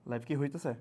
Live কি হইতেছে?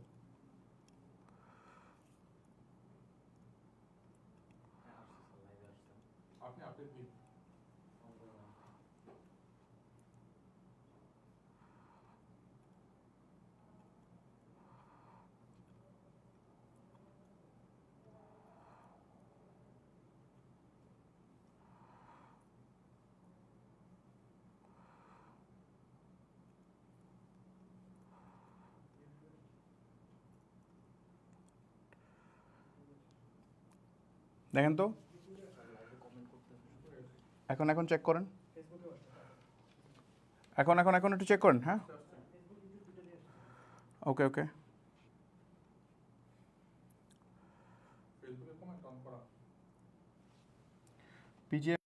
দেখেন তো, এখন এখন চেক করেন। এখন এখন এখন একটু চেক করেন। হ্যাঁ, ওকে ওকে। পিজিএ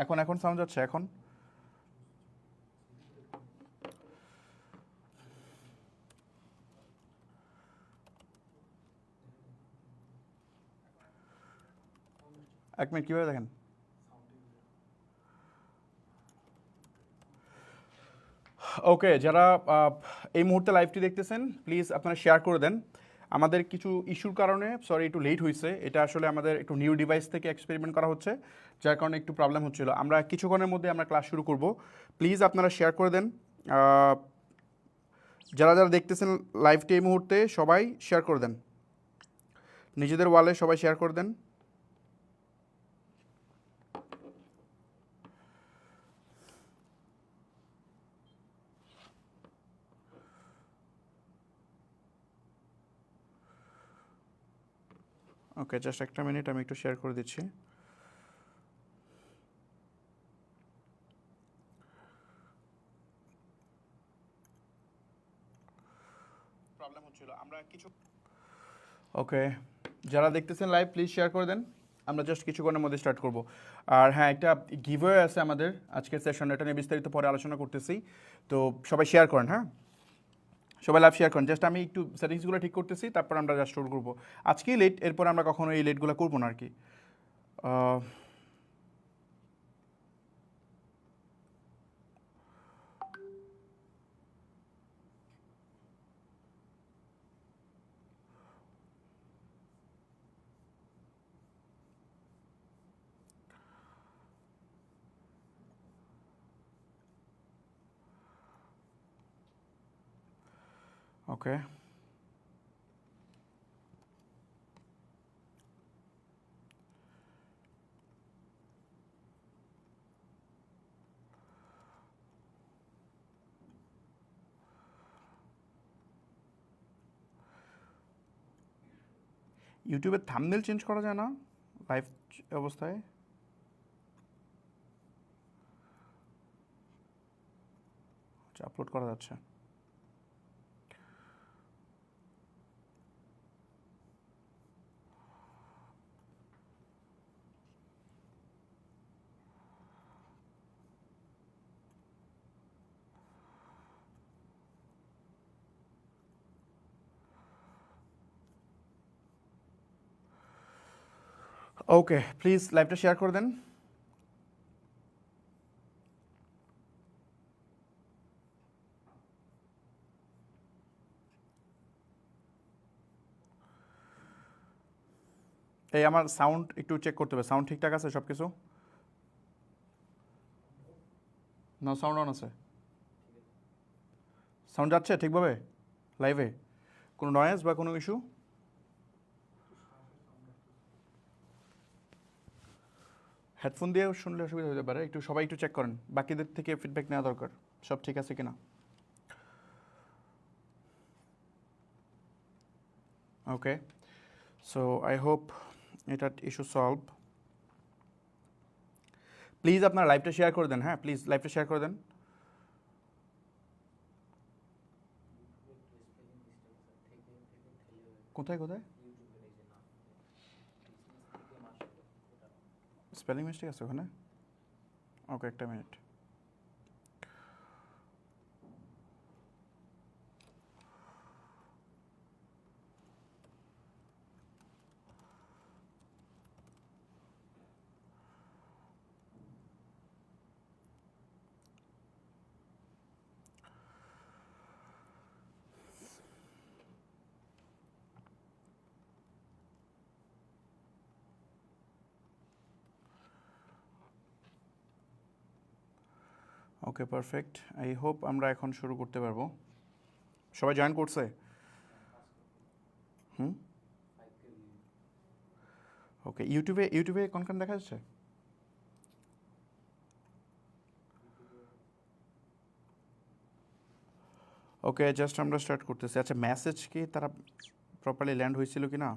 এখন এখন সাউন্ড যাচ্ছে এখন? এক মিনিট, কীভাবে দেখেন? ওকে, যারা এই মুহূর্তে লাইভটি দেখতেছেন প্লিজ আপনারা শেয়ার করে দেন। আমাদের কিছু ইস্যুর কারণে সরি একটু লেট হয়েছে, এটা আসলে আমাদের একটু নিউ ডিভাইস থেকে এক্সপেরিমেন্ট করা হচ্ছে, যার কারণে একটু প্রবলেম হচ্ছিল। আমরা কিছুক্ষণের মধ্যে আমরা ক্লাস শুরু করব, প্লিজ আপনারা শেয়ার করে দেন। যারা যারা দেখতেছেন লাইভটি এই মুহূর্তে সবাই শেয়ার করে দেন, নিজেদের ওয়ালে সবাই শেয়ার করে দেন। ওকে, জাস্ট একটা মিনিট, আমি একটু শেয়ার করে দিচ্ছি। প্রবলেম হচ্ছিল, আমরা কিছু ওকে, যারা দেখতেছেন লাইভ প্লিজ শেয়ার করে দেন, আমরা জাস্ট কিছুক্ষণের মধ্যে স্টার্ট করব। আর হ্যাঁ, একটা গিভওয়ে আছে আমাদের আজকের সেশন, এটা নিয়ে বিস্তারিত পরে আলোচনা করতেছি, তো সবাই শেয়ার করেন। হ্যাঁ, সবাই লাইভ শেয়ার করেন। জাস্ট আমি একটু সেটিংসগুলো ঠিক করতেছি, তারপর আমরা জাস্ট শুরু করবো। আজকেই লেট, এরপর আমরা কখনো এই লেটগুলো করবো না আর কি। ওকে, ইউটিউবের থাম্বনেল চেঞ্জ করা যায় না লাইভ অবস্থায়? আচ্ছা, আপলোড করা যাচ্ছে। ওকে, প্লিজ লাইভটা শেয়ার করে দেন। এই আমার সাউন্ড একটু চেক করতে হবে, সাউন্ড ঠিকঠাক আছে সব কিছু? না, সাউন্ড অন আছে? সাউন্ড যাচ্ছে ঠিকভাবে লাইভে? কোনো নয়েজ বা কোনো ইস্যু? হেডফোন দিয়ে শুনলে অসুবিধা হতে পারে, একটু সবাই একটু চেক করেন, বাকিদের থেকে ফিডব্যাক নেওয়া দরকার সব ঠিক আছে কিনা। ওকে, সো আই হোপ এটার ইস্যু সলভ। প্লিজ আপনার লাইভটা শেয়ার করে দেন, হ্যাঁ প্লিজ লাইভটা শেয়ার করে দেন। কোথায় কোথায় স্পেলিং মিস্টেক আছে ওখানে? ওকে, একটা minute. Okay, perfect. I hope আমরা এখন শুরু করতে পারবো। সবাই জয়েন করছে? হুম, ওকে। ইউটিউবে কনটেন্ট দেখা যাচ্ছে? ওকে, জাস্ট আমরা স্টার্ট করতেছি। আচ্ছা, মেসেজ কি তারা প্রপারলি ল্যান্ড হয়েছিল কি না?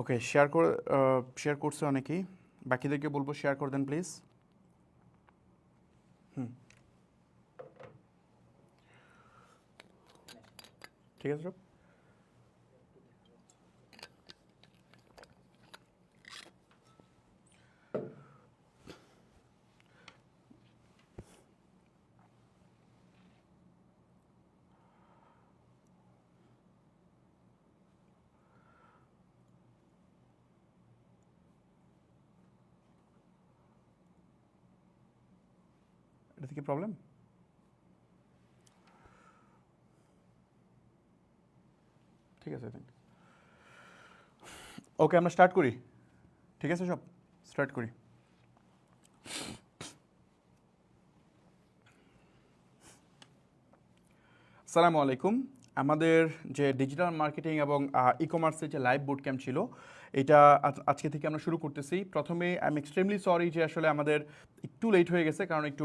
ওকে, শেয়ার করছে অনেকেই, বাকিদেরকে বলবো শেয়ার করে দেন প্লিজ। হুম, ঠিক আছে সব। এটা কি প্রবলেম? ঠিক আছে, থ্যাংক। ওকে, আমরা স্টার্ট করি। ঠিক আছে সব, স্টার্ট করি। আসসালামু আলাইকুম। আমাদের যে ডিজিটাল মার্কেটিং এবং ই কমার্সের যে লাইভ বুট ক্যাম্প ছিল, এটা আজকে থেকে আমরা শুরু করতেছি। প্রথমে আই এম এক্সট্রিমলি সরি যে আসলে আমাদের একটু লেট হয়ে গেছে, কারণ একটু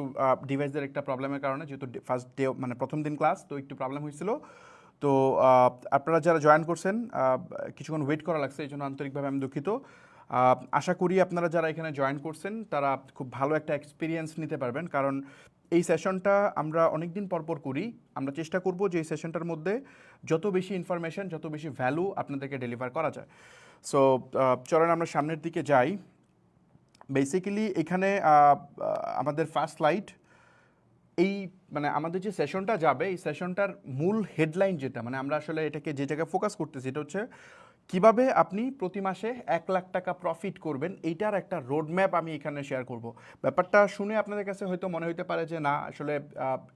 ডিভাইসের একটা প্রবলেমের কারণে, যেহেতু ফার্স্ট ডে মানে প্রথম দিন ক্লাস, তো একটু প্রবলেম হয়েছিল। তো আপনারা যারা জয়েন করছেন কিছুক্ষণ ওয়েট করা লাগছে, এই জন্য আন্তরিকভাবে আমি দুঃখিত। আশা করি আপনারা যারা এখানে জয়েন করছেন তারা খুব ভালো একটা এক্সপিরিয়েন্স নিতে পারবেন, কারণ এই সেশনটা আমরা অনেক দিন পর করি। আমরা চেষ্টা করব যে এই সেশনটার মধ্যে যত বেশি ইনফরমেশন, যত বেশি ভ্যালু আপনাদেরকে ডেলিভার করা যায়। সো চলেন আমরা সামনের দিকে যাই। বেসিক্যালি এখানে আমাদের ফার্স্ট স্লাইড, এই মানে আমাদের যে সেশনটা যাবে, এই সেশনটার মূল হেডলাইন যেটা, মানে আমরা আসলে এটাকে যে জায়গায় ফোকাস করতেছি, এটা হচ্ছে কিভাবে আপনি প্রতি মাসে 1 লাখ টাকা প্রফিট করবেন, এইটার একটা রোডম্যাপ আমি এখানে শেয়ার করব। ব্যাপারটা শুনে আপনাদের কাছে হয়তো মনে হতে পারে যে না, আসলে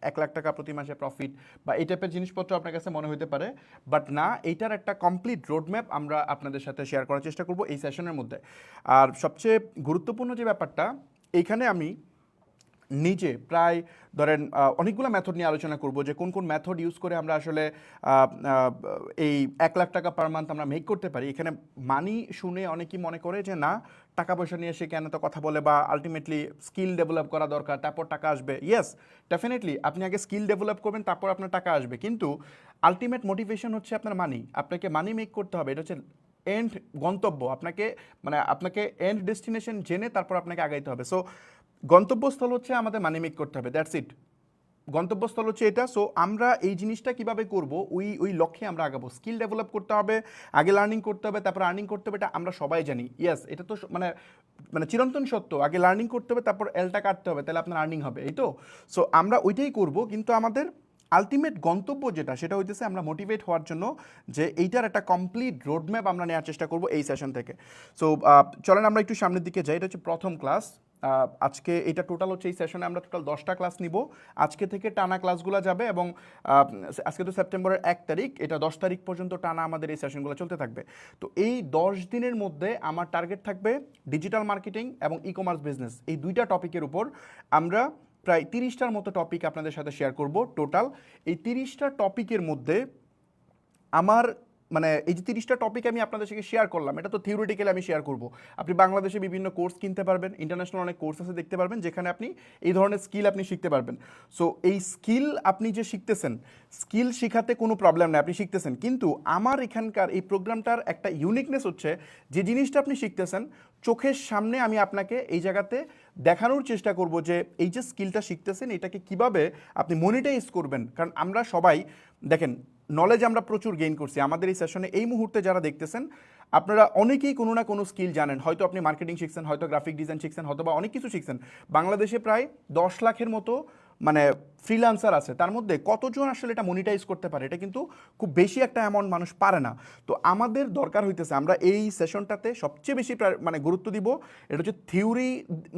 1 লাখ টাকা প্রতি মাসে প্রফিট বা এই টাইপের জিনিসপত্র আপনার কাছে মনে হতে পারে, বাট না, এইটার একটা কমপ্লিট রোডম্যাপ আমরা আপনাদের সাথে শেয়ার করার চেষ্টা করব এই সেশনের মধ্যে। আর সবচেয়ে গুরুত্বপূর্ণ যে ব্যাপারটা, এইখানে আমি নিজে প্রায় ধরেন অনেকগুলো মেথড নিয়ে আলোচনা করব, যে কোন কোন মেথড ইউজ করে আমরা আসলে এই 1 লাখ টাকা পার মান্থ আমরা মেক করতে পারি। এখানে মানি শুনে অনেকেই মনে করে যে না, টাকা পয়সা নিয়ে এসে কেন তো কথা বলে, বা আলটিমেটলি স্কিল ডেভেলপ করা দরকার, তারপর টাকা আসবে। ইয়েস, ডেফিনেটলি আপনি আগে স্কিল ডেভেলপ করবেন, তারপর আপনার টাকা আসবে, কিন্তু আলটিমেট মোটিভেশন হচ্ছে আপনার মানি। আপনাকে মানি মেক করতে হবে, এটা হচ্ছে এন্ড গন্তব্য। আপনাকে এন্ড ডেস্টিনেশন জেনে তারপর আপনাকে আগাইতে হবে। সো গন্তব্যস্থল হচ্ছে আমাদের মানি মেক করতে হবে, দ্যাটস ইট। গন্তব্যস্থল হচ্ছে এটা। সো আমরা এই জিনিসটা কিভাবে করব, ওই লক্ষ্যে আমরা আগাবো। স্কিল ডেভেলপ করতে হবে, আগে লার্নিং করতে হবে, তারপর আর্নিং করতে হবে, এটা আমরা সবাই জানি। ইয়েস, এটা তো মানে মানে চিরন্তন সত্য। আগে লার্নিং করতে হবে, তারপর এলটা কাটতে হবে, তাহলে আপনার আর্নিং হবে, এই তো। সো আমরা ওইটাই করব, কিন্তু আমাদের আলটিমেট গন্তব্য যেটা, সেটা হইতেছে আমরা মোটিভেট হওয়ার জন্য যে এইটার একটা কমপ্লিট রোডম্যাপ আমরা নেওয়ার চেষ্টা করব এই সেশন থেকে। সো চলেন আমরা একটু সামনের দিকে যাই। এটা হচ্ছে প্রথম ক্লাস। আজকে এটা টোটাল হচ্ছে এই সেশনে আমরা টোটাল 10টা ক্লাস নিব। আজকে থেকে টানা ক্লাসগুলো যাবে, এবং আজকে তো সেপ্টেম্বরের 1 তারিখ, এটা 10 তারিখ পর্যন্ত টানা আমাদের এই সেশনগুলো চলতে থাকবে। তো এই 10 দিনের মধ্যে আমার টার্গেট থাকবে ডিজিটাল মার্কেটিং এবং ই কমার্স বিজনেস, এই দুইটা টপিকের উপর আমরা প্রায় 30টার মতো টপিক আপনাদের সাথে শেয়ার করব। টোটাল এই 30টা টপিকের মধ্যে আমার মানে এই যে 30টা টপিক আমি আপনাদের সাথে শেয়ার করলাম, এটা তো থিওরিটিক্যালি আমি শেয়ার করব। আপনি বাংলাদেশে বিভিন্ন কোর্স কিনতে পারবেন, ইন্টারন্যাশনাল অনেক কোর্স আছে দেখতে পারবেন, যেখানে আপনি এই ধরনের স্কিল আপনি শিখতে পারবেন। সো এই স্কিল আপনি যে শিখতেছেন, স্কিল শেখাতে কোনো প্রবলেম নেই, আপনি শিখতেছেন। কিন্তু আমার এখানকার এই প্রোগ্রামটার একটা ইউনিকনেস হচ্ছে, যে জিনিসটা আপনি শিখতেছেন চোখের সামনে আমি আপনাকে এই জায়গাতে দেখানোর চেষ্টা করব যে এই যে স্কিলটা শিখতেছেন এটাকে কিভাবে আপনি মনিটাইজ করবেন। কারণ আমরা সবাই দেখেন, নলেজ আমরা প্রচুর গেইন করছি আমাদের এই সেশনে। এই মুহূর্তে যারা দেখতেছেন, আপনারা অনেকেই কোনো না কোনো স্কিল জানেন। হয়তো আপনি মার্কেটিং শিখছেন, হয়তো গ্রাফিক ডিজাইন শিখছেন, হয়তো বা অনেক কিছু শিখছেন। বাংলাদেশে প্রায় 10 লাখের মতো মানে ফ্রিল্যান্সার আছে, তার মধ্যে কতজন আসলে এটা মনিটাইজ করতে পারে, এটা কিন্তু খুব বেশি একটা অ্যামাউন্ট মানুষ পারে না। তো আমাদের দরকার হইতেছে আমরা এই সেশনটাতে সবচেয়ে বেশি মানে গুরুত্ব দিব, এটা হচ্ছে থিওরি।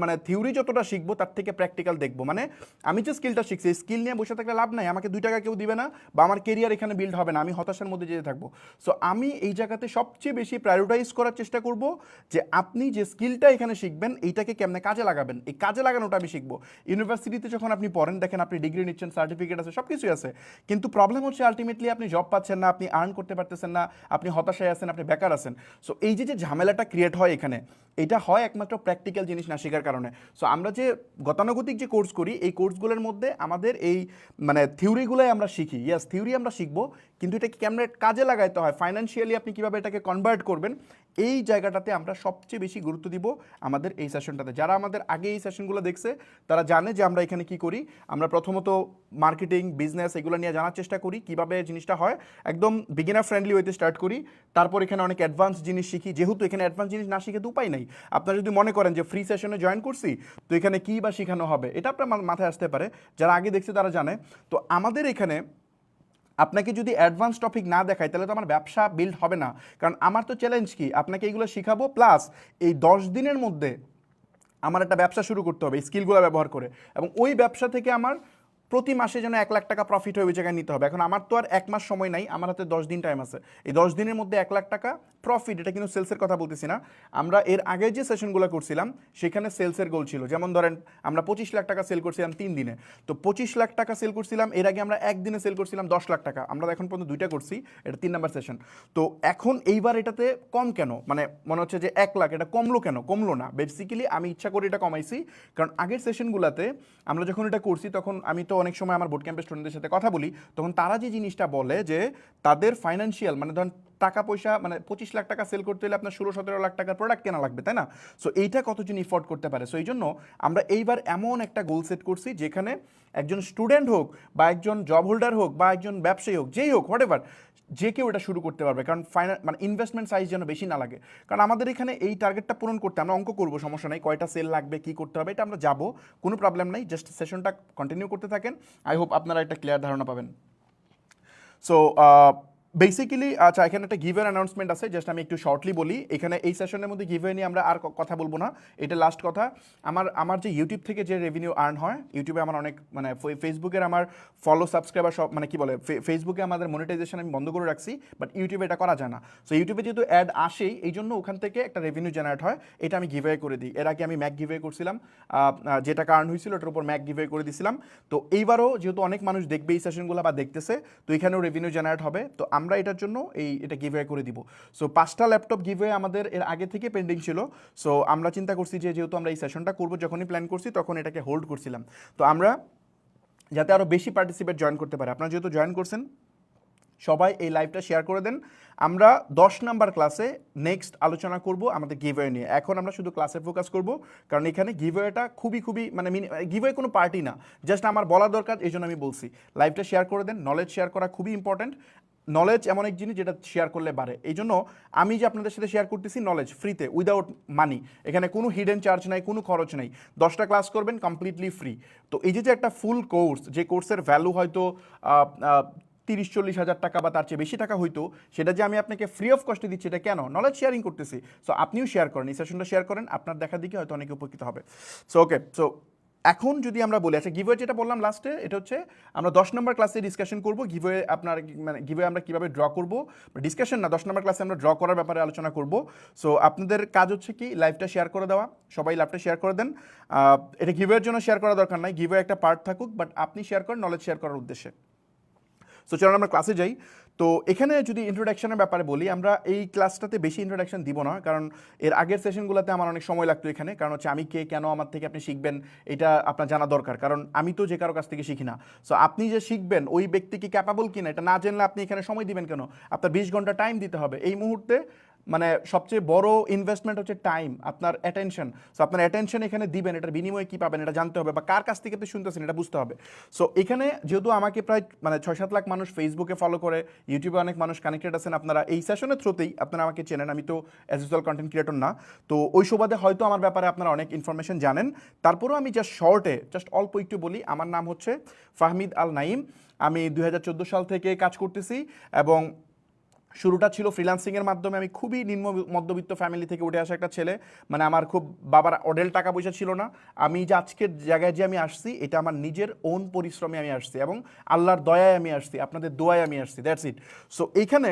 মানে থিওরি যতটা শিখবো তার থেকে প্র্যাকটিক্যাল দেখবো। মানে আমি যে স্কিলটা শিখছি, এই স্কিল নিয়ে বসে থাকলে লাভ নাই, আমাকে 2 টাকা কেউ দিবে না, বা আমার কেরিয়ার এখানে বিল্ড হবে না, আমি হতাশার মধ্যে যেতে থাকবো। সো আমি এই জায়গাতে সবচেয়ে বেশি প্রায়োরিটাইজ করার চেষ্টা করব যে আপনি যে স্কিলটা এখানে শিখবেন এইটাকে কেমনে কাজে লাগাবেন, এই কাজে লাগানোটা আমি শিখবো। ইউনিভার্সিটিতে যখন আপনি পড়েন, দেখেন আপনি ডিগ্রি নিচ্ছেন, সার্টিফিকেট আছে, সব কিছুই আছে, কিন্তু প্রবলেম হচ্ছে আলটিমেটলি আপনি জব পাচ্ছেন না, আপনি আর্ন করতে পারতেছেন না, আপনি হতাশায় আছেন, আপনি বেকার আছেন। সো এই যে ঝামেলাটা ক্রিয়েট হয় এখানে, এটা হয় একমাত্র প্র্যাকটিক্যাল জিনিস না শেখার কারণে। সো আমরা যে গতানুগতিক যে কোর্স করি, এই কোর্সগুলোর মধ্যে আমাদের এই মানে থিওরিগুলোই আমরা শিখি। ইয়েস, থিওরি আমরা শিখবো, কিন্তু এটাকে কেমনে কাজে লাগাইতে হয়, ফাইন্যান্সিয়ালি আপনি কীভাবে এটাকে কনভার্ট করবেন, এই জায়গাটাতে আমরা সবচেয়ে বেশি গুরুত্ব দিব আমাদের এই সেশনটাতে। যারা আমাদের আগে এই সেশনগুলো দেখছে তারা জানে যে আমরা এখানে কি করি। আমরা প্রথমত মার্কেটিং, বিজনেস এগুলো নিয়ে জানার চেষ্টা করি, কিভাবে জিনিসটা হয়, একদম বিগিনার ফ্রেন্ডলি ওয়েতে স্টার্ট করি। তারপর এখানে অনেক অ্যাডভান্স জিনিস শিখি, যেহেতু এখানে অ্যাডভান্স জিনিস না শিখে তো উপায় নাই। আপনারা যদি মনে করেন যে ফ্রি সেশনে জয়েন করছি, তো এখানে কী বা শেখানো হবে, এটা আপনার মাথায় আসতে পারে। যারা আগে দেখছে তারা জানে। তো আমাদের এখানে আপনাকে যদি অ্যাডভান্স টপিক না দেখায়, তাহলে তো আমার ব্যবসা বিল্ড হবে না। কারণ আমার তো চ্যালেঞ্জ কি, আপনাকে এইগুলো শিখাবো, প্লাস এই 10 দিনের মধ্যে আমার একটা ব্যবসা শুরু করতে হবে এই স্কিলগুলো ব্যবহার করে, এবং ওই ব্যবসা থেকে আমার প্রতি মাসে যেন 1 লাখ টাকা প্রফিট হয় ওই জায়গায় নিতে হবে। এখন আমার তো আর 1 মাস সময় নাই, আমার হাতে 10 দিন টাইম আছে। এই 10 দিনের মধ্যে 1 লাখ টাকা প্রফিট, এটা কিন্তু সেলসের কথা বলতেছি না। আমরা এর আগে যে সেশনগুলো করছিলাম সেখানে সেলসের গোল ছিল, যেমন ধরেন আমরা 25 লাখ টাকা সেল করছিলাম 3 দিনে। তো 25 লাখ টাকা সেল করছিলাম, এর আগে আমরা একদিনে সেল করছিলাম 10 লাখ টাকা। আমরা এখন পর্যন্ত 2টা করছি, এটা 3 নাম্বার সেশন। তো এখন এইবার এটাতে কম কেন, মানে মনে হচ্ছে যে 1 লাখ, এটা কমলো কেন? কমলো না, বেসিক্যালি আমি ইচ্ছা করে এটা কমাইছি। কারণ আগের সেশনগুলোতে আমরা যখন এটা করছি, তখন আমি তো অনেক সময় আমার বোট ক্যাম্পের স্টুডেন্টদের সাথে কথা বলি, তখন তারা যে জিনিসটা বলে যে তাদের ফাইন্যান্সিয়াল মানে ধরেন টাকা পয়সা, মানে 25 লাখ টাকা সেল করতে হলে আপনার 16-17 লাখ টাকার প্রোডাক্ট কেনা লাগবে, তাই না? সো এইটা কতজন ইফোর্ড করতে পারে। সো এই জন্য আমরা এইবার এমন একটা গোল সেট করছি, যেখানে একজন স্টুডেন্ট হোক বা একজন জব হোল্ডার হোক বা একজন ব্যবসায়ী হোক, যেই হোক, হোয়াট এভার, যে কেউ এটা শুরু করতে পারবে। কারণ মানে ইনভেস্টমেন্ট সাইজ যেন বেশি না লাগে। কারণ আমাদের এখানে এই টার্গেটটা পূরণ করতে আমরা অঙ্ক করবো, সমস্যা নেই, কয়টা সেল লাগবে, কী করতে হবে, এটা আমরা যাবো, কোনো প্রবলেম নেই। জাস্ট সেশনটা কন্টিনিউ করতে থাকেন, আই হোপ আপনারা একটা ক্লিয়ার ধারণা পাবেন। সো বেসিক্যালি আচ্ছা, এখানে একটা গিভওয়ে অ্যানাউন্সমেন্ট আছে, জাস্ট আমি একটু শর্টলি বলি। এখানে এই সেশনের মধ্যে গিভওয়ে নিয়ে আমরা আর কথা বলবো না, এটা লাস্ট কথা। আমার যে ইউটিউব থেকে যে রেভিনিউ আর্ন হয়, ইউটিউবে আমার অনেক মানে ফেসবুকের আমার ফলো সাবস্ক্রাইবার সব মানে কি বলে, ফেসবুকে আমাদের মনিটাইজেশন আমি বন্ধ করে রাখছি, বাট ইউটিউবে এটা করা যায় না। সো ইউটিউবে যেহেতু অ্যাড আসেই, এই জন্য ওখান থেকে একটা রেভিনিউ জেনারেট হয়, এটা আমি গিভওয়ে করে দিই। এর আগে আমি ম্যাক গিভওয়ে করছিলাম, যেটা কারণ হয়েছিল ওটার উপর ম্যাক গিভওয়ে করে দিয়েছিলাম। তো এইবারও যেহেতু অনেক মানুষ দেখবে এই সেশনগুলো বা দেখতেছে, তো এখানেও রেভিনিউ জেনারেট হবে। তো আমরা এটার জন্য এটা গিভওয়ে করে দিব। সো 5টা ল্যাপটপ গিভওয়ে আমাদের এর আগে থেকে পেন্ডিং ছিল। সো আমরা চিন্তা করছি যে যেহেতু আমরা এই সেশনটা করব, যখনই প্ল্যান করছি তখন এটাকে হোল্ড করছিলাম, তো আমরা যাতে আরও বেশি পার্টিসিপেট জয়েন করতে পারে। আপনারা যেহেতু জয়েন করছেন, সবাই এই লাইভটা শেয়ার করে দেন। আমরা 10 নাম্বার ক্লাসে নেক্সট আলোচনা করব আমাদের গিভওয়ে নিয়ে। এখন আমরা শুধু ক্লাসে ফোকাস করব, কারণ এখানে গিভওয়েটা খুবই মানে গিভওয়ে কোনো পার্টি না, জাস্ট আমার বলা দরকার, এই জন্য আমি বলছি। লাইভটা শেয়ার করে দেন, নলেজ শেয়ার করা খুবই ইম্পর্ট্যান্ট। নলেজ এমন এক জিনিস যেটা শেয়ার করলে বাড়ে, এই জন্য আমি যে আপনাদের সাথে শেয়ার করতেছি নলেজ ফ্রিতে, উইদাউট মানি। এখানে কোনো হিডেন চার্জ নাই, কোনো খরচ নেই। 10টা ক্লাস করবেন কমপ্লিটলি ফ্রি। তো এই যে একটা ফুল কোর্স, যে কোর্সের ভ্যালু হয়তো 30-40 হাজার টাকা বা তার চেয়ে বেশি টাকা হইতো, সেটা যে আমি আপনাকে ফ্রি অফ কস্টে দিচ্ছি, এটা কেন? নলেজ শেয়ারিং করতেছি। সো আপনিও শেয়ার করেন, এই সেশনটা শেয়ার করেন, আপনার দেখা দিকে হয়তো অনেকে উপকৃত হবে। সো ওকে, সো এখন যদি আমরা বলি, আচ্ছা গিভওয়ে যেটা বললাম লাস্টে, এটা হচ্ছে আমরা 10 নম্বর ক্লাসে ডিসকাশন করব গিভওয়ে আপনার মানে গিভওয়ে আমরা কীভাবে ড্র করব, ডিসকাশন না, 10 নম্বর ক্লাসে আমরা ড্র করার ব্যাপারে আলোচনা করব। সো আপনাদের কাজ হচ্ছে কি, লাইভটা শেয়ার করে দেওয়া, সবাই লাইভটা শেয়ার করে দেন। এটা গিভওয়ের জন্য শেয়ার করা দরকার নাই, গিভওয়ে একটা পার্ট থাকুক, বাট আপনি শেয়ার করেন নলেজ শেয়ার করার উদ্দেশ্যে। সো চলুন আমরা ক্লাসে যাই। তো এখানে যদি ইন্ট্রোডাকশনের ব্যাপারে বলি, আমরা এই ক্লাসটাতে বেশি ইন্ট্রোডাকশন দিব না, কারণ এর আগের সেশনগুলোতে আমার অনেক সময় লাগতো এখানে। কারণ হচ্ছে আমি কে, কেন আমার থেকে আপনি শিখবেন, এটা আপনার জানা দরকার, কারণ আমি তো যে কারো কাছ থেকে শিখি না। সো আপনি যে শিখবেন ওই ব্যক্তি কি ক্যাপাবল কিনা, এটা না জানলে আপনি এখানে সময় দিবেন কেন? আপনার 20 ঘন্টা টাইম দিতে হবে এই মুহূর্তে। মানে সবচেয়ে বড় ইনভেস্টমেন্ট হচ্ছে টাইম, আপনার অ্যাটেনশন। সো আপনার অ্যাটেনশন এখানে দিবেন, এটার বিনিময়ে কী পাবেন এটা জানতে হবে, বা কার কাছ থেকে আপনি শুনতেছেন এটা বুঝতে হবে। সো এখানে যেহেতু আমাকে প্রায় মানে 6-7 লাখ মানুষ ফেসবুকে ফলো করে, ইউটিউবে অনেক মানুষ কানেক্টেড আছেন, আপনারা এই সেশনের থ্রুতেই আপনারা আমাকে চেনেন, আমি তো অ্যাজ ইউজুয়াল কন্টেন্ট ক্রিয়েটর না। তো ওই সুবাদে হয়তো আমার ব্যাপারে আপনারা অনেক ইনফরমেশন জানেন। তারপরেও আমি জাস্ট অল্প একটু বলি। আমার নাম হচ্ছে ফাহমিদ আল নাইম। আমি 2014 সাল থেকে কাজ করতেছি, এবং শুরুটা ছিল ফ্রিল্যান্সিংয়ের মাধ্যমে। আমি খুবই নিম্ন মধ্যবিত্ত ফ্যামিলি থেকে উঠে আসা একটা ছেলে, মানে আমার খুব বাবার অডেল টাকা পয়সা ছিল না। আমি যে আজকের জায়গায় যে আমি আসছি, এটা আমার নিজের ওন পরিশ্রমে আমি আসছি, এবং আল্লাহর দয়ায় আমি আসছি, আপনাদের দোয়ায় আমি আসছি, দ্যাটস ইট। সো এইখানে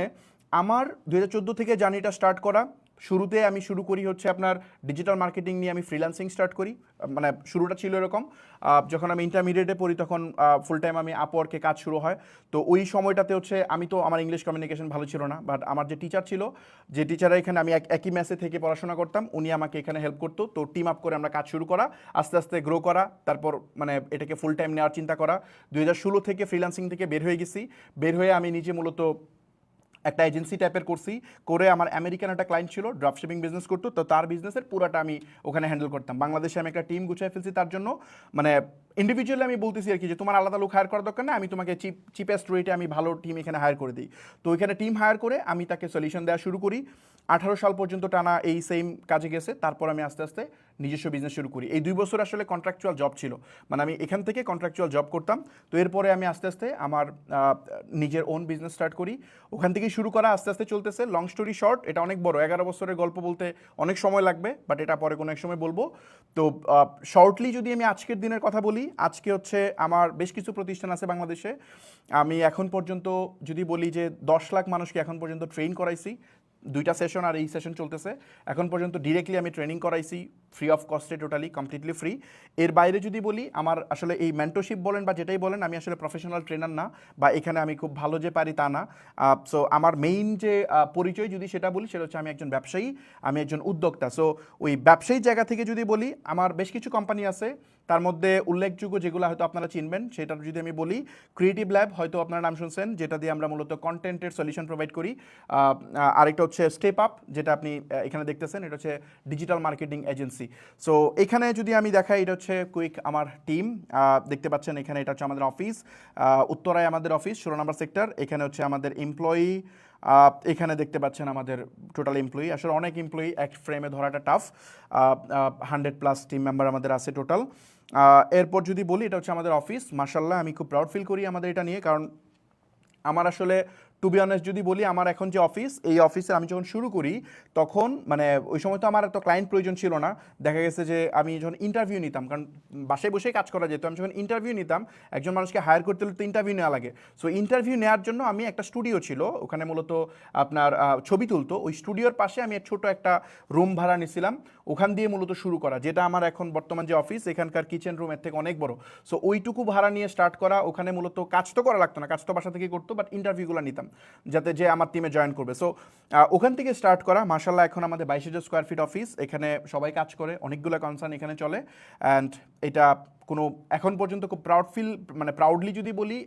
আমার 2014 থেকে জার্নিটা স্টার্ট করা। শুরুতে আমি শুরু করি হচ্ছে আপনার ডিজিটাল মার্কেটিং নিয়ে, আমি ফ্রিল্যান্সিং স্টার্ট করি। মানে শুরুটা ছিল এরকম, যখন আমি ইন্টারমিডিয়েটে পড়ি তখন ফুল টাইম আমি আপওয়ার্কে কাজ শুরু হয়। তো ওই সময়টাতে হচ্ছে আমি তো, আমার ইংলিশ কমিউনিকেশন ভালো ছিল না, বাট আমার যে টিচার ছিল, যে টিচাররা এখানে আমি একই ম্যাসে থেকে পড়াশোনা করতাম, উনি আমাকে এখানে হেল্প করতো। তো টিম আপ করে আমরা কাজ শুরু করা, আস্তে আস্তে গ্রো করা, তারপর মানে এটাকে ফুল টাইম নেওয়ার চিন্তা করা। 2016 থেকে ফ্রিল্যান্সিং থেকে বের হয়ে গেছি। বের হয়ে আমি নিজে মূলত একটা এজেন্সি টাইপের করছি, করে আমার আমেরিকান একটা ক্লায়েন্ট ছিল, ড্রপশিপিং বিজনেস করতো। তো তার বিজনেসের পুরাটা আমি ওখানে হ্যান্ডেল করতাম। বাংলাদেশে আমি একটা টিম গুছিয়ে ফেলছি তার জন্য। মানে ইন্ডিভিজুয়ালি আমি বলতেছি আর কি, যে তোমার আলাদা লোক হায়ার করার দরকার না, আমি তোমাকে চিপেস্ট রেটে আমি ভালো টিম এখানে হায়ার করে দিই। তো ওইখানে টিম হায়ার করে আমি তাকে সলিউশন দেওয়া শুরু করি। 18 সাল পর্যন্ত টানা এই সেম কাজে গেছে। তারপর আমি আস্তে আস্তে নিজস্ব বিজনেস শুরু করি। এই 2 বছর আসলে কন্ট্রাকচুয়াল জব ছিল, মানে আমি এখান থেকে কন্ট্রাকচুয়াল জব করতাম। তো এরপরে আমি আস্তে আস্তে আমার নিজের ওন বিজনেস স্টার্ট করি। ওখান থেকেই শুরু করা, আস্তে আস্তে চলতেছে। লং স্টোরি শর্ট, এটা অনেক বড়, 11 বছরের গল্প বলতে অনেক সময় লাগবে, বাট এটা পরে কোনো এক সময় বলবো। তো শর্টলি যদি আমি আজকের দিনের কথা বলি, আজকে হচ্ছে আমার বেশ কিছু প্রতিষ্ঠান আছে বাংলাদেশে। আমি এখন পর্যন্ত যদি বলি যে 10 লাখ মানুষকে এখন পর্যন্ত ট্রেন করাইছি, 2টা সেশন আর এই সেশন চলতেছে। এখন পর্যন্ত ডিরেক্টলি আমি ট্রেনিং করাইছি ফ্রি অফ কস্টে, টোটালি কমপ্লিটলি ফ্রি। এর বাইরে যদি বলি, আমার আসলে এই মেন্টরশিপ বলেন বা যেটাই বলেন, আমি আসলে প্রফেশনাল ট্রেনার না, বা এখানে আমি খুব ভালো যে পারি তা না। সো আমার মেইন যে পরিচয় যদি সেটা বলি, সেটা হচ্ছে আমি একজন ব্যবসায়ী, আমি একজন উদ্যোক্তা। সো ওই ব্যবসায়ী জায়গা থেকে যদি বলি, আমার বেশ কিছু কোম্পানি আছে, তার মধ্যে উল্লেখযোগ্য যেগুলো হয়তো আপনারা চিনবেন, সেটা যদি আমি বলি, ক্রিয়েটিভ ল্যাব, হয়তো আপনারা নাম শুনছেন, যেটা দিয়ে আমরা মূলত কন্টেন্টের সলিউশন প্রোভাইড করি। আরেকটা হচ্ছে স্টেপ আপ, যেটা আপনি এখানে দেখতেছেন, এটা হচ্ছে ডিজিটাল মার্কেটিং এজেন্সি। সো এখানে যদি আমি দেখাই, এটা হচ্ছে কুইক আমার টিম, দেখতে পাচ্ছেন এখানে, এটা হচ্ছে আমাদের অফিস, উত্তরায় আমাদের অফিস, 16 নম্বর সেক্টর। এখানে হচ্ছে আমাদের এমপ্লয়ি, এখানে দেখতে পাচ্ছেন আমাদের টোটাল এমপ্লয়ি। আসলে অনেক এমপ্লয়ি এক ফ্রেমে ধরাটা টাফ, 100+ টিম মেম্বার আমাদের আছে টোটাল। এরপর যদি বলি, এটা হচ্ছে আমাদের অফিস। মাশাআল্লাহ, আমি খুব প্রাউড ফিল করি আমাদের এটা নিয়ে, কারণ আমার আসলে টু বি অনেস্ট যদি বলি, আমার এখন যে অফিস, এই অফিসে আমি যখন শুরু করি, তখন মানে ওই সময় তো আমার এত ক্লায়েন্ট প্রয়োজন ছিল না। দেখা গেছে যে আমি যখন ইন্টারভিউ নিতাম, কারণ বাসায় বসেই কাজ করা যেত, আমি যখন ইন্টারভিউ নিতাম, একজন মানুষকে হায়ার করতে হলে তো ইন্টারভিউ নেওয়া লাগে। সো ইন্টারভিউ নেওয়ার জন্য আমি একটা স্টুডিও ছিল, ওখানে মূলত আপনার ছবি তুলতো। ওই স্টুডিওর পাশে আমি ছোট একটা রুম ভাড়া নিয়েছিলাম, ওখান দিয়ে মূলত শুরু করা, যেটা আমার এখন বর্তমান যে অফিস, এখানকার কিচেন রুম এর থেকে অনেক বড়। সো ওইটুকু ভাড়া নিয়ে স্টার্ট করা। ওখানে মূলত কাজ তো করা লাগতো না, কাজ তো বাসা থেকেই করতো, বাট ইন্টারভিউগুলো নিতাম যাতে যে আমার টিমে জয়েন করবে। সো ওখান থেকে স্টার্ট করা। মাশাআল্লাহ, এখন আমাদের 22,000 স্কোয়ার ফিট অফিস, এখানে সবাই কাজ করে, অনেকগুলো কনসার্ন এখানে চলে, অ্যান্ড এটা কোনো এখন পর্যন্ত খুব প্রাউডলি যদি বলি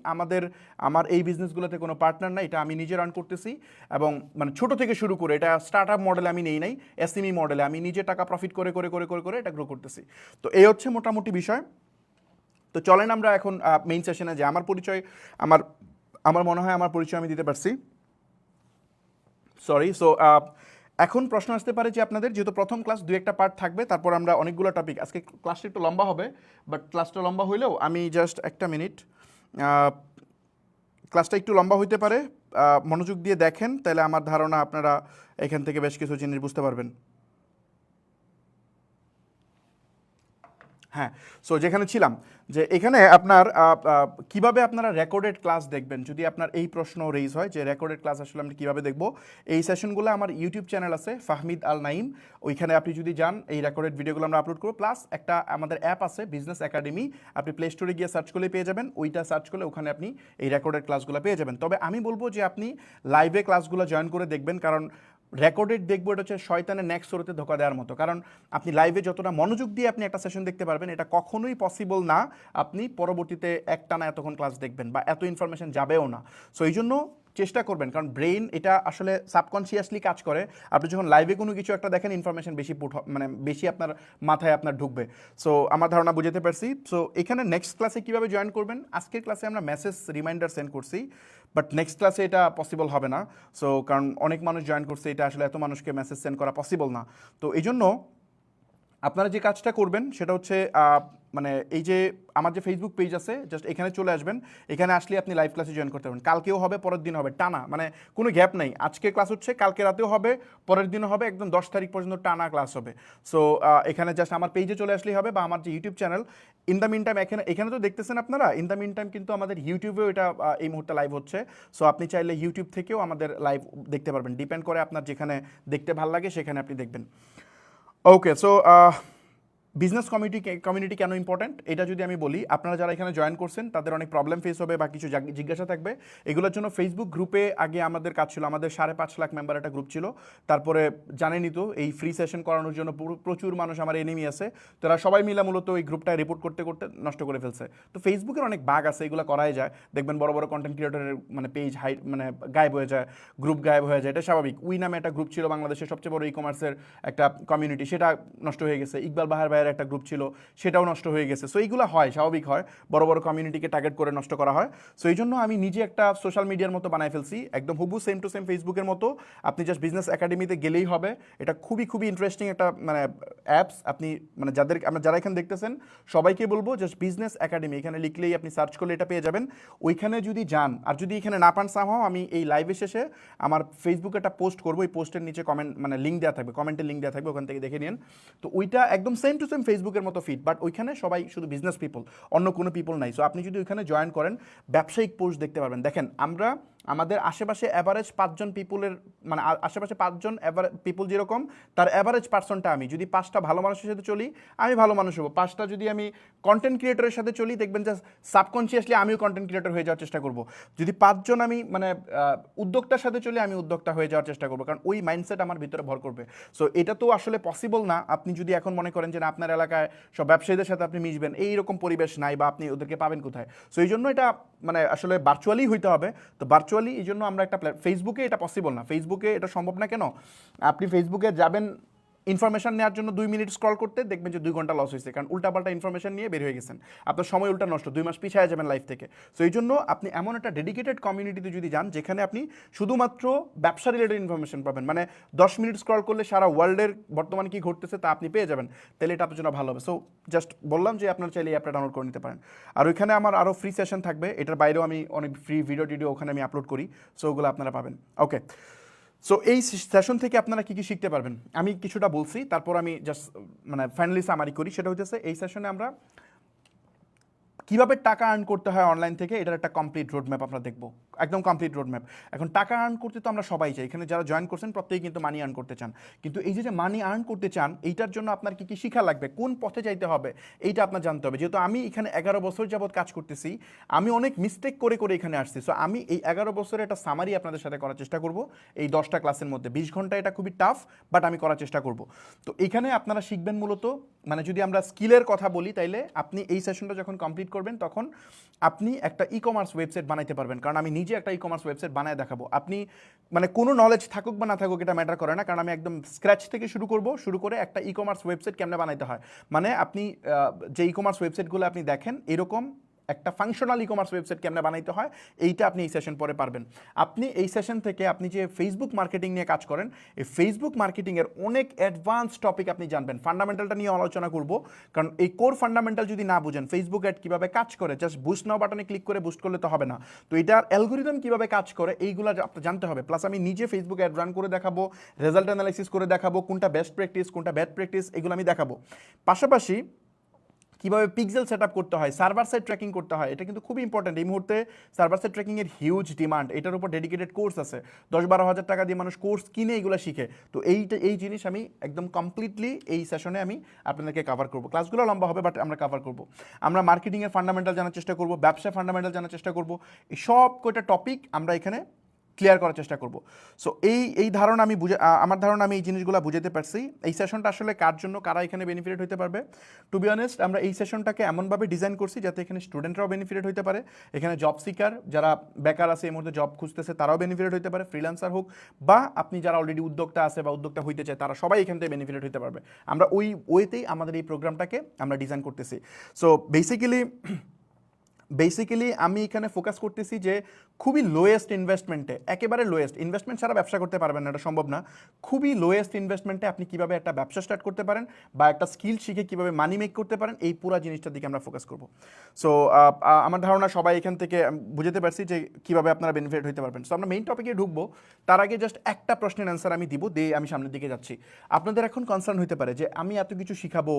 আমার এই বিজনেসগুলোতে কোনো পার্টনার নাই, এটা আমি নিজে রান করতেছি এবং মানে ছোট থেকে শুরু করে এটা স্টার্ট আপ মডেলে আমি নেই নাই, এসএমই মডেলে আমি নিজে টাকা প্রফিট করে করে করে করে করে এটা গ্রো করতেছি। তো এই হচ্ছে মোটামুটি বিষয়। তো চলেন আমরা এখন মেইন সেশনে যে আমার পরিচয় আমার মনে হয় আমার পরিচয় আমি দিতে পারছি। সরি। সো এখন প্রশ্ন আসতে পারে যে আপনাদের যেহেতু প্রথম ক্লাস 2-1টা পার্ট থাকবে, তারপর আমরা অনেকগুলো টপিক, আজকে ক্লাসটা একটু লম্বা হবে, বাট ক্লাসটা লম্বা হইলেও আমি জাস্ট একটা মিনিট, ক্লাসটা একটু লম্বা হইতে পারে, মনোযোগ দিয়ে দেখেন তাহলে আমার ধারণা আপনারা এখান থেকে বেশ কিছু জিনিস বুঝতে পারবেন। হ্যাঁ, সো যেখানে ছিলাম যে এখানে আপনার কিভাবে আপনারা রেকর্ডেড ক্লাস দেখবেন যদি আপনার এই প্রশ্ন রেইজ হয় যে রেকর্ডেড ক্লাস আসলে আমরা কীভাবে দেখব। এই সেশনগুলো আমার ইউটিউব চ্যানেল আছে ফাহমিদ আল নাইম, ওইখানে আপনি যদি যান এই রেকর্ডেড ভিডিওগুলো আমরা আপলোড করবো। প্লাস একটা আমাদের অ্যাপ আছে বিজনেস একাডেমি, আপনি প্লে স্টোরে গিয়ে সার্চ করলে পেয়ে যাবেন, ওইটা সার্চ করলে ওখানে আপনি এই রেকর্ডেড ক্লাসগুলো পেয়ে যাবেন। তবে আমি বলবো যে আপনি লাইভে ক্লাসগুলো জয়েন করে দেখবেন, কারণ রেকর্ডেড দেখবো এটা হচ্ছে শয়তানের নেক্সট শোতে ধোকা দেওয়ার মতো। কারণ আপনি লাইভে যতটা মনোযোগ দিয়ে আপনি একটা সেশন দেখতে পারবেন, এটা কখনোই পসিবল না আপনি পরবর্তীতে একটানা এতক্ষণ ক্লাস দেখবেন বা এত ইনফরমেশন যাবেও না। সো এই জন্য চেষ্টা করবেন, কারণ ব্রেইন এটা আসলে সাবকনসিয়াসলি কাজ করে। আপনি যখন লাইভে কোনো কিছু একটা দেখেন ইনফরমেশন বেশি বেশি আপনার মাথায় আপনার ঢুকবে। সো আমার ধারণা বুঝতে পারছি। সো এখানে নেক্সট ক্লাসে কীভাবে জয়েন করবেন, আজকের ক্লাসে আমরা মেসেজ রিমাইন্ডার সেন্ড করছি, বাট নেক্সট ক্লাসে এটা পসিবল হবে না। সো কারণ অনেক মানুষ জয়েন করছে, এটা আসলে এত মানুষকে মেসেজ সেন্ড করা পসিবল না। তো এই জন্য আপনারা যে কাজটা করবেন সেটা হচ্ছে মানে এই যে আমার যে ফেসবুক পেজ আছে জাস্ট এখানে চলে আসবেন, এখানে আসলে আপনি লাইভ ক্লাসে জয়েন করতে পারবেন। কালকেও হবে, পরের দিন হবে, টানা, মানে কোনো গ্যাপ নেই। আজকে ক্লাস হচ্ছে, কালকে রাতেও হবে, পরের দিনও হবে, একদম 10 তারিখ পর্যন্ত টানা ক্লাস হবে। সো এখানে জাস্ট আমার পেজে চলে আসলেই হবে বা আমার যে YouTube channel. In the meantime এখানে তো দেখতেছেন আপনারা, ইন দ্য মিন টাইম কিন্তু আমাদের ইউটিউবেও এটা এই মুহূর্তে লাইভ হচ্ছে। সো আপনি চাইলে ইউটিউব থেকেও আমাদের লাইভ দেখতে পারবেন, ডিপেন্ড করে আপনার যেখানে দেখতে ভালো লাগে সেখানে আপনি দেখবেন। ওকে, সো বিজনেস কমিউনিটি কেন ইম্পর্ট্যান্ট এটা যদি আমি বলি, আপনারা যারা এখানে জয়েন করছেন তাদের অনেক প্রবলেম ফেস হবে বা কিছু জিজ্ঞাসা থাকবে। এগুলোর জন্য ফেসবুক গ্রুপে আগে আমাদের কাজ ছিল, আমাদের 5.5 লাখ মেম্বার একটা গ্রুপ ছিল। তারপরে জানেনই তো এই ফ্রি সেশন করানোর জন্য প্রচুর মানুষ আমার এনিমি আছে, তারা সবাই মিলে মূলত ওই গ্রুপটায় রিপোর্ট করতে করতে নষ্ট করে ফেলছে। তো ফেসবুকের অনেক বাগ আছে, এগুলো করাই যায়। দেখবেন বড় বড় কন্টেন্ট ক্রিয়েটরের মানে পেজ গায়েব হয়ে যায়, গ্রুপ গায়েব হয়ে যায়, এটা স্বাভাবিক। উই নামে একটা গ্রুপ ছিল বাংলাদেশের সবচেয়ে বড় ই কমার্সের একটা কমিউনিটি, সেটা নষ্ট হয়ে গেছে। ইকবাল বাহার ভাইয়ের একটা গ্রুপ ছিল, সেটাও নষ্ট হয়ে গেছে। সো এইগুলো হয়, স্বাভাবিক হয়, বড় বড় কমিউনিটিকে টার্গেট করে নষ্ট করা হয়। সো এই জন্য আমি নিজে একটা সোশ্যাল মিডিয়ার মতো বানাই ফেলছি, একদম হুবু সেম টু সেম ফেসবুকের মতো। আপনি জাস্ট বিজনেস একাডেমিতে গেলেই হবে। এটা খুবই খুবই ইন্টারেস্টিং একটা মানে অ্যাপস। আপনি মানে যারা এখানে দেখতেছেন সবাইকে বলবো জাস্ট বিজনেস একাডেমি এখানে লিখলেই আপনি সার্চ করলে এটা পেয়ে যাবেন। ওইখানে যদি যান আর যদি এখানে না পান সামহাও, আমি এই লাইভের শেষে আমার ফেসবুকে একটা পোস্ট করবো, ওই পোস্টের নিচে কমেন্ট মানে লিঙ্ক দেওয়া থাকবে, কমেন্টের লিঙ্ক দেওয়া থাকবে, ওখান থেকে দেখে নিন। তো ওইটা একদম সেম টু সেম ফেসবুকের মতো ফিট, বাট ওইখানে সবাই শুধু বিজনেস পিপল, অন্য কোনো পিপল নাই। সো আপনি যদি ওইখানে জয়েন করেন ব্যবসায়িক পোস্ট দেখতে পারবেন। দেখেন আমাদের আশেপাশে অ্যাভারেজ 5 জন পিপলের মানে আশেপাশে 5 জন পিপল যেরকম, তার অ্যাভারেজ পার্সনটা আমি। যদি 5টা ভালো মানুষের সাথে চলি আমি ভালো মানুষ হবো, 5টা যদি আমি কন্টেন্ট ক্রিয়েটরের সাথে চলি দেখবেন যে সাবকনসিয়াসলি আমিও কন্টেন্ট ক্রিয়েটর হয়ে যাওয়ার চেষ্টা করব। যদি 5 জন আমি মানে উদ্যোক্তার সাথে চলি আমি উদ্যোক্তা হয়ে যাওয়ার চেষ্টা করবো, কারণ ওই মাইন্ডসেট আমার ভিতরে ভর করবে। সো এটা তো আসলে পসিবল না। আপনি যদি এখন মনে করেন যে না আপনার এলাকায় সব ব্যবসায়ীদের সাথে আপনি মিশবেন, এইরকম পরিবেশ নাই বা আপনি ওদেরকে পাবেন কোথায়। সো এই জন্য এটা মানে আসলে ভার্চুয়ালি হইতে হবে। তো ভার্চুয়ালি এই জন্য আমরা একটা ফেসবুকে এটা পসিবল না, ফেসবুকে এটা সম্ভব না। কেন? আপনি ফেসবুকে যাবেন ইনফরমেশন নেওয়ার জন্য 2 মিনিট স্ক্রল করতে দেখবেন যে 2 ঘন্টা লস হয়েছে, কারণ উল্টাপাল্টা ইনফরমেশন নিয়ে বের হয়ে গেছেন, আপনার সময় উল্টা নষ্ট, 2 মাস পিছিয়ে যাবেন লাইফ থেকে। সো এই জন্য আপনি এমন একটা ডেডিকেটেড কমিউনিটিতে যদি যান যেখানে আপনি শুধুমাত্র ব্যবসা রিলেটেড ইনফরমেশন পাবেন, মানে 10 মিনিট স্ক্রল করলে সারা ওয়ার্ল্ডের বর্তমানে কি ঘটতেছে তা আপনি পেয়ে যাবেন, তাহলে এটা আপনার জন্য ভালো হবে। সো জাস্ট বললাম যে আপনার চাইলে এই অ্যাপটা ডাউনলোড করে নিতে পারেন। আর ওইখানে আমার আরও ফ্রি সেশন থাকবে, এটার বাইরেও আমি অনেক ফ্রি ভিডিও ওখানে আমি আপলোড করি। সো ওগুলো আপনারা পাবেন। ওকে, সো এই সেশন থেকে আপনারা কী কী শিখতে পারবেন আমি কিছুটা বলছি, তারপর আমি জাস্ট মানে ফাইনালি সামারি করি। সেটা হচ্ছে এই সেশনে আমরা কীভাবে টাকা আর্ন করতে হয় অনলাইন থেকে, এটার একটা কমপ্লিট রোড ম্যাপ আমরা দেখবো। একদম কমপ্লিট রোড ম্যাপ। এখন টাকা আর্ন করতে তো আমরা সবাই চাই, এখানে যারা জয়েন করছেন প্রত্যেকেই কিন্তু মানি আর্ন করতে চান, কিন্তু এই যে মানি আর্ন করতে চান এইটার জন্য আপনার কী কী শিখা লাগবে, কোন পথে যাইতে হবে এইটা আপনার জানতে হবে। যেহেতু আমি এখানে 11 বছর যাবৎ কাজ করতেছি, আমি অনেক মিস্টেক করে করে এখানে আসছি। সো আমি এই 11 বছরের একটা সামারি আপনাদের সাথে করার চেষ্টা করব এই 10টা ক্লাসের মধ্যে। 20 ঘন্টা এটা খুবই টাফ, বাট আমি করার চেষ্টা করব। তো এখানে আপনারা শিখবেন মূলত, মানে যদি আমরা স্কিলের কথা বলি তাইলে আপনি এই সেশনটা যখন কমপ্লিট করবেন তখন আপনি একটা ই কমার্স ওয়েবসাইট বানাইতে পারবেন, কারণ আমি নিজে একটা ই কমার্স ওয়েবসাইট বানায় দেখাবো। আপনি মানে কোনো নলেজ থাকুক বা না থাকুক এটা ম্যাটার করে না, কারণ আমি একদম স্ক্র্যাচ থেকে শুরু করে একটা ই কমার্স ওয়েবসাইট কেমনে বানাইতে হয়, মানে আপনি যে ই কমার্স ওয়েবসাইটগুলো আপনি দেখেন এরকম একটা ফাংশনাল ই কমার্স ওয়েবসাইট কেমনে বানাইতে হয় এইটা আপনি এই সেশন পরে পারবেন। আপনি এই সেশন থেকে আপনি যে ফেসবুক মার্কেটিং নিয়ে কাজ করেন, এই ফেসবুক মার্কেটিংয়ের অনেক অ্যাডভান্স টপিক আপনি জানবেন। ফান্ডামেন্টালটা নিয়ে আলোচনা করব, কারণ এই কোর ফান্ডামেন্টাল যদি না বুঝেন ফেসবুক অ্যাড কীভাবে কাজ করে, জাস্ট বুস্ট নাও বাটনে ক্লিক করে বুস্ট করলে তো হবে না। তো এটার অ্যালগোরিদম কীভাবে কাজ করে এইগুলো আপনার জানতে হবে। প্লাস আমি নিজে ফেসবুক অ্যাড রান করে দেখাবো, রেজাল্ট অ্যানালাইসিস করে দেখাবো, কোনটা বেস্ট প্র্যাকটিস কোনটা ব্যাড প্র্যাকটিস এগুলো আমি দেখাবো। পাশাপাশি কীভাবে পিক্সেল সেট আপ করতে হয়, সার্ভার সাইড ট্র্যাকিং করতে হয়, এটা কিন্তু খুবই ইম্পর্টেন্ট। এই মুহূর্তে সার্ভার সাইড ট্র্যাকিংয়ের হিউজ ডিমান্ড, এটার উপর ডেডিকেটেড কোর্স আছে, 10-12 হাজার টাকা দিয়ে মানুষ কোর্স কিনে এগুলো শিখে। তো এই জিনিস আমি একদম কমপ্লিটলি এই সেশনে আমি আপনাদেরকে কভার করবো। ক্লাসগুলো লম্বা হবে বাট আমরা কভার করবো। আমরা মার্কেটিংয়ের ফান্ডামেন্টাল জানার চেষ্টা করবো, ব্যবসা ফান্ডামেন্টাল জানার চেষ্টা করবো, এই সব কয়টা টপিক আমরা এখানে ক্লিয়ার করার চেষ্টা করব। সো এই ধারণা আমি আমার ধারণা আমি এই জিনিসগুলো বুঝাতে পারছি। এই সেশনটা আসলে কার জন্য, কারা এখানে বেনিফিটেড হতে পারবে। টু বি অনেস্ট আমরা এই সেশনটাকে এমনভাবে ডিজাইন করছি যাতে এখানে স্টুডেন্টরাও বেনিফিটেড হতে পারে, এখানে জব সিকার যারা বেকার আছে এই মুহূর্তে জব খুঁজতেছে তারাও বেনিফিটেড হতে পারে, ফ্রিল্যান্সার হোক বা আপনি যারা অলরেডি উদ্যোক্তা আছে বা উদ্যোক্তা হইতে চায় তারা সবাই এখান থেকে বেনিফিটেড হতে পারবে। আমরা ওই ওয়েতেই আমাদের এই প্রোগ্রামটাকে আমরা ডিজাইন করতেছি। সো বেসিক্যালি আমি এখানে ফোকাস করতেছি যে খুবই লোয়েস্ট ইনভেস্টমেন্টে, একেবারে লোয়েস্ট ইনভেস্টমেন্ট ছাড়া ব্যবসা করতে পারবেন না, এটা সম্ভব না। খুবই লোয়েস্ট ইনভেস্টমেন্টে আপনি কীভাবে একটা ব্যবসা স্টার্ট করতে পারেন বা একটা স্কিল শিখে কীভাবে মানি মেক করতে পারেন, এই পুরো জিনিসটার দিকে আমরা ফোকাস করব। সো আমার ধারণা সবাই এখান থেকে বুঝতে পারছি যে কীভাবে আপনারা বেনিফিট হতে পারবেন। সো আমরা মেইন টপিকে ঢুকবো, তার আগে জাস্ট একটা প্রশ্নের অ্যান্সার আমি দিব, দিয়ে আমি সামনের দিকে যাচ্ছি। আপনাদের এখন কনসার্ন হতে পারে যে আমি এত কিছু শিখাবো,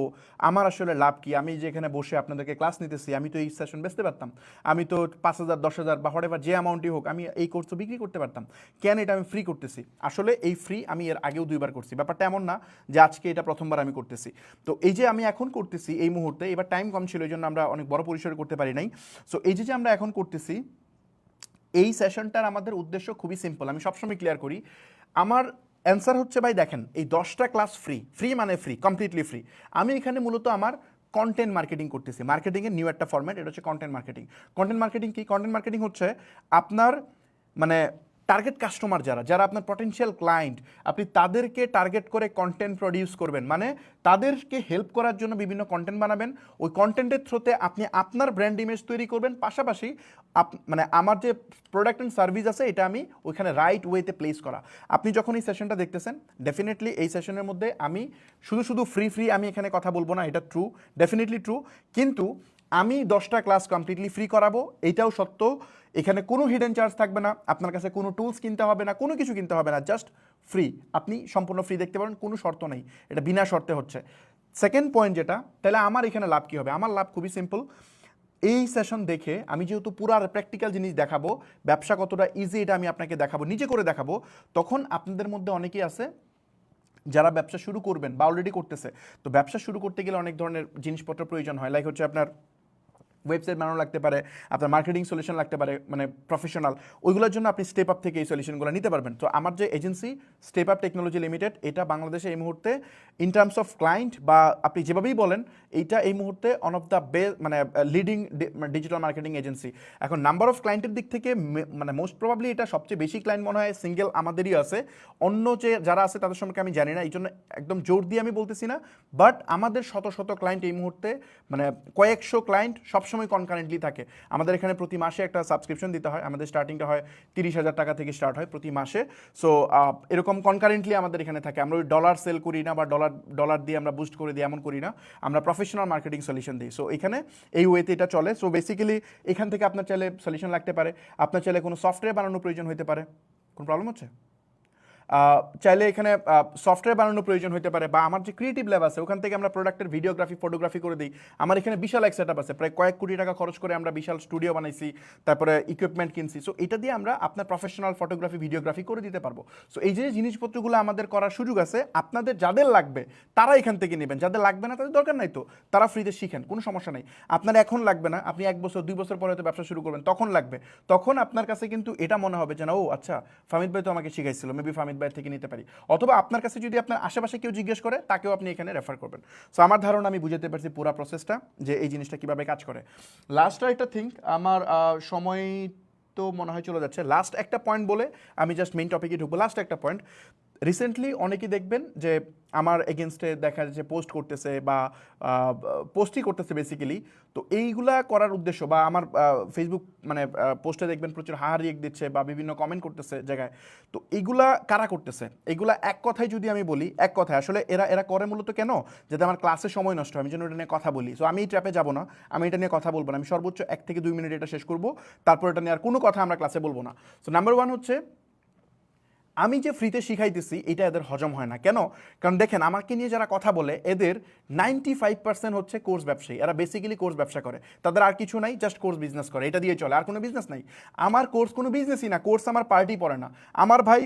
আমার আসলে লাভ কি? আমি যে এখানে বসে আপনাদেরকে ক্লাস নিতেছি, আমি তো এই সেশন বেচতে পারতাম, আমি তো 5,000 10,000 বা হোয়াটএভার যে অ্যামাউন্টই হোক আমি এই কোর্স তো বিক্রি করতে পারতাম, কেন এটা আমি ফ্রি করতেছি? আসলে এই ফ্রি আমি এর আগেও 2বার করছি, ব্যাপারটা এমন না যে আজকে এটা প্রথমবার আমি করতেছি। তো এই যে আমি এখন করতেছি এই মুহূর্তে, এবার টাইম কম ছিল এই জন্য আমরা অনেক বড় পরিসরে করতে পারি নাই। সো এই যে আমরা এখন করতেছি এই সেশনটার আমাদের উদ্দেশ্য খুবই সিম্পল, আমি সবসময় ক্লিয়ার করি। আমার অ্যান্সার হচ্ছে ভাই দেখেন এই 10টা ক্লাস ফ্রি মানে ফ্রি, কমপ্লিটলি ফ্রি। আমি এখানে মূলত আমার কন্টেন্ট মার্কেটিং করতেছি, মার্কেটিংয়ের নিউ একটা ফরম্যাট, এটা হচ্ছে কন্টেন্ট মার্কেটিং। কন্টেন্ট মার্কেটিং কি? কন্টেন্ট মার্কেটিং হচ্ছে আপনার মানে টার্গেট কাস্টমার যারা আপনার পটেনশিয়াল ক্লায়েন্ট, আপনি তাদেরকে টার্গেট করে কন্টেন্ট প্রডিউস করবেন, মানে তাদেরকে হেল্প করার জন্য বিভিন্ন কন্টেন্ট বানাবেন। ওই কন্টেন্টের থ্রুতে আপনি আপনার ব্র্যান্ড ইমেজ তৈরি করবেন, পাশাপাশি মানে আমার যে প্রোডাক্ট অ্যান্ড সার্ভিস আছে এটা আমি ওইখানে রাইট ওয়েতে প্লেস করা। আপনি যখন এই সেশনটা দেখতেছেন ডেফিনেটলি এই সেশনের মধ্যে আমি শুধু ফ্রি আমি এখানে কথা বলবো না, এটা ট্রু, ডেফিনেটলি ট্রু, কিন্তু আমি 10টা ক্লাস কমপ্লিটলি ফ্রি করাবো, এইটাও সত্য। এখানে কোনো হিডেন চার্জ থাকবে না, আপনার কাছে কোনো টুলস কিনতে হবে না, কোনো কিছু কিনতে হবে না, জাস্ট ফ্রি। আপনি সম্পূর্ণ ফ্রি দেখতে পারেন, কোনো শর্ত নেই, এটা বিনা শর্তে হচ্ছে। সেকেন্ড পয়েন্ট যেটা, তাহলে আমার এখানে লাভ কী হবে? আমার লাভ খুবই সিম্পল। এই সেশন দেখে আমি যেহেতু পুরো প্র্যাকটিক্যাল জিনিস দেখাবো, ব্যবসা কতটা ইজি এটা আমি আপনাকে দেখাবো, নিজে করে দেখাবো, তখন আপনাদের মধ্যে অনেকেই আছে যারা ব্যবসা শুরু করবেন বা অলরেডি করতেছে। তো ব্যবসা শুরু করতে গেলে অনেক ধরনের জিনিসপত্র প্রয়োজন হয়, লাইক হচ্ছে আপনার ওয়েবসাইট বানানো লাগতে পারে, আপনার মার্কেটিং সলিউশন লাগতে পারে, মানে প্রফেশনাল, ওইগুলোর জন্য আপনি স্টেপ আপ থেকে এই সলিউশনগুলো নিতে পারবেন। তো আমার যে agency step up technology limited, এটা বাংলাদেশে এই মুহূর্তে ইন টার্মস অফ ক্লায়েন্ট বা আপনি যেভাবেই বলেন, এইটা এই মুহূর্তে অন অফ দ্য বেস্ট মানে লিডিং ডিজিটাল মার্কেটিং এজেন্সি। এখন নাম্বার অফ ক্লায়েন্টের দিক থেকে মানে মোস্ট প্রবাবলি এটা সবচেয়ে বেশি ক্লায়েন্ট মনে হয় সিঙ্গেল আমাদেরই আছে, অন্য যে যারা আছে তাদের সম্পর্কে আমি জানি না, এই জন্য একদম জোর দিয়ে আমি বলতেছি না, বাট আমাদের শত ক্লায়েন্ট এই মুহূর্তে মানে কয়েকশো ক্লায়েন্ট সবসময় কনকারেন্টলি থাকে। আমাদের এখানে প্রতি মাসে একটা সাবস্ক্রিপশন দিতে হয়, আমাদের স্টার্টিংটা হয় 30,000 টাকা থেকে স্টার্ট হয় প্রতি মাসে। সো এরকম কনকারেন্টলি আমাদের এখানে থাকে। আমরা ওই ডলার সেল করি না বা ডলার দিয়ে আমরা বুস্ট করে দিই এমন করি না, আমরা প্রফেশনাল মার্কেটিং সলিউশন দিই। সো এখানে এই ওয়েতে এটা চলে। সো বেসিক্যালি এখান থেকে আপনার চাইলে সলিউশন লাগতে পারে, আপনার চাইলে কোনো সফটওয়্যার বানানোর প্রয়োজন হতে পারে। কোনো প্রবলেম হচ্ছে? চাইলে এখানে সফটওয়্যার বানানোর প্রয়োজন হতে পারে, বা আমার যে ক্রিয়েটিভ ল্যাব আছে ওখান থেকে আমরা প্রোডাক্টের ভিডিওগ্রাফি ফটোগ্রাফি করে দিই। আমার এখানে বিশাল এক সেটআপ আছে, প্রায় কয়েক কোটি টাকা খরচ করে আমরা বিশাল স্টুডিও বানাইছি, তারপরে ইকুইপমেন্ট কিনছি। সো এটা দিয়ে আমরা আপনার প্রফেশনাল ফটোগ্রাফি ভিডিওগ্রাফি করে দিতে পারবো। সো এই যে জিনিসপত্রগুলো আমাদের করার সুযোগ আছে, আপনাদের যাদের লাগবে তারা এখান থেকে নেবেন, যাদের লাগবে না তাদের দরকার নাই, তো তারা ফ্রিতে শিখেন, কোনো সমস্যা নেই। আপনার এখন লাগবে না, আপনি 1 বছর 2 বছর পরে হয়তো ব্যবসা শুরু করবেন, তখন লাগবে। তখন আপনার কাছে কিন্তু এটা মনে হবে যে না, ও আচ্ছা ফামিদ ভাই তো আমাকে শিখাইছিল, মেবি ফামিদ ভাই থেকে নিতে পারি। অথবা আপনার কাছে যদি আপনার আশেপাশে কেউ জিজ্ঞেস করে, তাকেও আপনি এখানে রেফার করবেন। সো আমার ধারণা আমি বুঝাতে পারছি পুরো প্রসেসটা, যে এই জিনিসটা কিভাবে কাজ করে। লাস্ট একটা থিঙ্ক, আমার সময় তো মনে হয় চলে যাচ্ছে, লাস্ট একটা পয়েন্ট বলে আমি জাস্ট মেইন টপিকে ঢুকবো। লাস্ট একটা পয়েন্ট, রিসেন্টলি অনেকেই দেখবেন যে আমার এগেনস্টে দেখা যাচ্ছে পোস্ট করতেছে, বা পোস্টই করতেছে বেসিক্যালি। তো এইগুলা করার উদ্দেশ্য, বা আমার ফেসবুক মানে পোস্টে দেখবেন প্রচুর রিয়েক্ট দিচ্ছে বা বিভিন্ন কমেন্ট করতেছে জায়গায়। তো এইগুলা কারা করতেছে? এইগুলা এক কথায় যদি আমি বলি, এক কথায় আসলে এরা করে মূলত কেন, যাতে আমার ক্লাসে সময় নষ্ট হয়, আমি যেন এটা নিয়ে কথা বলি। সো আমি এই ট্র্যাপে যাবো না, আমি এটা নিয়ে কথা বলবো না, আমি সর্বোচ্চ 1 থেকে 2 মিনিট এটা শেষ করবো, তারপর এটা নিয়ে আর কোনো কথা আমরা ক্লাসে বলবো না। সো নাম্বার 1 হচ্ছে, আমি যে ফ্রিতে শিখাইতেছি এটা এদের হজম হয় না। কেন? কারণ দেখেন, আমাকে নিয়ে যারা কথা বলে এদের 95% হচ্ছে কোর্স ব্যবসায়ী। এরা বেসিক্যালি কোর্স ব্যবসা করে, তাদের আর কিছু নাই, জাস্ট কোর্স বিজনেস করে, এটা দিয়ে চলে, আর কোনো বিজনেস নাই। আমার কোর্স কোনো বিজনেসই না, কোর্স আমার পার্টি পড়ে না, আমার ভাই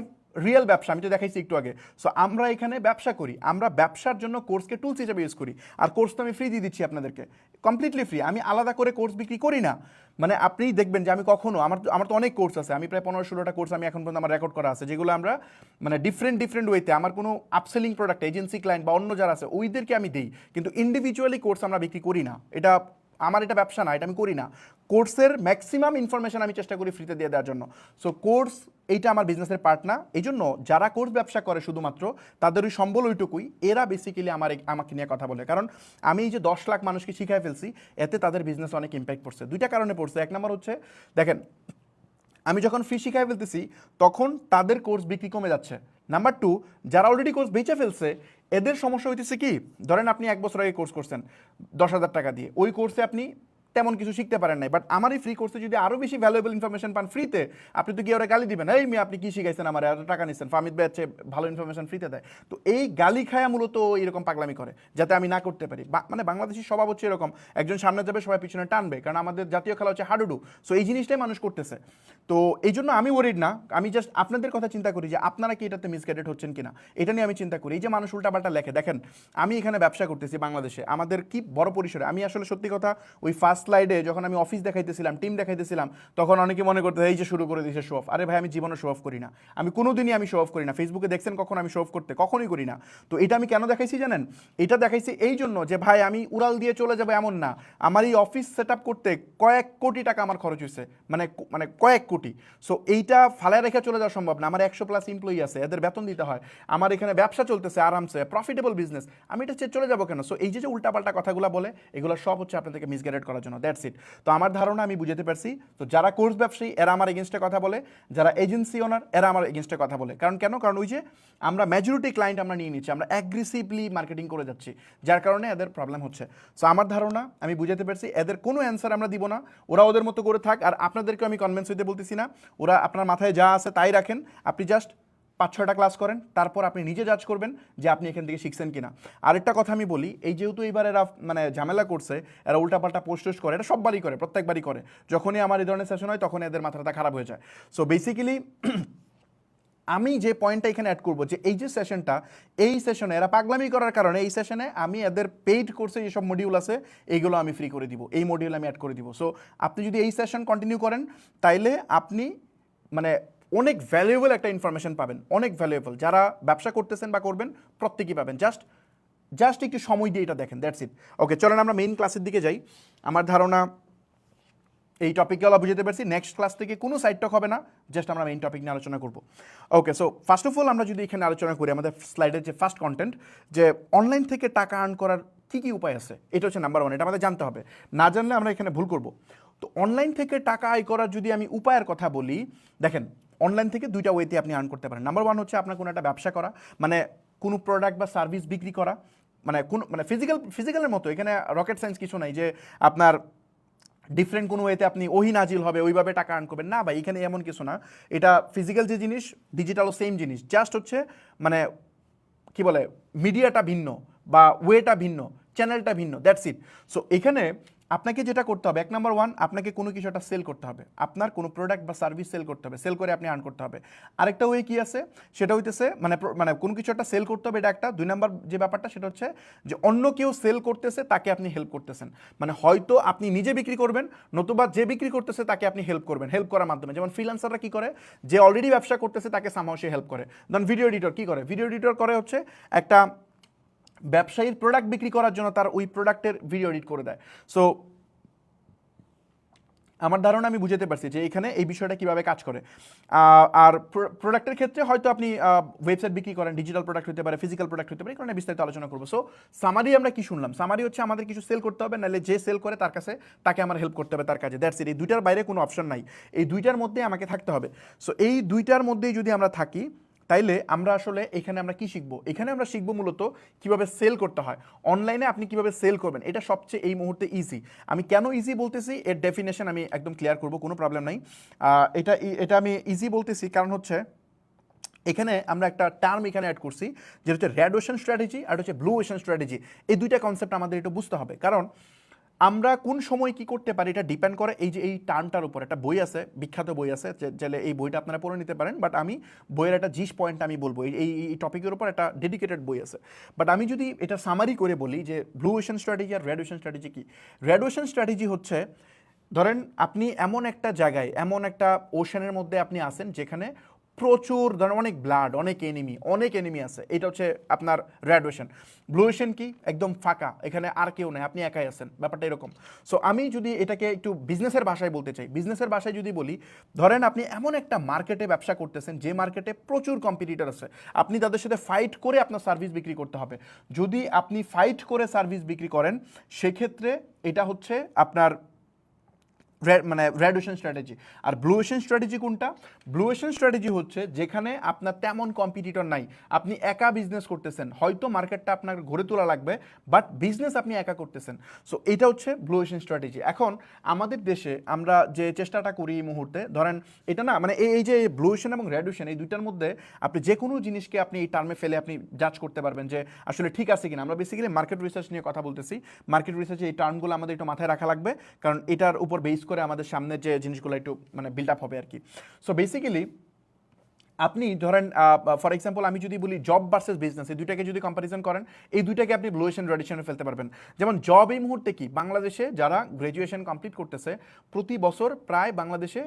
রিয়েল ব্যবসা, আমি তো দেখাইছি একটু আগে। সো আমরা এখানে ব্যবসা করি, আমরা ব্যবসার জন্য কোর্সকে টুলস হিসেবে ইউজ করি। আর কোর্স তো আমি ফ্রি দিয়ে দিচ্ছি আপনাদেরকে, কমপ্লিটলি ফ্রি, আমি আলাদা করে কোর্স বিক্রি করি না। মানে আপনি দেখবেন যে আমি কখনো, আমার তো অনেক কোর্স আছে, আমি প্রায় 15-16টা কোর্স আমি এখন পর্যন্ত আমার রেকর্ড করা আছে, যেগুলো আমরা মানে ডিফারেন্ট ওয়েতে, আমার কোনো আপসেলিং প্রোডাক্ট এজেন্সি ক্লায়েন্ট বা অন্য যারা আছে ওইদেরকে আমি দিই, কিন্তু ইন্ডিভিজুয়ালি কোর্স আমরা বিক্রি করি না। এটা আমার এটা ব্যবসা না, এটা আমি করি না। কোর্সের ম্যাক্সিমাম ইনফরমেশন আমি চেষ্টা করি ফ্রিতে দিয়ে দেওয়ার জন্য। সো কোর্স এইটা আমার বিজনেসের পার্ট না। এই জন্য যারা কোর্স ব্যবসা করে শুধুমাত্র, তাদের ওই সম্বল ওইটুকুই, এরা বেসিক্যালি আমাকে নিয়ে কথা বলে। কারণ আমি এই যে 10 লাখ মানুষকে শিখাই ফেলছি, এতে তাদের বিজনেস অনেক ইম্প্যাক্ট পড়ছে। 2টা কারণে পড়ছে। 1 নম্বর হচ্ছে, দেখেন আমি যখন ফ্রি শিখাই ফেলতেছি তখন তাদের কোর্স বিক্রি কমে যাচ্ছে। নাম্বার 2, যারা অলরেডি কোর্স বেচে ফেলছে এদের সমস্যা হইতেছে কি, ধরেন আপনি 1 বছর আগে কোর্স করছেন 10,000 টাকা দিয়ে, ওই কোর্সে আপনি তেমন কিছু শিখতে পারেন নাই। বাট আমার এই ফ্রি কোর্সে যদি আরও বেশি ভ্যালুয়েবল ইনফরমেশন পান ফ্রিতে, আপনি তো গিয়ে ওরা গালি দিবেন, এই মেয়ে আপনি কি শিখাইছেন, আমার এত টাকা নিচ্ছেন, ফামিদ ভাই হচ্ছে ভালো ইনফরমেশন ফ্রিতে দেয়। তো এই গালি খায়া মূলত এরকম পাগলামি করে, যাতে আমি না করতে পারি। মানে বাংলাদেশি স্বভাব হচ্ছে এরকম, একজন সামনে যাবে সবাই পিছনে টানবে, কারণ আমাদের জাতীয় খেলা হচ্ছে হাডুডু। সো এই জিনিসটাই মানুষ করতেছে। তো এই জন্য আমি ওয়ারিড না, আমি জাস্ট আপনাদের কথা চিন্তা করি যে আপনারা কি এটাতে মিসগাইডেড হচ্ছেন কিনা, এটা নিয়ে আমি চিন্তা করি। এই যে মানুষ উল্টাপাল্টা লেখে, দেখেন আমি এখানে ব্যবসা করতেছি বাংলাদেশে, আমাদের কি বড় পরিসরে। আমি আসলে সত্যি কথা, ওই ফার্স্ট স্লাইডে যখন আমি অফিস দেখাইতেছিলাম, টিম দেখাইতেছিলাম, তখন অনেকে মনে করতে এই যে শুরু করে দিয়েছে শো অফ। আরে ভাই, আমি জীবনে শো অফ করি না, আমি কোনোদিনই আমি শো অফ করি না। ফেসবুকে দেখছেন কখন আমি শো অফ করতে? কখনোই করি না। তো এটা আমি কেন দেখাইছি জানেন? এটা দেখাইছি এই জন্য যে ভাই আমি উড়াল দিয়ে চলে যাবো এমন না, আমার এই অফিস সেট আপ করতে কয়েক কোটি টাকা আমার খরচ হয়েছে, মানে কয়েক কোটি। সো এইটা ফালায় রেখে চলে যাওয়া সম্ভব না। আমার 100+ এমপ্লয়ি আছে, এদের বেতন দিতে হয়, আমার এখানে ব্যবসা চলতেছে আরামসে, প্রফিটেবল বিজনেস, আমি এটা চলে যাবো কেন? সো এই যে উল্টাপাল্টা কথাগুলো বলে, এগুলো সব হচ্ছে আপনাদেরকে মিসগাইড করার জন্য, দ্যাটস ইট। তো আমার ধারণা আমি বুঝাতে পারছি। তো যারা কোর্স ব্যবসায়ী এরা আমার এগেনস্টে কথা বলে, যারা এজেন্সি ওনার এরা আমার এগেনস্টে কথা বলে। কারণ ওই যে আমরা মেজরিটি ক্লায়েন্ট আমরা নিয়ে নিচ্ছি, আমরা অ্যাগ্রেসিভলি মার্কেটিং করে যাচ্ছি, যার কারণে এদের প্রবলেম হচ্ছে। সো আমার ধারণা আমি বুঝাতে পারছি, এদের কোনো অ্যান্সার আমরা দিব না, ওরা ওদের মতো করে থাক। আর আপনাদেরকে আমি কনভিন্স হইতে বলতেছি না, ওরা আপনার মাথায় যা আছে তাই রাখেন, আপনি জাস্ট 5-6টা ক্লাস করেন, তারপর আপনি নিজে জাজ করবেন যে আপনি এখান থেকে শিখছেন কিনা। আরেকটা কথা আমি বলি, এই যেহেতু এইবার এরা মানে ঝামেলা করছে, এরা উল্টাপাল্টা পোস্ট করে, এটা সববারই করে, প্রত্যেকবারই করে, যখনই আমার এই ধরনের সেশন হয় তখন এদের মাথাটা খারাপ হয়ে যায়। সো বেসিক্যালি আমি যে পয়েন্টটা এখানে অ্যাড করবো, যে এই যে সেশনটা, এই সেশনে এরা পাগলামি করার কারণে এই সেশনে আমি এদের পেইড কোর্সে যেসব মডিউল আছে এইগুলো আমি ফ্রি করে দিব, এই মডিউল আমি অ্যাড করে দিব। সো আপনি যদি এই সেশন কন্টিনিউ করেন, তাইলে আপনি মানে অনেক ভ্যালুয়েবল একটা ইনফরমেশন পাবেন, অনেক ভ্যালুয়েবল। যারা ব্যবসা করতেছেন বা করবেন প্রত্যেকেই পাবেন। জাস্ট একটু সময় দিয়ে এটা দেখেন, দ্যাটস ইট। ওকে, চলেন আমরা মেইন ক্লাসের দিকে যাই। আমার ধারণা এই টপিককে আমরা বুঝতে পারছি। নেক্সট ক্লাস থেকে কোনো সাইড টক হবে না, জাস্ট আমরা মেইন টপিক নিয়ে আলোচনা করব। ওকে, সো ফার্স্ট অফ অল আমরা যদি এখানে আলোচনা করি, আমাদের স্লাইডের যে ফার্স্ট কন্টেন্ট, যে অনলাইন থেকে টাকা আর্ন করার কী কী উপায় আছে, এটা হচ্ছে নাম্বার 1, এটা আমাদের জানতে হবে, না জানলে আমরা এখানে ভুল করব। তো অনলাইন থেকে টাকা আয় করার যদি আমি উপায়ের কথা বলি, দেখেন অনলাইন থেকে 2টা ওয়েতে আপনি আর্ন করতে পারেন। নাম্বার 1 হচ্ছে আপনার কোনো একটা ব্যবসা করা, মানে কোনো প্রোডাক্ট বা সার্ভিস বিক্রি করা, মানে ফিজিক্যালের মতো, এখানে রকেট সায়েন্স কিছু নাই যে আপনার ডিফারেন্ট কোনো ওয়েতে আপনি ওহি নাজিল হবে ওইভাবে টাকা আর্ন করবেন না ভাই, এখানে এমন কিছু না। এটা ফিজিক্যাল যে জিনিস ডিজিটালও সেম জিনিস, জাস্ট হচ্ছে মানে কি বলে মিডিয়াটা ভিন্ন বা ওয়েটা ভিন্ন, চ্যানেলটা ভিন্ন, দ্যাটস ইট। সো এখানে আপনাকে যেটা করতে হবে, 1 আপনাকে কোনো কিছু একটা সেল করতে হবে, আপনার কোনো প্রোডাক্ট বা সার্ভিস সেল করতে হবে, সেল করে আপনি আর্ন করতে হবে। আরেকটা ওয়ে কি আছে, সেটা হইতেছে মানে মানে কোনো কিছু একটা সেল করতে হবে, এটা একটা। 2 নাম্বার যে ব্যাপারটা সেটা হচ্ছে যে অন্য কেউ সেল করতেছে তাকে আপনি হেল্প করতেছেন, মানে হয়তো আপনি নিজে বিক্রি করবেন, নতুবা যে বিক্রি করতেছে তাকে আপনি হেল্প করবেন, হেল্প করার মাধ্যমে। যেমন ফ্রিল্যান্সাররা কি করে, যে অলরেডি ব্যবসা করতেছে তাকে সামহাও সে হেল্প করে। ধরুন ভিডিও এডিটর কি করে, ভিডিও এডিটর করে হচ্ছে একটা ব্যবসায়ীর প্রোডাক্ট বিক্রি করার জন্য তার ওই প্রোডাক্টের ভিডিও এডিট করে দেয়। সো আমার ধারণা আমি বুঝতে পারছি যে এখানে এই বিষয়টা কিভাবে কাজ করে। আর প্রোডাক্টের ক্ষেত্রে হয়তো আপনি ওয়েবসাইট বিক্রি করেন, ডিজিটাল প্রোডাক্ট হতে পারে, ফিজিক্যাল প্রোডাক্ট হতে পারে, এই কারণে বিস্তারিত আলোচনা করবো। সো সামারি আমরা কি শুনলাম, সামারি হচ্ছে আমাদের কিছু সেল করতে হবে, নাহলে যে সেল করে তার কাছে তাকে আমার হেল্প করতে হবে তার কাজে, দ্যাটস ইট। এই দুইটার বাইরে কোনো অপশন নাই, এই দুইটার মধ্যে আমাকে থাকতে হবে। সো এই দুইটার মধ্যেই যদি আমরা থাকি তাইলে আমরা আসলে এখানে আমরা কি শিখবো, এখানে আমরা শিখবো মূলত কিভাবে সেল করতে হয়, অনলাইনে আপনি কিভাবে সেল করবেন, এটা সবচেয়ে এই মুহূর্তে ইজি। আমি কেন ইজি বলতেছি এর ডেফিনেশন আমি একদম ক্লিয়ার করবো, কোনো প্রবলেম নাই। এটা এটা আমি ইজি বলতেছি কারণ হচ্ছে এখানে আমরা একটা টার্ম এখানে অ্যাড করছি, যেটা হচ্ছে রেড ওশান স্ট্র্যাটেজি আর হচ্ছে ব্লু ওশান স্ট্র্যাটেজি। এই দুইটা কনসেপ্ট আমাদের একটু বুঝতে হবে, কারণ আমরা কোন সময় কি করতে পারি এটা ডিপেন্ড করে এই যে এই টার্মটার উপর। একটা বই আছে, বিখ্যাত বই আছে, চাইলে এই বইটা আপনারা পড়ে নিতে পারেন, বাট আমি বইয়ের একটা জিস পয়েন্ট আমি বলবো, এই টপিকের উপর একটা ডেডিকেটেড বই আছে। বাট আমি যদি এটা সামারি করে বলি যে ব্লু ওশান স্ট্র্যাটেজি আর রেড ওশান স্ট্র্যাটেজি কি। রেড ওশান স্ট্র্যাটেজি হচ্ছে, ধরেন আপনি এমন একটা জায়গায়, এমন একটা ওশানের মধ্যে আপনি আছেন যেখানে প্রচুর ধরেন অনেক ব্লাড, অনেক এনিমি আছে, এটা হচ্ছে আপনার রেড ওশান। ব্লু ওশান কি, একদম ফাঁকা, এখানে আর কেউ নেই, আপনি একাই আছেন, ব্যাপারটা এরকম। সো আমি যদি এটাকে একটু বিজনেসের ভাষায় বলতে চাই, বিজনেসের ভাষায় যদি বলি, ধরেন আপনি এমন একটা মার্কেটে ব্যবসা করতেছেন যে মার্কেটে প্রচুর কম্পিটিটর আছে, আপনি তাদের সাথে ফাইট করে আপনার সার্ভিস বিক্রি করতে হবে। যদি আপনি ফাইট করে সার্ভিস বিক্রি করেন সেক্ষেত্রে এটা হচ্ছে আপনার মানে রেড ওশান স্ট্র্যাটেজি। আর ব্লু ওশান স্ট্র্যাটেজি কোনটা, ব্লু ওশান স্ট্র্যাটেজি হচ্ছে যেখানে আপনার তেমন কম্পিটিটর নাই, আপনি একা বিজনেস করতেছেন, হয়তো মার্কেটটা আপনার গড়ে তোলা লাগবে, বাট বিজনেস আপনি একা করতেছেন। সো এটা হচ্ছে ব্লু ওশান স্ট্র্যাটেজি। এখন আমাদের দেশে আমরা যে চেষ্টাটা করি এই মুহূর্তে, ধরেন এটা না মানে এই যে ব্লু ওশান এবং রেড ওশান এই দুইটার মধ্যে আপনি যে কোনো জিনিসকে আপনি এই টার্মে ফেলে আপনি জাজ করতে পারবেন যে আসলে ঠিক আছে কিনা। আমরা বেসিক্যালি মার্কেট রিসার্চ নিয়ে কথা বলতেছি, মার্কেট রিসার্চে এই টার্মগুলো আমাদের একটু মাথায় রাখা লাগবে, কারণ এটার উপর বেস করে আমাদের সামনে যে জিনিসগুলো একটু মানে বিল্ড আপ হবে আর কি। সো বেসিক্যালি আপনি ধরেন ফর এক্সাম্পল আমি যদি বলি জব ভার্সেস বিজনেস, এই দুইটাকে যদি কম্পারিজন করেন, এই দুইটাকে আপনি ব্লু ওশান রেড ওশানে ফেলতে পারবেন। যেমন জব এই মুহূর্তে কি, বাংলাদেশে যারা গ্র্যাজুয়েশন কমপ্লিট করতেছে প্রতি বছর প্রায় বাংলাদেশে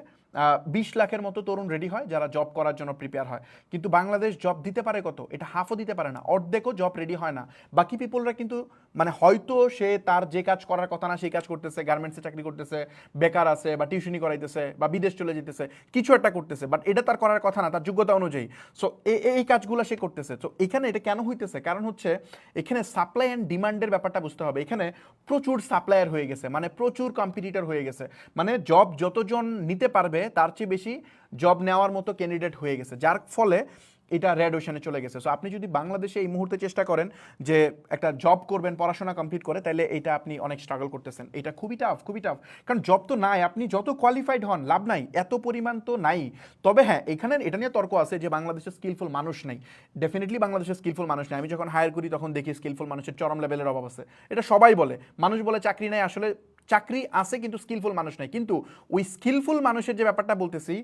20 লাখের মতো তরুণ রেডি হয় যারা জব করার জন্য প্রিপেয়ার হয়, কিন্তু বাংলাদেশ জব দিতে পারে কত, এটা হাফও দিতে পারে না, অর্ধেকও জব রেডি হয় না। বাকি পিপলরা কিন্তু মানে হয়তো সে তার যে কাজ করার কথা না সেই কাজ করতেছে, গার্মেন্টসে চাকরি করতেছে, বেকার আছে, বা টিউশনি করাইতেছে, বা বিদেশ চলে যেতেছে, কিছু একটা করতেছে, বাট এটা তার করার কথা না তার যোগ্যতা অনুযায়ী। সো এই কাজগুলো সে করতেছে। তো এখানে এটা কেন হইতেছে, কারণ হচ্ছে এখানে সাপ্লাই অ্যান্ড ডিমান্ডের ব্যাপারটা বুঝতে হবে। এখানে প্রচুর সাপ্লায়ার হয়ে গেছে, মানে প্রচুর কম্পিটিটর হয়ে গেছে, মানে জব যতজন নিতে পারবে তার চেয়ে বেশি জব নেওয়ার মতো ক্যান্ডিডেট হয়ে গেছে, যার ফলে এটা রেড ওশানে চলে গেছে। সো আপনি যদি বাংলাদেশে এই মুহূর্তে চেষ্টা করেন যে একটা জব করবেন পড়াশোনা কমপ্লিট করে, তাহলে এটা আপনি অনেক স্ট্রাগল করতেছেন, এটা খুবই টাফ, খুবই টাফ। কারণ জব তো নাই, আপনি যত কোয়ালিফাইড হন লাভ নাই, এত পরিমাণ তো নাই। তবে হ্যাঁ, এখানে এটা নিয়ে তর্ক আছে যে বাংলাদেশে স্কিলফুল মানুষ নেই। ডেফিনেটলি বাংলাদেশে স্কিলফুল মানুষ নেই। আমি যখন হায়ার করি তখন দেখি স্কিলফুল মানুষের চরম লেভেলের অভাব আছে, এটা সবাই বলে। মানুষ বলে চাকরি নাই, আসলে চাকরি আছে কিন্তু স্কিলফুল মানুষ নাই। কিন্তু ওই স্কিলফুল মানুষের যে ব্যাপারটা বলতেছি,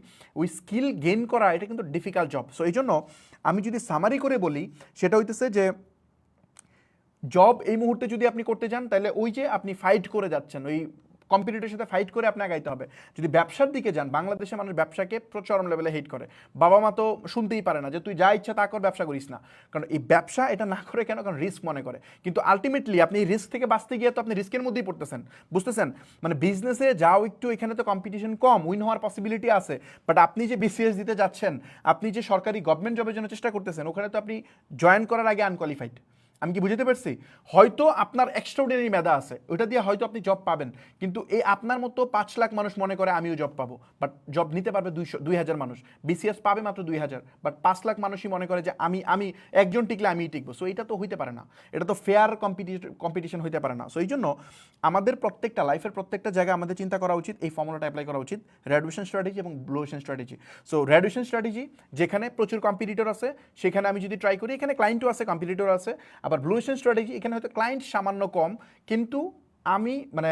ওই স্কিল গেইন করা এটা কিন্তু ডিফিকাল্ট জব। সো এই জন্য আমি যদি সামারি করে বলি, সেটা হইতেছে যে জব এই মুহূর্তে যদি আপনি করতে যান তাহলে ওই যে আপনি ফাইট করে যাচ্ছেন, ওই কম্পিটিটরের সাথে ফাইট করে আপনাকে আগাইতে হবে। যদি ব্যবসার দিকে যান, বাংলাদেশে মানুষ ব্যবসাকে চরম লেভেলে হেট করে, বাবা মা তো শুনতেই পারে না যে তুই যা ইচ্ছা তা কর, ব্যবসা করিস না। কারণ এই ব্যবসা এটা না করে কেন, কারণ রিস্ক মনে করে। কিন্তু আলটিমেটলি আপনি এই রিস্ক থেকে বাঁচতে গিয়ে তো আপনি রিস্কের মধ্যেই পড়তেছেন, বুঝতেছেন? মানে বিজনেসে যাও একটু, এখানে তো কম্পিটিশন কম, উইন হওয়ার পসিবিলিটি আছে, বাট আপনি যে বিসিএস দিতে যাচ্ছেন, আপনি যে সরকারি গভর্নমেন্ট জবের জন্য চেষ্টা করতেছেন, ওখানে তো আপনি জয়েন করার আগে আনকোয়ালিফাইড। আমি কি বুঝতে পারছি? হয়তো আপনার এক্সট্রাঅর্ডিনারি মেধা আছে, ওটা দিয়ে হয়তো আপনি জব পাবেন, কিন্তু এই আপনার মতো 5 লাখ মানুষ মনে করে আমিও জব পাবো, বাট জব নিতে পারবে 200 মানুষ, বিসিএস পাবে মাত্র 2000, বাট 5 লাখ মানুষই মনে করে যে আমি একজন টিকলে আমিই টিকবো। সো এটা তো হইতে পারে না, এটা তো ফেয়ার কম্পিটিশন হইতে পারে না। সো এই জন্য আমাদের প্রত্যেকটা লাইফের প্রত্যেকটা জায়গায় আমাদের চিন্তা করা উচিত, এই ফর্মুলাটা অ্যাপ্লাই করা উচিত, রেডুয়েশন স্ট্র্যাটেজি এবং blue ocean strategy. So red ocean strategy, যেখানে প্রচুর কম্পিটিটর আছে সেখানে আমি যদি ট্রাই করি, এখানে ক্লায়েন্টও আছে, কম্পিটিটর আছে। আবার ব্লু ওশেন স্ট্র্যাটেজি, এখানে হয়তো ক্লায়েন্ট সামান্য কম, কিন্তু আমি মানে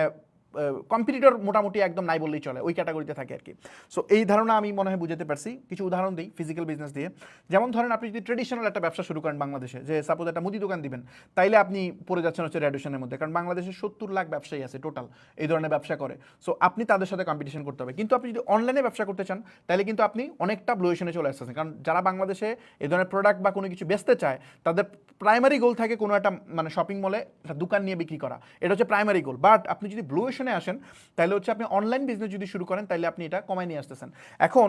কম্পিটিটর মোটামুটি একদম নাই বললেই চলে, ওই ক্যাটাগরিতে থাকে আর কি। সো এই ধারণা আমি মনে হয় বুঝতে পারছি। কিছু উদাহরণ দিই ফিজিক্যাল বিজনেস দিয়ে। যেমন ধরেন আপনি যদি ট্রেডিশনাল একটা ব্যবসা শুরু করেন বাংলাদেশে, যে সাপোজ একটা মুদি দোকান দিবেন, তাইলে আপনি পড়ে যাচ্ছেন হচ্ছে রেডুয়েশনের মধ্যে, কারণ বাংলাদেশে 70 লাখ ব্যবসায়ী আছে টোটাল এই ধরনের ব্যবসা করে। সো আপনি তাদের সাথে কম্পিটিশন করতে হবে। কিন্তু আপনি যদি অনলাইনে ব্যবসা করতে চান, তাহলে কিন্তু আপনি অনেকটা ব্লু ওশেনে চলে আসতেছেন, কারণ যারা বাংলাদেশে এই ধরনের প্রোডাক্ট বা কোনো কিছু বেচতে চায়, তাদের প্রাইমারি গোল থাকে কোনো একটা মানে শপিং মলে একটা দোকান নিয়ে বিক্রি করা, এটা হচ্ছে প্রাইমারি গোল। বাট আপনি যদি ব্লু ওশেনে আসেন, তাহলে হচ্ছে আপনি অনলাইন বিজনেস যদি শুরু করেন, তাহলে আপনি এটা কমায় নিয়ে আসতেছেন। এখন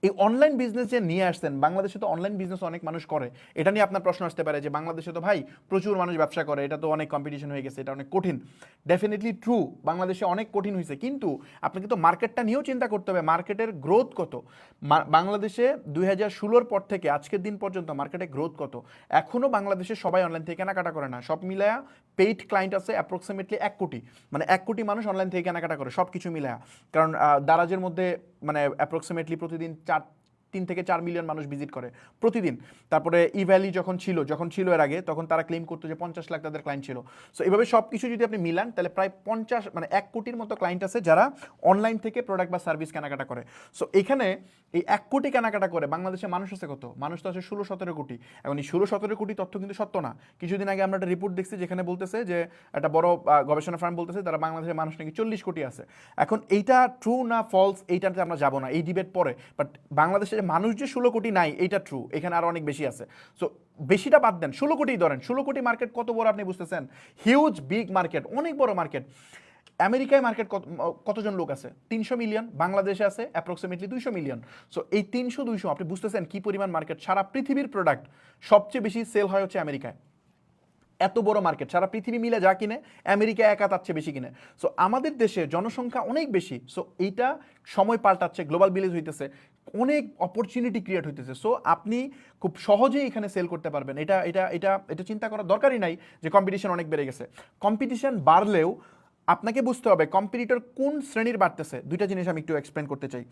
এই অনলাইন বিজনেস যে নিয়ে আসছেন, বাংলাদেশে তো অনলাইন বিজনেস অনেক মানুষ করে, এটা নিয়ে আপনার প্রশ্ন আসতে পারে যে বাংলাদেশে তো ভাই প্রচুর মানুষ ব্যবসা করে, এটা তো অনেক কম্পিটিশন হয়ে গেছে, এটা অনেক কঠিন। ডেফিনেটলি ট্রু, বাংলাদেশে অনেক কঠিন হয়েছে, কিন্তু আপনাকে তো মার্কেটটা নিয়েও চিন্তা করতে হবে, মার্কেটের গ্রোথ কত। বাংলাদেশে 2016 পর থেকে আজকের দিন পর্যন্ত মার্কেটে গ্রোথ কত। এখনও বাংলাদেশে সবাই অনলাইন থেকে কেনাকাটা করে না, সব মিলায়া পেইড ক্লায়েন্ট আছে অ্যাপ্রক্সিমেটলি 1 কোটি, মানে 1 কোটি মানুষ অনলাইন থেকে কেনাকাটা করে সব কিছু মিলায়া। কারণ দারাজের মধ্যে মানে অ্যাপ্রক্সিমেটলি প্রতিদিন 3 থেকে 4 মিলিয়ন মানুষ ভিজিট করে প্রতিদিন। তারপরে ই ভ্যালি যখন ছিল এর আগে, তখন তারা ক্লেম করতো যে 50 লাখ তাদের ক্লায়েন্ট ছিল। সো এইভাবে সব কিছু যদি আপনি মিলান, তাহলে প্রায় 50 মানে 1 কোটির মতো ক্লায়েন্ট আছে যারা অনলাইন থেকে প্রোডাক্ট বা সার্ভিস কেনাকাটা করে। সো এখানে এই 1 কোটি কেনাকাটা করে বাংলাদেশে মানুষ আছে কত? মানুষ তো আছে 16-17 কোটি। এখন এই 16-17 কোটি তথ্য কিন্তু সত্য না। কিছুদিন আগে আমরা একটা রিপোর্ট দেখছি যেখানে বলতেছে যে একটা বড় গবেষণা ফার্ম বলতেছে তারা বাংলাদেশের মানুষ নাকি 40 কোটি আছে। এখন এইটা ট্রু না ফলস, এইটাতে আমরা যাবো না, এই ডিবেট পরে। বাট বাংলাদেশে মানুষ যে 16 কোটি নাই এইটা ট্রু, এখানে আরো অনেক বেশি আছে। সো বেশিটা বাদ দেন, 16 কোটি ধরেন। 16 কোটি মার্কেট কত বড় আপনি বুঝতেছেন? হিউজ বিগ মার্কেট, অনেক বড় মার্কেট। আমেরিকায় মার্কেট কতজন লোক আছে? 300 মিলিয়ন। বাংলাদেশে আছে অ্যাপ্রক্সিমেটলি 200 মিলিয়ন। সো এই 300-200 আপনি বুঝতেছেন কি পরিমাণ মার্কেট। সারা পৃথিবীর প্রোডাক্ট সবচেয়ে বেশি সেল হয় হচ্ছে আমেরিকায়। এত বড় মার্কেট, সারা পৃথিবী মিলে যা কিনে আমেরিকা একা তার চেয়ে বেশি কিনে। সো আমাদের দেশে জনসংখ্যা অনেক বেশি। সো এইটা সময় পাল্টাচ্ছে, গ্লোবাল ভিলেজ হইতেছে, অনেক অপরচুনিটি ক্রিয়েট হইতেছে। সো আপনি খুব সহজেই এখানে সেল করতে পারবেন। এটা এটা এটা এটা চিন্তা করার দরকারই নাই যে কম্পিটিশন অনেক বেড়ে গেছে। কম্পিটিশন বাড়লেও আপনাকে বুঝতে হবে কম্পিটিটর কোন শ্রেণীর বাড়তেছে। দুইটা জিনিস আমি একটু এক্সপ্লেন করতে চাই।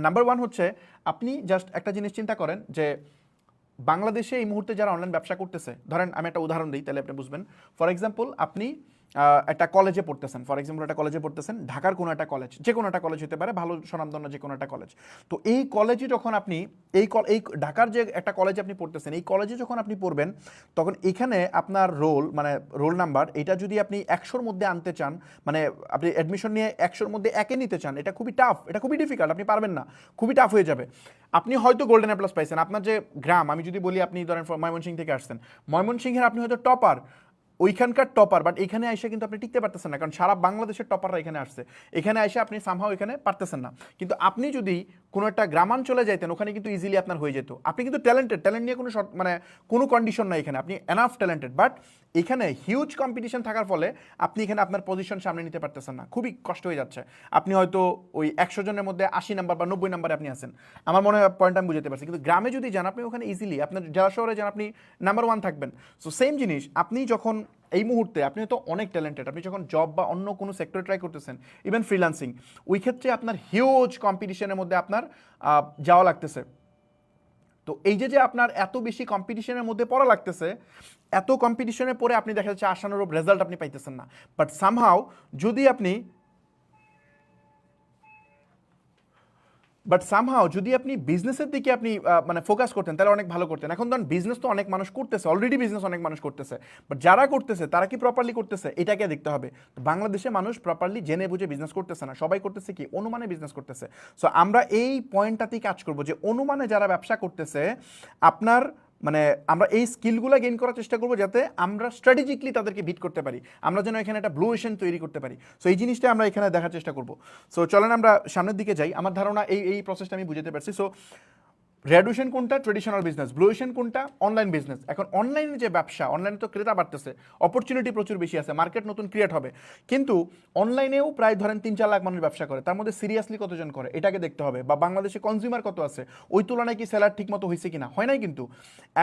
নাম্বার 1 হচ্ছে, আপনি জাস্ট একটা জিনিস চিন্তা করেন যে বাংলাদেশে এই মুহূর্তে যারা অনলাইন ব্যবসা করতেছে, ধরেন আমি একটা উদাহরণ দিই তাহলে আপনি বুঝবেন। ফর এক্সাম্পল, আপনি একটা কলেজে পড়তেছেন, ঢাকার কোনো একটা কলেজ, যে কোনো একটা কলেজ হতে পারে, ভালো স্বনামধন্য যে কোনো একটা কলেজ। তো এই কলেজে যখন আপনি এই ঢাকার যে একটা কলেজে আপনি পড়তেছেন, এই কলেজে যখন আপনি পড়বেন, তখন এখানে আপনার রোল নাম্বার, এটা যদি আপনি 100-র মধ্যে আনতে চান, মানে আপনি অ্যাডমিশন নিয়ে 100-র মধ্যে 1-এ নিতে চান, এটা খুবই টাফ, এটা খুবই ডিফিকাল্ট, আপনি পারবেন না, খুবই টাফ হয়ে যাবে। আপনি হয়তো গোল্ডেন এ প্লাস পাইছেন, আপনার যে গ্রাম, আমি যদি বলি আপনি ধরেন ময়মনসিংহ থেকে আসছেন, ময়মনসিংহের আপনি হয়তো টপার, ওইখানকার টপার, বাট এখানে এসে কিন্তু আপনি টিকতে পারতেছেন না, কারণ সারা বাংলাদেশের টপাররা এখানে আসছে, এখানে এসে আপনি সামহাও এখানে পারতেছেন না। কিন্তু আপনি যদি কোনো একটা গ্রামাঞ্চলে যাইতেন, ওখানে কিন্তু ইজিলি আপনার হয়ে যেত। আপনি কিন্তু ট্যালেন্ট নিয়ে কোনো মানে কোনো কন্ডিশন নাই এখানে, আপনি এনাফ ট্যালেন্টেড। বাট এখানে হিউজ কম্পিটিশন থাকার ফলে আপনি এখানে আপনার পজিশন সামনে নিতে পারতেছেন না, খুবই কষ্ট হয়ে যাচ্ছে। আপনি হয়তো ওই 100 জনের মধ্যে 80 নাম্বার বা 90 নাম্বারে আপনি আছেন। আমার মনে হয় পয়েন্ট আমি বুঝতে পারছি। কিন্তু গ্রামে যদি যান, আপনি ওখানে ইজিলি, আপনার জেলা শহরে যান, আপনি নাম্বার 1 থাকবেন। সো সেম জিনিস, আপনি যখন এই মুহূর্তে আপনি তো অনেক ট্যালেন্টেড, আপনি যখন জব বা অন্য কোনো সেক্টরে ট্রাই করতেছেন, ইভেন ফ্রিল্যান্সিং, ওই ক্ষেত্রে আপনার হিউজ কম্পিটিশনের মধ্যে আপনার যাওয়া লাগতেছে। তো এই যে আপনার এত বেশি কম্পিটিশনের মধ্যে পড়া লাগতেছে, এত কম্পিটিশনে পড়ে আপনি দেখা যাচ্ছে আশানুরূপ রেজাল্ট আপনি পাইতেছেন না। বাট সামহাও যদি আপনি বিজনেসের দিকে আপনি মানে ফোকাস করতেন, তাহলে অনেক ভালো করতেন। এখন ধরুন বিজনেস তো অনেক মানুষ করতেছে, অলরেডি বিজনেস অনেক মানুষ করতেছে, বাট যারা করতেছে তারা কি প্রপারলি করতেছে, এটাকে দেখতে হবে। তো বাংলাদেশে মানুষ প্রপারলি জেনে বুঝে বিজনেস করতেছে না, সবাই করতেছে কি অনুমানে বিজনেস করতেছে। সো আমরা এই পয়েন্টটাতেই কাজ করব যে অনুমানে যারা ব্যবসা করতেছে, আপনার মানে আমরা এই স্কিলগুলো গেইন করার চেষ্টা করবো, যাতে আমরা স্ট্র্যাটেজিকলি তাদেরকে বিট করতে পারি, আমরা যেন এখানে একটা ব্লু ওশেন তৈরি করতে পারি। সো এই জিনিসটা আমরা এখানে দেখার চেষ্টা করবো। সো চলেন আমরা সামনের দিকে যাই। আমার ধারণা এই প্রসেসটা আমি বুঝতে পারছি। সো রেড ওশান কোনটা? Traditional business. ব্লু ওশান কোনটা? Online business. এখন অনলাইনে যে ব্যবসা, অনলাইনে তো ক্রেতা বাড়তেছে, অপরচুনিটি প্রচুর বেশি আছে, মার্কেট নতুন ক্রিয়েট হবে, কিন্তু অনলাইনেও প্রায় ধরেন 3-4 লাখ মানুষ ব্যবসা করে, তার মধ্যে সিরিয়াসলি কতজন করে এটাকে দেখতে হবে। বা বাংলাদেশে কনজিউমার কত আছে, ওই তুলনায় কি সেলার ঠিক মতো হয়েছে কিনা, হয় নাই কিন্তু।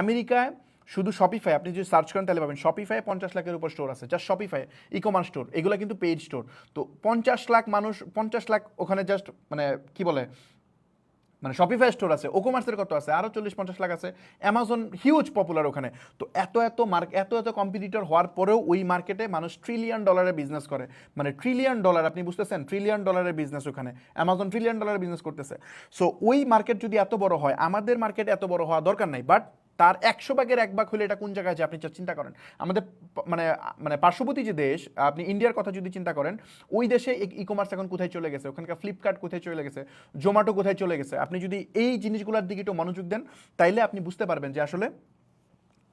আমেরিকায় শুধু শপিফাই আপনি যদি সার্চ করেন তাহলে পাবেন, শপিফাই 50 লাখের উপর স্টোর আছে, just Shopify e commerce store, এগুলো কিন্তু পেইড স্টোর। তো 50 লাখ মানুষ, 50 লাখ ওখানে জাস্ট মানে কি বলে মানে শপিফাই স্টোর আছে, ওকোমার্সের কত আছে, আরও 40-50 লাখ আছে, অ্যামাজন হিউজ পপুলার ওখানে। তো এত কম্পিটিটর হওয়ার পরেও ওই মার্কেটে মানুষ $1 ট্রিলিয়ন বিজনেস করে, মানে $1 ট্রিলিয়ন, আপনি বুঝতেছেন, $1 ট্রিলিয়ন বিজনেস ওখানে, অ্যামাজন $1 ট্রিলিয়ন বিজনেস করতেছে। সো ওই মার্কেট যদি এত বড় হয়, আমাদের মার্কেট এত বড় হওয়া দরকার নাই, বাট তার 100 ভাগের 1 ভাগ হলে এটা কোন জায়গায় আছে আপনি চিন্তা করেন। আমাদের মানে মানে পার্শ্ববর্তী যে দেশ, আপনি ইন্ডিয়ার কথা যদি চিন্তা করেন, ওই দেশে ই কমার্স এখন কোথায় চলে গেছে, ওখানকার ফ্লিপকার্ট কোথায় চলে গেছে, জোম্যাটো কোথায় চলে গেছে। আপনি যদি এই জিনিসগুলোর দিকে একটু মনোযোগ দেন, তাইলে আপনি বুঝতে পারবেন যে আসলে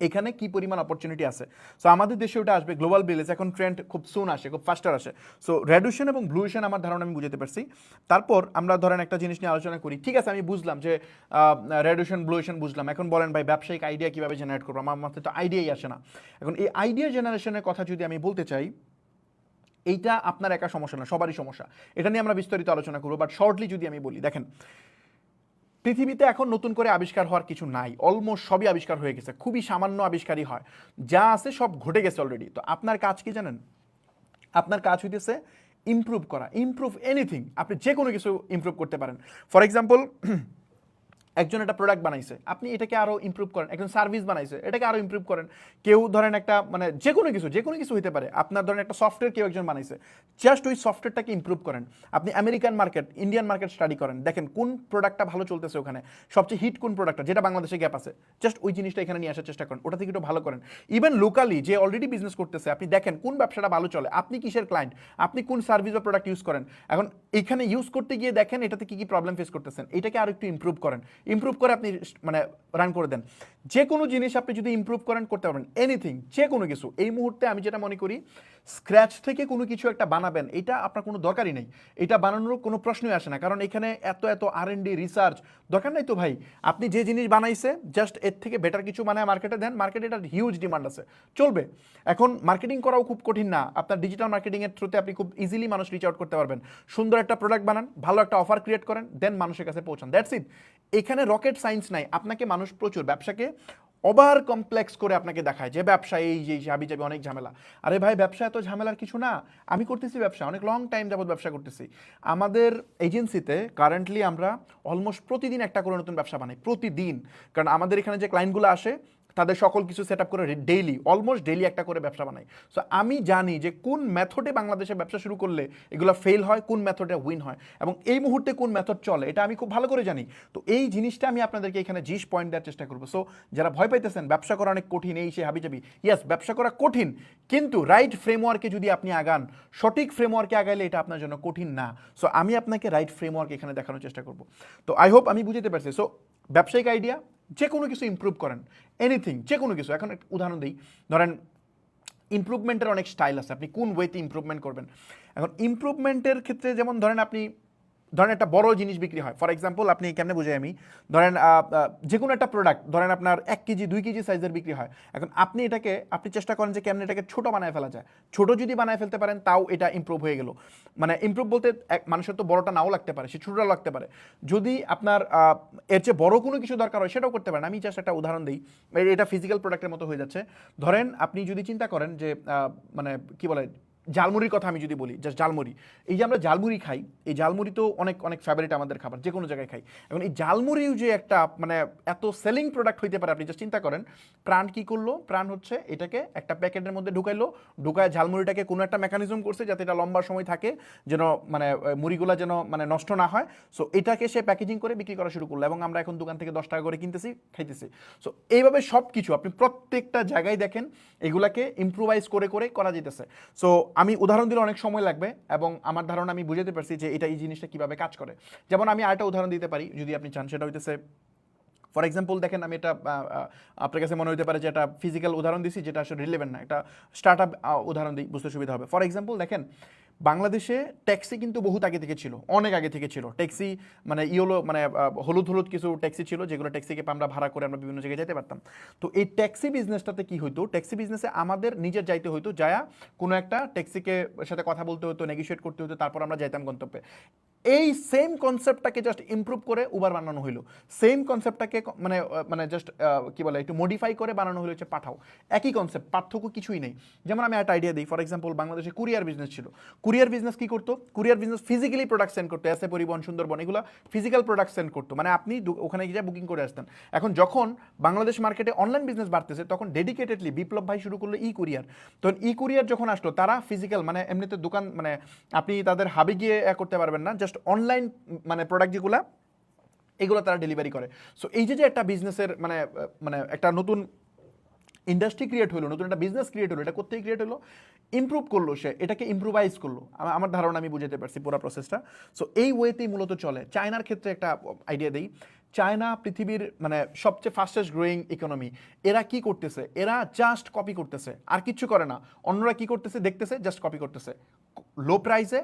এখানে কি পরিমাণ অপরচুনিটি আছে। সো আমাদের দেশে ওটা আসবে, গ্লোবাল ভিলেজ এখন ট্রেন্ড খুব সুন আসে, খুব ফাস্টার আসে। সো রেড ওশান এবং ব্লু ওশান আমার ধারণা আমি বুঝতে পারছি। তারপর আমরা ধরেন একটা জিনিস নিয়ে আলোচনা করি, ঠিক আছে আমি বুঝলাম যে রেড ওশান ব্লু ওশান বুঝলাম, এখন বলেন ভাই ব্যবসায়িক আইডিয়া কীভাবে জেনারেট করবো, আমার মাথায় তো আইডিয়াই আসে না। এখন এই আইডিয়া জেনারেশনের কথা যদি আমি বলতে চাই, এইটা আপনার একা সমস্যা না, সবারই সমস্যা, এটা নিয়ে আমরা বিস্তারিত আলোচনা করবো। বাট শর্টলি যদি আমি বলি, দেখেন পৃথিবীতে এখন নতুন করে আবিষ্কার হওয়ার কিছু নাই, অলমোস্ট সবই আবিষ্কার হয়ে গেছে, খুবই সামান্য আবিষ্কারই হয়, যা আছে সব ঘটে গেছে অলরেডি। তো আপনার কাজ কি জানেন? আপনার কাজ হইতেছে ইমপ্রুভ করা, ইমপ্রুভ এনিথিং, আপনি যে কোনো কিছু ইমপ্রুভ করতে পারেন। ফর এক্সাম্পল, একজন একটা প্রোডাক্ট বানাইছে, আপনি এটাকে আরও ইমপ্রুভ করেন। একজন সার্ভিস বানাইছে, এটাকে আরও ইমপ্রুভ করেন। কেউ ধরেন একটা মানে যে কোনো কিছু হতে পারে, আপনার ধরেন একটা সফটওয়্যার কেউ একজন বানাইছে, জাস্ট ওই সফটওয়্যারটাকে ইমপ্রুভ করেন। আপনি American market, Indian market study করেন, দেখেন কোন প্রোডাক্টটা ভালো চলতেছে ওখানে, সবচেয়ে হিট কোন প্রোডাক্টটা, যেটা বাংলাদেশে গ্যাপ আছে, জাস্ট ওই জিনিসটা এখানে নিয়ে আসার চেষ্টা করেন, ওটা থেকে একটু ভালো করেন। ইভেন লোকালি যে অলরেডি বিজনেস করতেছে, আপনি দেখেন কোন ব্যবসাটা ভালো চলে, আপনি কিসের ক্লায়েন্ট, আপনি কোন সার্ভিস বা প্রোডাক্ট ইউজ করেন, এখন এইখানে ইউজ করতে গিয়ে দেখেন এটাতে কি কি প্রবলেম ফেস করতেছেন, এটাকে আরও একটু ইমপ্রুভ করেন, ইমপ্রুভ করে আপনি মানে রান করে দেন। যে কোনো জিনিস আপনি যদি ইমপ্রুভ করেন করতে পারবেন, এনিথিং, যে কোনো কিছু। এই মুহূর্তে আমি যেটা মনে করি, স্ক্র্যাচ থেকে কোনো কিছু একটা বানাবেন, এটা আপনার কোনো দরকারই নেই, এটা বানানোর কোনো প্রশ্নই আসে না, কারণ এখানে এত R&D রিসার্চ দরকার নাই তো ভাই। আপনি যে জিনিস বানাইছে, জাস্ট এর থেকে বেটার কিছু বানায় মার্কেটে দেন, মার্কেটে এটার হিউজ ডিমান্ড আছে, চলবে। এখন মার্কেটিং করাও খুব কঠিন না, আপনার ডিজিটাল মার্কেটিংয়ের থ্রুতে আপনি খুব ইজিলি মানুষ রিচ আউট করতে পারবেন। সুন্দর একটা প্রোডাক্ট বানান, ভালো একটা অফার ক্রিয়েট করেন, দেন মানুষের কাছে পৌঁছান, দ্যাটস ইট। এখানে রকেট সায়েন্স নাই। আপনাকে মানুষ প্রচুর ব্যবসাকে ওভার কমপ্লেক্স করে আপনাকে দেখায় যে ব্যবসা এই যে হাবি যাবে অনেক ঝামেলা। আরে ভাই, ব্যবসা এত ঝামেলার কিছু না। আমি করতেছি ব্যবসা, অনেক লং টাইম যাবত ব্যবসা করতেছি। আমাদের এজেন্সিতে কারেন্টলি আমরা অলমোস্ট প্রতিদিন একটা করে নতুন ব্যবসা বানাই, প্রতিদিন। কারণ আমাদের এখানে যে ক্লায়েন্টগুলো আসে, তাদের সকল কিছু সেট আপ করে ডেইলি, অলমোস্ট ডেইলি একটা করে ব্যবসা বানাই। সো আমি জানি যে কোন মেথডে বাংলাদেশে ব্যবসা শুরু করলে এগুলো ফেল হয়, কোন মেথডে উইন হয়, এবং এই মুহূর্তে কোন মেথড চলে, এটা আমি খুব ভালো করে জানি। তো এই জিনিসটা আমি আপনাদেরকে এখানে জিস পয়েন্ট দেওয়ার চেষ্টা করবো। সো যারা ভয় পাইতেছেন ব্যবসা করা অনেক কঠিন, এই সে হাবিজাবি, ইয়েস ব্যবসা করা কঠিন, কিন্তু রাইট ফ্রেমওয়ার্কে যদি আপনি আগান, সঠিক ফ্রেমওয়ার্কে আগাইলে এটা আপনার জন্য কঠিন না। সো আমি আপনাকে রাইট ফ্রেমওয়ার্ক এখানে দেখানোর চেষ্টা করবো। তো আই হোপ আমি বুঝতে পারছি। সো ব্যবসায়িক আইডিয়া, যে কোনো কিছু ইমপ্রুভ করেন, এনিথিং, যে কোনো কিছু। এখন একটা উদাহরণ দিই, ধরেন ইমপ্রুভমেন্টের অনেক স্টাইল আছে, আপনি কোন ওয়েতে ইমপ্রুভমেন্ট করবেন। এখন ইমপ্রুভমেন্টের ক্ষেত্রে যেমন ধরেন আপনি ধরেন একটা বড় জিনিস বিক্রি হয়, ফর এক্সাম্পল আপনি কেমনে বুঝাই আমি, ধরেন যে কোনো একটা প্রোডাক্ট ধরেন আপনার 1 কেজি 2 কেজি সাইজের বিক্রি হয়। এখন আপনি চেষ্টা করেন যে কেমনে এটাকে ছোটো বানায় ফেলা যায়। ছোট যদি বানায় ফেলতে পারেন, তাও এটা ইমপ্রুভ হয়ে গেল। মানে ইমপ্রুভ বলতে মানুষের তো বড়টা নাও লাগতে পারে, সে ছোটোটা লাগতে পারে। যদি আপনার এর চেয়ে বড় কোনো কিছু দরকার হয়, সেটাও করতে পারেন। আমি জাস্ট একটা উদাহরণ দিই, এটা ফিজিক্যাল প্রোডাক্টের মতো হয়ে যাচ্ছে। ধরেন আপনি যদি চিন্তা করেন যে মানে কি বলে, ঝালমুড়ির কথা আমি যদি বলি, জাস্ট ঝালমুড়ি, এই যে আমরা ঝালমুড়ি খাই, এই ঝালমুড়ি তো অনেক অনেক ফেভারিট আমাদের খাবার, যে কোনো জায়গায় খাই। এখন এই ঝালমুড়িও যে একটা মানে এত সেলিং প্রোডাক্ট হইতে পারে, আপনি জাস্ট চিন্তা করেন। প্রাণ কি করলো? প্রাণ হচ্ছে এটাকে একটা প্যাকেটের মধ্যে ঢুকাইলো, ঢুকায় ঝালমুড়িটাকে কোনো একটা মেকানিজম করছে যাতে এটা লম্বা সময় থাকে, যেন মানে মুড়িগুলা যেন মানে নষ্ট না হয়। সো এটাকে সে প্যাকেজিং করে বিক্রি করা শুরু করলো, এবং আমরা এখন দোকান থেকে 10 টাকা করে কিনতেছি, খাইতেছি। সো এইভাবে সব কিছু আপনি প্রত্যেকটা জায়গায় দেখেন এগুলাকে ইমপ্রুভাইজ করে করে করা যেতেছে। সো আমি উদাহরণ দিলে অনেক সময় লাগবে, এবং আমার ধারণা আমি বুঝতে পারছি যে এই জিনিসটা কিভাবে কাজ করে। যেমন আমি আরেকটা উদাহরণ দিতে পারি যদি আপনি চান, সেটা হইতেছে ফর এক্সাম্পল দেখেন, আমি এটা আপনার কাছে মনে হতে পারে যে একটা ফিজিক্যাল উদাহরণ দিছি যেটা আসলে রিলেভেন্ট না, একটা স্টার্ট আপ উদাহরণ দিই, বুঝতে সুবিধা হবে। ফর এক্সাম্পল দেখেন, বাংলাদেশে ট্যাক্সি কিন্তু বহুত আগে থেকে ছিল, অনেক আগে থেকে ছিল ট্যাক্সি, মানে ইয়েলো মানে হলুদ হলুদ কিছু ট্যাক্সি ছিল যেগুলো ট্যাক্সিকে আমরা ভাড়া করে আমরা বিভিন্ন জায়গায় যেতে পারতাম। তো এই ট্যাক্সি বিজনেসটাতে কি হইতো, ট্যাক্সি বিজনেসে আমাদের নিজের যাইতে হইতো, যায়া কোনো একটা ট্যাক্সিকে সাথে কথা বলতে হতো, নেগোশিয়েট করতে হতো, তারপর আমরা যাইতাম গন্তব্যে। এই সেম কনসেপ্টটাকে জাস্ট ইমপ্রুভ করে উবার বানানো হইলো, সেম কনসেপ্টটাকে মানে মানে জাস্ট কি বলে একটু মডিফাই করে বানানো হলো হচ্ছে পাঠাও। একই কনসেপ্ট, পার্থক্য কিছুই নেই। যেমন আমি একটা আইডিয়া দিই, ফর এক্সাম্পল বাংলাদেশে কুরিয়ার বিজনেস ছিল। কুরিয়ার বিজনেস কি করতো, courier business physically product send করতো, এসে পরিবহন, সুন্দরবন, এগুলো ফিজিক্যাল প্রোডাক্ট সেন্ড করতো, মানে আপনি ওখানে গিয়ে বুকিং করে আসতেন। এখন যখন বাংলাদেশ মার্কেটে অনলাইন বিজনেস বাড়তেছে তখন ডেডিকেটেডলি বিপ্লব ভাই শুরু করলো ই কুরিয়ার। তখন ই কুরিয়ার যখন আসলো তারা ফিজিক্যাল মানে এমনিতে দোকান মানে আপনি তাদের হাবে গিয়ে করতে পারবেন না, জাস্ট অনলাইন মানে প্রোডাক্ট যেগুলো এগুলো তারা ডেলিভারি করে। সো এই যে একটা বিজনেসের মানে মানে একটা নতুন ইন্ডাস্ট্রি ক্রিয়েট হলো, নতুন একটা বিজনেস ক্রিয়েট হলো, এটা কোথায় ক্রিয়েট হলো, ইমপ্রুভ করলো সে, এটাকে ইম্প্রোভাইজ করলো। আমার ধারণা আমি বুঝাতে পারছি পুরো প্রসেসটা। সো এই ওয়েতেই মূলত চলে। চায়নার ক্ষেত্রে একটা আইডিয়া দেই, চায়না পৃথিবীর মানে সবচেয়ে ফাস্টেস্ট গ্রোয়িং ইকোনমি। এরা কি করতেছে, এরা জাস্ট কপি করতেছে, আর কিচ্ছু করে না। অন্যরা কি করতেছে দেখতেছে, জাস্ট কপি করতেছে, লো প্রাইসে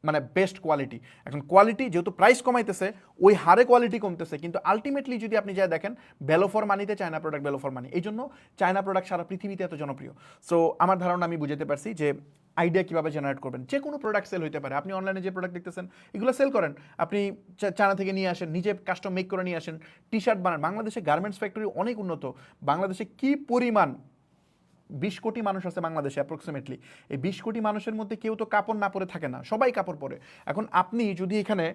মানে বেস্ট কোয়ালিটি। এখন কোয়ালিটি যেহেতু প্রাইস কমাইতেছে ওই হারে কোয়ালিটি কমতেছে, কিন্তু আলটিমেটলি যদি আপনি যা দেখেন ভ্যালু ফর মানিতে China product value for money, এই জন্য চায়না প্রোডাক্ট সারা পৃথিবীতে এত জনপ্রিয়। সো আমার ধারণা আমি বুঝাতে পারছি যে আইডিয়া কীভাবে জেনারেট করবেন। যে কোনো প্রোডাক্ট সেল হতে পারে, আপনি অনলাইনে যে প্রোডাক্ট দেখতেছেন এগুলো সেল করেন, আপনি চায়না থেকে নিয়ে আসেন, নিজে কাস্টম মেক করে নিয়ে আসেন, টি শার্ট বানান। বাংলাদেশে গার্মেন্টস ফ্যাক্টরি অনেক উন্নত। বাংলাদেশে কি পরিমাণ 20 কোটি মানুষ আছে বাংলাদেশে অ্যাপ্রক্সিমেটলি। এই 20 কোটি মানুষের মধ্যে কেউ তো কাপড় না পরে থাকে না, সবাই কাপড় পরে। এখন আপনি যদি এখানে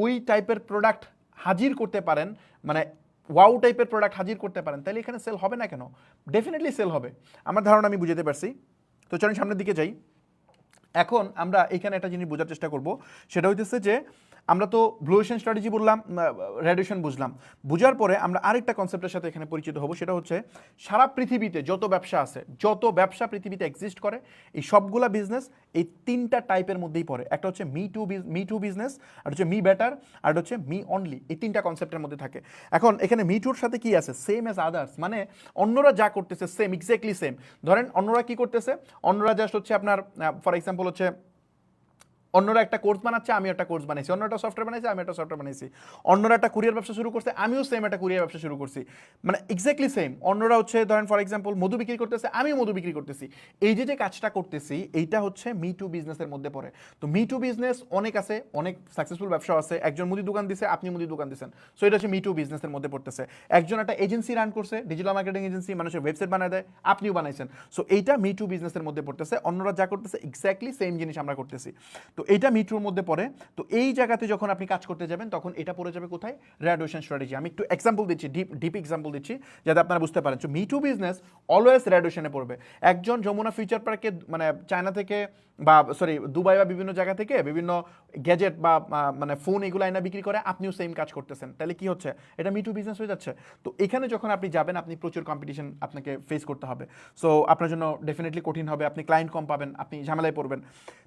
ওই টাইপের প্রোডাক্ট হাজির করতে পারেন, মানে ওয়াও টাইপের প্রোডাক্ট হাজির করতে পারেন, তাহলে এখানে সেল হবে না কেন? ডেফিনেটলি সেল হবে। আমার ধারণা আমি বুঝতে পারছি। তো চলুন সামনের দিকে যাই। এখন আমরা এখানে একটা জিনিস বোঝার চেষ্টা করব, সেটা হইতেছে যে আমরা তো ব্লু ওশেন স্ট্র্যাটেজি বললাম, রেডিয়েশন বুঝলাম, বুঝার পরে আমরা আরেকটা কনসেপ্টের সাথে এখানে পরিচিত হব। সেটা হচ্ছে সারা পৃথিবীতে যত ব্যবসা আছে, যত ব্যবসা পৃথিবীতে এক্সিস্ট করে, এই সবগুলা বিজনেস এই তিনটা টাইপের মধ্যেই পড়ে। একটা হচ্ছে মি টু বিজনেস, আর হচ্ছে মি বেটার, আর হচ্ছে মি অনলি। এই তিনটা কনসেপ্টের মধ্যে থাকে। এখন এখানে মি টুর সাথে কি আছে, সেম অ্যাজ আদার্স, মানে অন্যরা যা করতেছে সেম, এক্স্যাক্টলি সেম। ধরেন অন্যরা কি করতেছে, অন্যরা জাস্ট হচ্ছে আপনার ফর এক্সাম্পল হচ্ছে অন্যরা একটা কোর্স বানাচ্ছে, আমি একটা কোর্স বানাইছি, অন্য একটা সফটওয়্যার বানাইছি, আমি একটা সফটওয়্যার বানাইছি। অন্যরা একটা কুরিয়ার ব্যবসা শুরু করছে, আমিও সেম একটা কুরিয়ার ব্যবসা শুরু করছি, মানে এক্স্যাক্টলি সেম। অন্যরা হচ্ছে ধরেন ফর এক্সাম্পল মধু বিক্রি করতেছে, আমিও মধু বিক্রি করতেছি। এই যে কাজটা করতেছি এইটা হচ্ছে মি টু বিজনেসের মধ্যে পড়ে। তো মি টু বিজনেস অনেক আছে, অনেক সাকসেসফুল ব্যবসা আছে। একজন মুদি দোকান দিছে, আপনি মুদি দোকান দিচ্ছেন, সো এটা হচ্ছে মি টু বিজনেসের মধ্যে পড়তেছে। একজন একটা এজেন্সি রান করছে, ডিজিটাল মার্কেটিং এজেন্সি, মানুষের ওয়েবসাইট বানায় দেয়, আপনিও বানাইছেন, সো এইটা মি টু বিজনেসের মধ্যে পড়তেছে। অন্যরা যা করতেছে এক্স্যাক্টলি সেম জিনিস আমরা করতেছি, তো এইটা মি টুর মধ্যে পড়ে। তো এই জায়গাতে যখন আপনি কাজ করতে যাবেন তখন এটা পড়ে যাবে কোথায়, রেড ওশেন স্ট্র্যাটেজি। আমি একটু এক্সাম্পল দিচ্ছি, ডিপ এক্সাম্পল দিচ্ছি যাতে আপনারা বুঝতে পারেন। তো me too business always red ওশেনে পড়বে। একজন যমুনা ফিউচার পার্কে মানে চায়না থেকে বা সরি দুবাই বা বিভিন্ন জায়গা থেকে বিভিন্ন গ্যাজেট বা মানে ফোন এগুলো আইনা বিক্রি করে, আপনিও সেম কাজ করতেছেন, তাহলে কি হচ্ছে, এটা মি টু বিজনেস হয়ে যাচ্ছে। তো এখানে যখন আপনি যাবেন আপনি প্রচুর কম্পিটিশন আপনাকে ফেস করতে হবে, সো আপনার জন্য ডেফিনেটলি কঠিন হবে, আপনি ক্লায়েন্ট কম পাবেন, আপনি ঝামেলায় পড়বেন।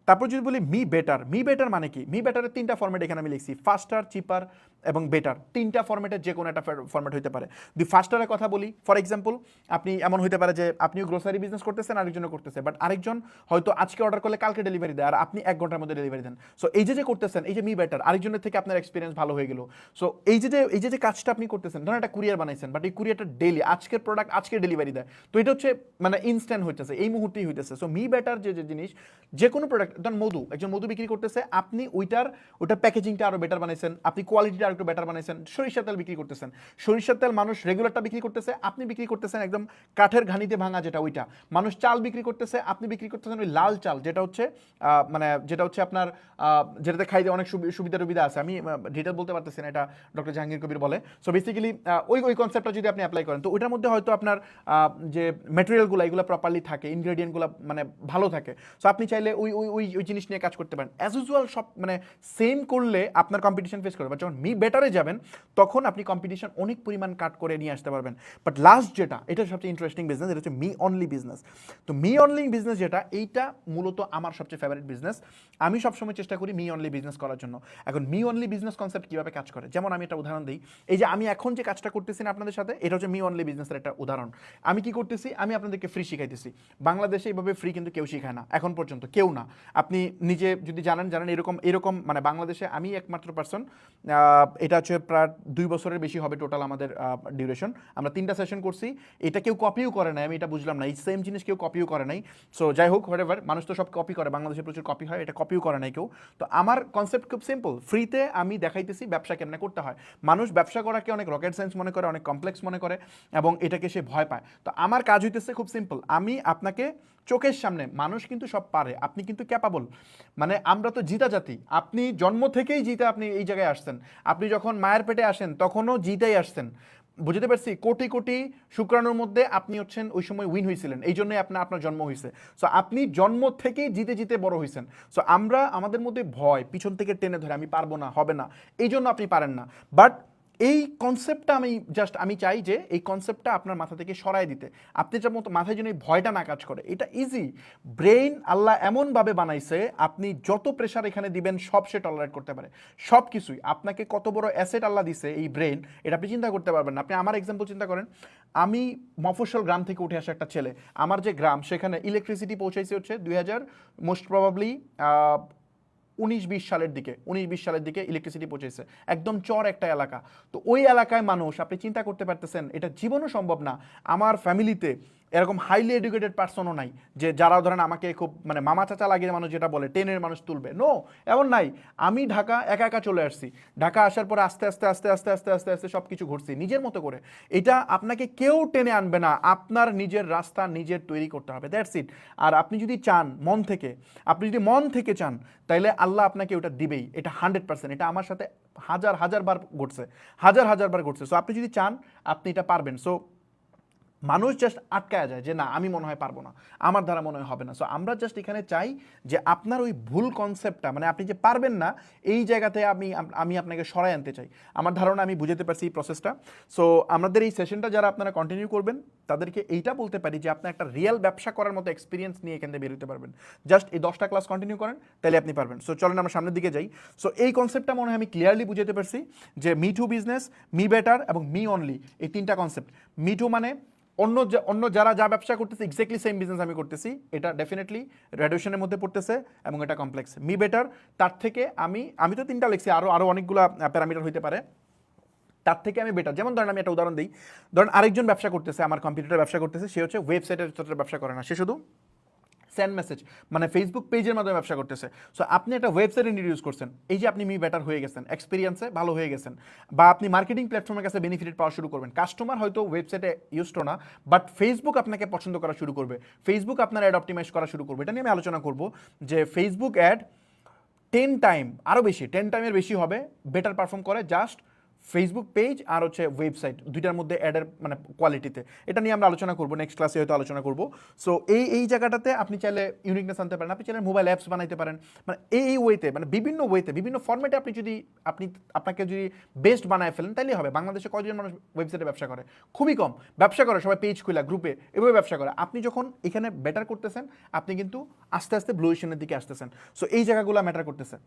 তারপর যদি বলি মি বেটার, মি বেটার মানে কি, মি বেটারের তিনটা ফর্মেট এখানে আমি লিখছি, ফাস্টার, চিপার এবং বেটার। তিনটা ফর্মেটের যে কোনো একটা ফর্মেট হতে পারে। যদি ফাস্টারের কথা বলি, ফর এক্সাম্পল আপনি এমন হতে পারে যে আপনিও গ্রোসারি বিজনেস করতেছেন, আরেকজনও করতেছে, বাট আরেকজন হয়তো আজকে অর্ডার করলে কালকে ডেলিভারি দেয়, আর আপনি 1 ঘন্টার মধ্যে ডেলিভারি দেন। সো এই যে করতেছেন, এই যে মি বেটার, আরেকজনের থেকে আপনার এক্সপিরিয়েন্স ভালো হয়ে গেল। সো এই যে কাজটা আপনি করতেছেন, ধরেন একটা কুরিয়ার বানাইছেন, বাট এই কুরিয়ারটা ডেইলি আজকের প্রোডাক্ট আজকে ডেলিভারি দেয়, তো এটা হচ্ছে মানে ইনস্ট্যান্ট হইতেছে, এই মুহূর্তেই হইতেছে। সো মি বেটার যে জিনিস, যে কোনো প্রোডাক্ট, ধরেন মধু, একজন মধু বিক্রি করতেছে, আপনি ওইটার প্যাকেজিংটা আরো বেটার বানাইছেন, আপনি কোয়ালিটিটা আরো একটু বেটার বানাইছেন। সরিষার তেল বিক্রি করতেছেন, সরিষার তেল মানুষ রেগুলারটা বিক্রি করতেছে, আপনি বিক্রি করতেছেন একদম কাঠের ঘানিতে ভাঙা যেটা ওইটা। মানুষ চাল বিক্রি করতেছে, আপনি বিক্রি করতেছেন ওই লাল চাল, যেটা হচ্ছে মানে যেটা হচ্ছে আপনার যেটাতে খাইতে অনেক সুবিধা আছে। আমি ডিটেল বলতে পারতেছি না, এটা ডক্টর জাহাঙ্গীর কবির বলে। সো বেসিক্যালি ওই কনসেপ্টটা যদি আপনি অ্যাপ্লাই করেন, তো ওইটার মধ্যে হয়তো আপনার যে ম্যাটেরিয়ালগুলো এগুলো প্রপারলি থাকে, ইনগ্রেডিয়েন্টগুলো মানে ভালো থাকে। সো আপনি চাইলে ওই জিনিস নিয়ে কাজ করতে পারেন। অ্যাজ ইউজুয়াল সব মানে সেম করলে আপনার কম্পিটিশন ফেস করবে। বাট যখন মি বেটারে যাবেন তখন আপনি কম্পিটিশন অনেক পরিমাণ কাট করে নিয়ে আসতে পারবেন। বাট লাস্ট যেটা, এটা সবচেয়ে ইন্টারেস্টিং বিজনেস, এটা হচ্ছে মি অনলি বিজনেস। তো মি অনলি বিজনেস যেটা, এইটা মূলত আমার সবচেয়ে ফেভারিট বিজনেস। আমি সবসময় চেষ্টা করি মি অনলি বিজনেস করার জন্য। এখন মি অনলি বিজনেস কনসেপ্ট কীভাবে কাজ করে, যেমন আমি একটা উদাহরণ দিই। এই যে আমি এখন যে কাজটা করতেছি না আপনাদের সাথে, এটা হচ্ছে মি অনলি বিজনেসের একটা উদাহরণ। আমি কি করতেছি, আমি আপনাদেরকে ফ্রি শিখাইতেছি। বাংলাদেশে এইভাবে ফ্রি কিন্তু কেউ শিখায় না এখন পর্যন্ত, কেউ না। আপনি নিজে যদি জানেন এরকম মানে বাংলাদেশে আমি একমাত্র পার্সন, এটা হচ্ছে প্রায় 2 বছরের বেশি হবে টোটাল আমাদের ডিউরেশন। আমরা 3টা সেশন করছি, এটা কেউ কপিও করে নাই, আমি এটা বুঝলাম না, এই সেম জিনিস কেউ কপিও করে নাই। সো যাই হোক, হোয়াটএভার, মানুষ তো সব কপি করে, বাংলাদেশে প্রচুর কপি হয়, এটা কপিও করে নাই কেউ। তো আমার কনসেপ্ট খুব সিম্পল, ফ্রিতে আমি দেখাইতেছি ব্যবসা কেমনে করতে হয়। মানুষ ব্যবসা করাকে অনেক রকেট সায়েন্স মনে করে, অনেক কমপ্লেক্স মনে করে, এবং এটাকে সে ভয় পায়। তো আমার কাজ হইতেছে খুব সিম্পল, আমি আপনাকে চোখের সামনে, মানুষ কিন্তু সব পারে, আপনি কিন্তু ক্যাপাবল। মানে আমরা তো জিতা জাতি, আপনি জন্ম থেকেই জিতে আপনি এই জায়গায় আসছেন। আপনি যখন মায়ের পেটে আসেন তখনও জিতেই আসছেন, বুঝতে পারছি। কোটি কোটি শুক্রাণুর মধ্যে আপনি হচ্ছেন ওই সময় উইন হয়েছিলেন, এই জন্যই আপনার জন্ম হয়েছে। সো আপনি জন্ম থেকেই জিতে জিতে বড় হয়েছেন। সো আমরা, আমাদের মধ্যে ভয় পিছন থেকে টেনে ধরে, আমি পারবো না, হবে না, এই জন্য আপনি পারেন না। বাট এই কনসেপ্টটা আমি চাই যে এই কনসেপ্টটা আপনার মাথা থেকে সরাই দিতে, আপনি যার মতো মাথায় যেন এই ভয়টা না কাজ করে। এটা ইজি, ব্রেইন আল্লাহ এমনভাবে বানাইছে, আপনি যত প্রেশার এখানে দিবেন সব সে টলারেট করতে পারে, সব কিছুই। আপনাকে কত বড় অ্যাসেট আল্লাহ দিছে এই ব্রেন, এটা আপনি চিন্তা করতে পারবেন না। আপনি আমার এক্সাম্পল চিন্তা করেন, আমি মফস্বল গ্রাম থেকে উঠে আসা একটা ছেলে, আমার যে গ্রাম সেখানে ইলেকট্রিসিটি পৌঁছাইছে হচ্ছে 2000 মোস্ট প্রবাবলি 19-20 সালের দিকে ইলেকট্রিসিটি পৌঁছেছে, একদম চর একটা এলাকা। তো ওই এলাকায় মানুষ, আপনি চিন্তা করতে পারতেছেন, এটা জীবনও সম্ভব না। আমার ফ্যামিলিতে এরকম হাইলি এডুকেটেড পার্সনও নাই, যে যারা ধরেন আমাকে খুব মানে মামা চাচা লাগে মানুষ যেটা বলে, টেনের মানুষ তুলবে, নো, এমন নাই। আমি ঢাকা একা একা চলে আসছি, ঢাকা আসার পরে আস্তে আস্তে আস্তে আস্তে আস্তে আস্তে আস্তে সব কিছু ঘুরছি নিজের মতো করে। এটা আপনাকে কেউ টেনে আনবে না, আপনার নিজের রাস্তা নিজের তৈরি করতে হবে, দ্যাটস ইট। আর আপনি যদি চান মন থেকে, আপনি যদি মন থেকে চান, তাইলে আল্লাহ আপনাকে ওটা দিবেই, এটা 100%। এটা আমার সাথে হাজার বার ঘটছে। সো আপনি যদি চান আপনি এটা পারবেন। সো মানুষ জাস্ট আটকায় যায় যে না, আমি মনে হয় পারবো না, আমার দ্বারা মনে হয় হবে না। সো আমরা জাস্ট এখানে চাই যে আপনার ওই ভুল কনসেপ্টটা, মানে আপনি যে পারবেন না, এই জায়গাতে আমি আপনাকে সরাই আনতে চাই। আমার ধারণা আমি বুঝতে পারছি এই প্রসেসটা। সো আমাদের এই সেশনটা যারা আপনারা কন্টিনিউ করবেন, তাদেরকে এইটা বলতে পারি যে আপনি একটা রিয়েল ব্যবসা করার মতো এক্সপিরিয়েন্স নিয়ে এখান থেকে বেরোতে পারবেন। জাস্ট এই 10টা ক্লাস কন্টিনিউ করেন, তাহলে আপনি পারবেন। সো চলেন আমরা সামনের দিকে যাই। সো এই কনসেপ্টটা মনে হয় আমি ক্লিয়ারলি বুঝতে পারছি যে me too business, me better এবং মি অনলি, এই 3টা কনসেপ্ট। মি টু মানে অন্য যারা যা ব্যবসা করতেছে এক্স্যাক্টলি সেম বিজনেস আমি করতেছি, এটা ডেফিনেটলি রেডিউশনের মধ্যে পড়তেছে এবং এটা কমপ্লেক্স। মি বেটার, তার থেকে আমি তো 3টা লিখছি, আরও অনেকগুলো প্যারামিটার হইতে পারে, তার থেকে আমি বেটার। যেমন ধরেন আমি একটা উদাহরণ দিই, ধরেন আরেকজন ব্যবসা করতেছে, আমার কম্পিউটার ব্যবসা করতেছে, সে হচ্ছে ওয়েবসাইটের ব্যবসা করে না, সে শুধু সেন্ড মেসেজ মানে ফেসবুক পেজের মাধ্যমে ব্যবসা করতেছে। সো আপনি একটা ওয়েবসাইট ইন্ট্রোডিউস করছেন, এই যে আপনি মি বেটার হয়ে গেছেন, এক্সপিরিয়েন্সে ভালো হয়ে গেছেন, বা আপনি মার্কেটিং প্ল্যাটফর্মের কাছে বেনিফিট পাওয়া শুরু করবেন। কাস্টমার হয়তো ওয়েবসাইটে ইউজড না, বাট ফেসবুক আপনাকে পছন্দ করা শুরু করবে, ফেসবুক আপনার অ্যাড অপটিমাইজ করা শুরু করবে। এটা নিয়ে আমি আলোচনা করব যে ফেসবুক অ্যাড 10 টাইমের বেশি হবে বেটার পারফর্ম করে জাস্ট ফেসবুক পেজ আর হচ্ছে ওয়েবসাইট, দুইটার মধ্যে অ্যাডের মানে কোয়ালিটিতে। এটা নিয়ে আমরা আলোচনা করবো, নেক্সট ক্লাসে হয়তো আলোচনা করবো। সো এই জায়গাটাতে আপনি চাইলে ইউনিকনেস আনতে পারেন, আপনি চাইলে মোবাইল অ্যাপস বানাইতে পারেন, মানে এই ওয়েতে, মানে বিভিন্ন ওয়েতে, বিভিন্ন ফর্মেটে আপনাকে যদি বেস্ট বানায় ফেলেন, তাইলে হবে। বাংলাদেশে কয়জন মানুষ ওয়েবসাইটে ব্যবসা করে? খুবই কম। ব্যবসা করে সবাই পেজ খুলে গ্রুপে এভাবে ব্যবসা করে। আপনি যখন এখানে বেটার করতেছেন, আপনি কিন্তু আস্তে আস্তে ব্লুয়েশনের দিকে আসতেছেন। সো এই জায়গাগুলো ম্যাটার করতেছে।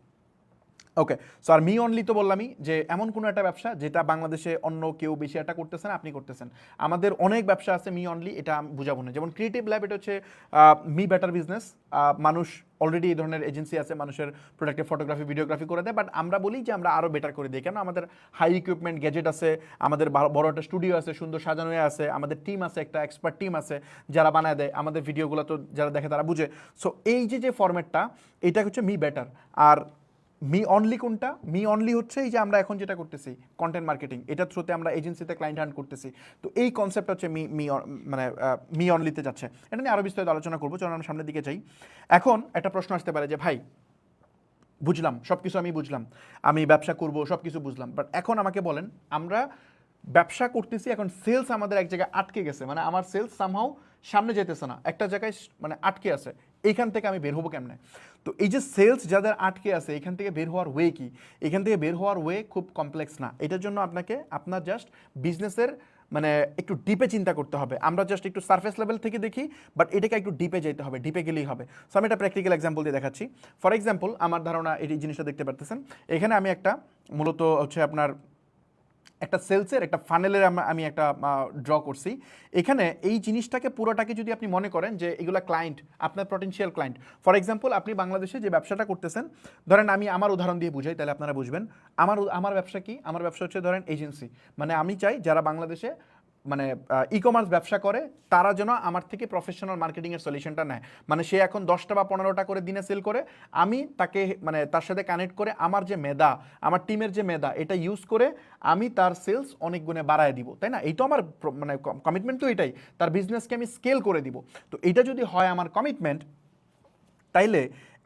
ওকে, সো আর মি অনলি তো বললামই যে এমন কোনো একটা ব্যবসা যেটা বাংলাদেশে অন্য কেউ বেশি একটা করতেছেন, আপনি করতেছেন। আমাদের অনেক ব্যবসা আছে মি অনলি, এটা আমি বুঝাবো না। যেমন ক্রিয়েটিভ ল্যাব, এটা হচ্ছে মি বেটার বিজনেস। মানুষ অলরেডি এই ধরনের এজেন্সি আছে, মানুষের প্রোডাক্টের ফটোগ্রাফি ভিডিওগ্রাফি করে দেয়, বাট আমরা বলি যে আমরা আরও বেটার করে দিই। কেন? আমাদের হাই ইকুইপমেন্ট গ্যাজেট আছে, আমাদের বড় একটা স্টুডিও আছে, সুন্দর সাজানো আছে, আমাদের টিম আছে, একটা এক্সপার্ট টিম আছে যারা বানায় দেয় আমাদের ভিডিওগুলো, তো যারা দেখে তারা বুঝে। সো এই যে ফরম্যাটটা, এটা হচ্ছে মি বেটার। আর মি অনলি কোনটা? মি অনলি হচ্ছে এই যে আমরা এখন যেটা করতেছি কন্টেন্ট মার্কেটিং, এটার থ্রুতে আমরা এজেন্সিতে ক্লায়েন্ট হান্ট করতেছি। তো এই কনসেপ্ট হচ্ছে মানে মি অনলিতে যাচ্ছে। এটা নিয়ে আরও বিস্তারিত আলোচনা করবো, চলুন আমরা সামনের দিকে যাই। এখন একটা প্রশ্ন আসতে পারে যে ভাই, বুঝলাম সব কিছু, আমি বুঝলাম, আমি ব্যবসা করব, সব কিছু বুঝলাম, বাট এখন আমাকে বলেন, আমরা ব্যবসা করতেছি, এখন সেলস আমাদের এক জায়গায় আটকে গেছে, মানে আমার সেলস সামহাও সামনে যেতেছে না, একটা জায়গায় মানে আটকে আছে। এইখান থেকে আমি বের হবো কেমনে? তো এই যে সেলস যাদের আটকে আছে এখান থেকে বের হওয়ার ওয়ে কি? এখান থেকে বের হওয়ার ওয়ে খুব কমপ্লেক্স না। এটার জন্য আপনাকে আপনার জাস্ট বিজনেসের মানে একটু ডিপে চিন্তা করতে হবে। আমরা জাস্ট একটু সারফেস লেভেল থেকে দেখি, বাট এটাকে একটু ডিপে যেতে হবে, ডিপে গেলেই হবে। সো আমি একটা প্র্যাকটিক্যাল এক্সাম্পল দিয়ে দেখাচ্ছি। ফর এক্সাম্পল, আমার ধারণা এই জিনিসটা দেখতে পারতেছেন, এখানে আমি একটা মূলত হচ্ছে আপনার একটা সেলসের একটা ফানেলের আমি একটা ড্র করছি। এখানে এই জিনিসটাকে পুরোটাকে যদি আপনি মনে করেন যে এগুলো ক্লায়েন্ট, আপনার পটেনশিয়াল ক্লায়েন্ট। ফর এক্সাম্পল, আপনি বাংলাদেশে যে ব্যবসাটা করতেছেন, ধরেন আমি আমার উদাহরণ দিয়ে বুঝাই তাহলে আপনারা বুঝবেন। আমার ব্যবসা কি? আমার ব্যবসা হচ্ছে ধরেন এজেন্সি। মানে আমি চাই যারা বাংলাদেশে মানে ই কমার্স ব্যবসা করে তারা যেন আমার থেকে প্রফেশনাল মার্কেটিংয়ের সলিউশনটা নেয়। মানে সে এখন 10টা বা 15টা করে দিনে সেল করে, আমি তাকে মানে তার সাথে কানেক্ট করে আমার যে মেধা, আমার টিমের যে মেধা, এটা ইউজ করে আমি তার সেলস অনেক গুণে বাড়ায় দিব, তাই না? এই তো আমার মানে কমিটমেন্ট তো এটাই, তার বিজনেসকে আমি স্কেল করে দিব। তো এটা যদি হয় আমার কমিটমেন্ট, তাইলে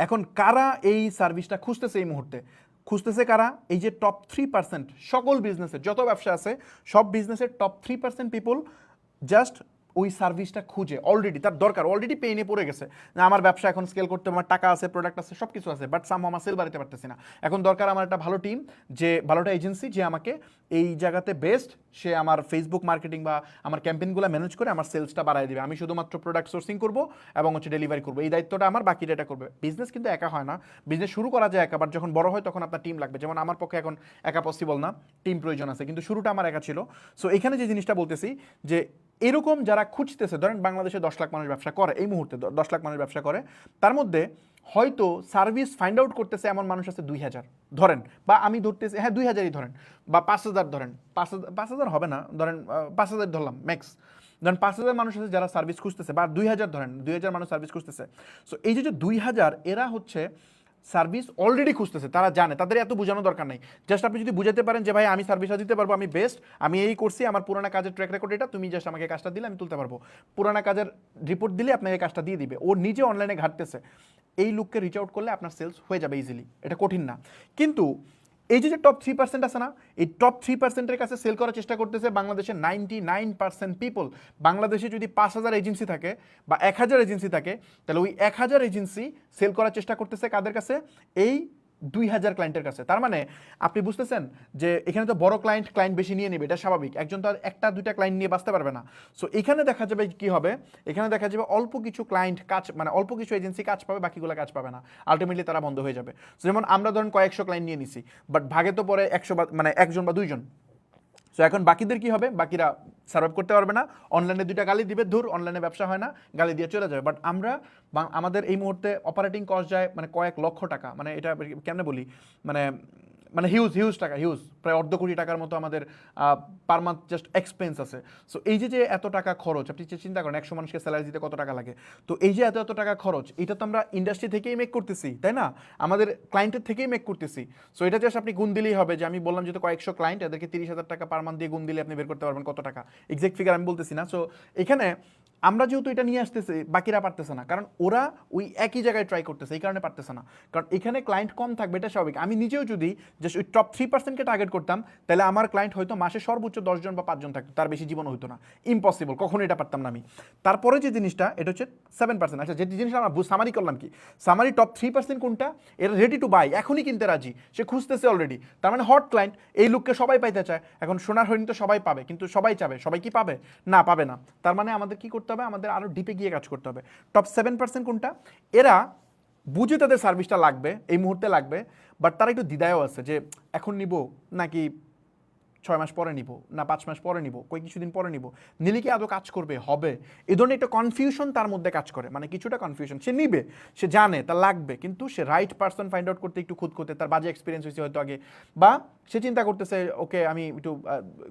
এখন কারা এই সার্ভিসটা খুঁজতেছে এই মুহূর্তে? খুঁজতেছে কারা? এই যে টপ 3% সকল বিজনেসের যত ব্যবসা আছে সব বিজনেসের টপ 3% পিপল জাস্ট ওই সার্ভিসটা খুঁজে, অলরেডি তার দরকার, অলরেডি পেইনে পড়ে গেছে না আমার ব্যবসা এখন স্কেল করতে, আমার টাকা আছে, প্রোডাক্ট আছে, সব কিছু আছে, বাট সামহাও আমার সেল বাড়াতে পারতেছি না। এখন দরকার আমার একটা ভালো টিম, যে ভালোটা এজেন্সি যে আমাকে এই জায়গাতে বেস্ট, সে আমার ফেসবুক মার্কেটিং বা আমার ক্যাম্পেইনগুলো ম্যানেজ করে আমার সেলসটা বাড়ায় দিবে। আমি শুধুমাত্র প্রোডাক্ট সোর্সিং করবো এবং হচ্ছে ডেলিভারি করবো, এই দায়িত্বটা আমার, বাকি এটা করবে। বিজনেস কিন্তু একা হয় না, বিজনেস শুরু করা যায় একা, বাট যখন বড় হয় তখন আপনার টিম লাগবে। যেমন আমার পক্ষে এখন একা পসিবল না, টিম প্রয়োজন আছে, কিন্তু শুরুটা আমার একা ছিল। সো এখানে যে জিনিসটা বলতেছি যে এরকম যারা খুঁজতেছে, ধরেন বাংলাদেশে 10 লাখ মানুষ ব্যবসা করে, এই মুহূর্তে 10 লাখ মানুষ ব্যবসা করে, তার মধ্যে হয়তো সার্ভিস ফাইন্ড আউট করতেছে এমন মানুষ আছে 2000 ধরেন, বা আমি ধরতেছি হ্যাঁ 2000ই ধরেন, বা 5000 ধরেন, 5000 হবে না, ধরেন 5000 ধরলাম ম্যাক্স, ধরেন 5000 মানুষ আছে যারা সার্ভিস খুঁজতেছে, বা 2000 ধরেন, 2000 মানুষ সার্ভিস খুঁজতেছে। সো এই যে 2000, এরা হচ্ছে সার্ভিস অলরেডি খুঁজতেছে, তারা জানে, তাদের এত বোঝানো দরকার নেই। জাস্ট আপনি যদি বুঝাতে পারেন যে ভাই আমি সার্ভিসটা দিতে পারবো, আমি বেস্ট, আমি এই করছি, আমার পুরানা কাজের ট্র্যাক রেকর্ড এটা, তুমি জাস্ট আমাকে কাজটা দিলে আমি তুলতে পারবো, পুরানা কাজের রিপোর্ট দিলে আপনাকে কাজটা দিয়ে দিবে, ও নিজে অনলাইনে ঘাটতেছে, এই লোককে রিচ আউট করলে আপনার সেলস হয়ে যাবে ইজিলি, এটা কঠিন না। কিন্তু এই যে টপ 3% আছে না, এই টপ 3%-এর কাছে সেল করার চেষ্টা করতেছে বাংলাদেশের 99% পিপল। বাংলাদেশে যদি 5000 এজেন্সি থাকে বা 1000 এজেন্সি থাকে, তাহলে ওই 1000 এজেন্সি সেল করার চেষ্টা করতেছে কাদের কাছে? এই 2000 ক্লায়েন্টের কাছে। তার মানে আপনি বুঝতেছেন যে এখানে তো বড় ক্লায়েন্ট বেশি নিয়ে নেবে, এটা স্বাভাবিক, একজন তো আর একটা দুইটা ক্লায়েন্ট নিয়ে বাঁচতে পারবে না। সো এখানে দেখা যাবে কি হবে, এখানে দেখা যাবে অল্প কিছু ক্লায়েন্ট কাজ, মানে অল্প কিছু এজেন্সি কাজ পাবে, বাকিগুলো কাজ পাবে না, আলটিমেটলি তারা বন্ধ হয়ে যাবে। যেমন আমরা ধরেন কয়েকশো ক্লায়েন্ট নিয়ে নিছি, বাট ভাগে তো পরে 100 মানে একজন বা দুইজন। সো এখন বাকিদের কি হবে? বাকিরা সার্ভাইভ করতে পারবে না, অনলাইনে দুইটা গালি দিবে, ধুর অনলাইনে ব্যবসা হয় না, গালি দিয়ে চলে যাবে। বাট আমরা আমাদের এই মুহূর্তে অপারেটিং কস্ট যায় মানে কয়েক লক্ষ টাকা, মানে এটা কেমনে বলি, মানে মানে হিউজ টাকা, প্রায় অর্ধ কোটি টাকার মতো আমাদের পার মান্থ জাস্ট এক্সপেন্স আছে। সো এই যে এত টাকা খরচ, আপনি চিন্তা করেন 100 মানুষকে স্যালারি দিতে কত টাকা লাগে। তো এই যে এত টাকা খরচ, এটা তো আমরা ইন্ডাস্ট্রি থেকেই মেক করতেছি, তাই না? আমাদের ক্লায়েন্টের থেকেই মেক করতেছি। সো এটা জাস্ট আপনি গুণ দিলেই হবে, যে আমি বললাম যে কয়েকশো ক্লায়েন্ট, এদেরকে 30,000 টাকা পার মান্থ দিয়ে গুণ দিলে আপনি বের করতে পারবেন কত টাকা। এক্সাক্ট ফিগার আমি বলতেছি না। সো এখানে আমরা যেহেতু এটা নিয়ে আসতেছি, বাকিরা পারতেছে না, কারণ ওরা ওই একই জায়গায় ট্রাই করতেছে, এই কারণে পারতেছে না, কারণ এখানে ক্লায়েন্ট কম থাকবে, এটা স্বাভাবিক। আমি নিজেও যদি জাস্ট ওই টপ 3%-কে টার্গেট করতাম, তাহলে আমার ক্লায়েন্ট হয়তো মাসে সর্বোচ্চ 10 জন বা 5 জন থাকতো, তার বেশি জীবন হতো না, ইম্পসিবল, কখনো এটা পারতাম না আমি। তারপরে যে জিনিসটা, এটা হচ্ছে 7%। আচ্ছা, যে জিনিসটা আমরা সামারি করলাম কি, সামারি টপ 3% কোনটা? এরা রেডি টু বাই, এখনই কিনতে রাজি, সে খুঁজতেছে অলরেডি, তার মানে হট ক্লায়েন্ট, এই লোককে সবাই পাইতে চায়। এখন সোনার হরিণ তো সবাই পাবে, কিন্তু সবাই চাবে, সবাই কি পাবে? না, পাবে না। তার মানে আমাদের কি করতে হবে? আমাদের আরো ডিপে গিয়ে কাজ করতে হবে। টপ 7% কোনটা? এরা বুঝে তাদের সার্ভিসটা লাগবে, এই মুহূর্তে লাগবে, বাট তারা একটু দ্বিধায়ও আছে যে এখন নিব নাকি 6 মাস পরে নিব, না 5 মাস পরে নিব, কই কিছুদিন পরে নিব, নিলে কি আদৌ কাজ করবে, হবে? এই ধরনের একটা কনফিউশন তার মধ্যে কাজ করে, মানে কিছুটা কনফিউশন। সে নিবে, সে জানে তার লাগবে, কিন্তু সে রাইট পারসন ফাইন্ড আউট করতে একটু খুদ করতে, তার বাজে এক্সপিরিয়েন্স হয়েছে হয়তো আগে, বা সে চিন্তা করতেছে ওকে আমি একটু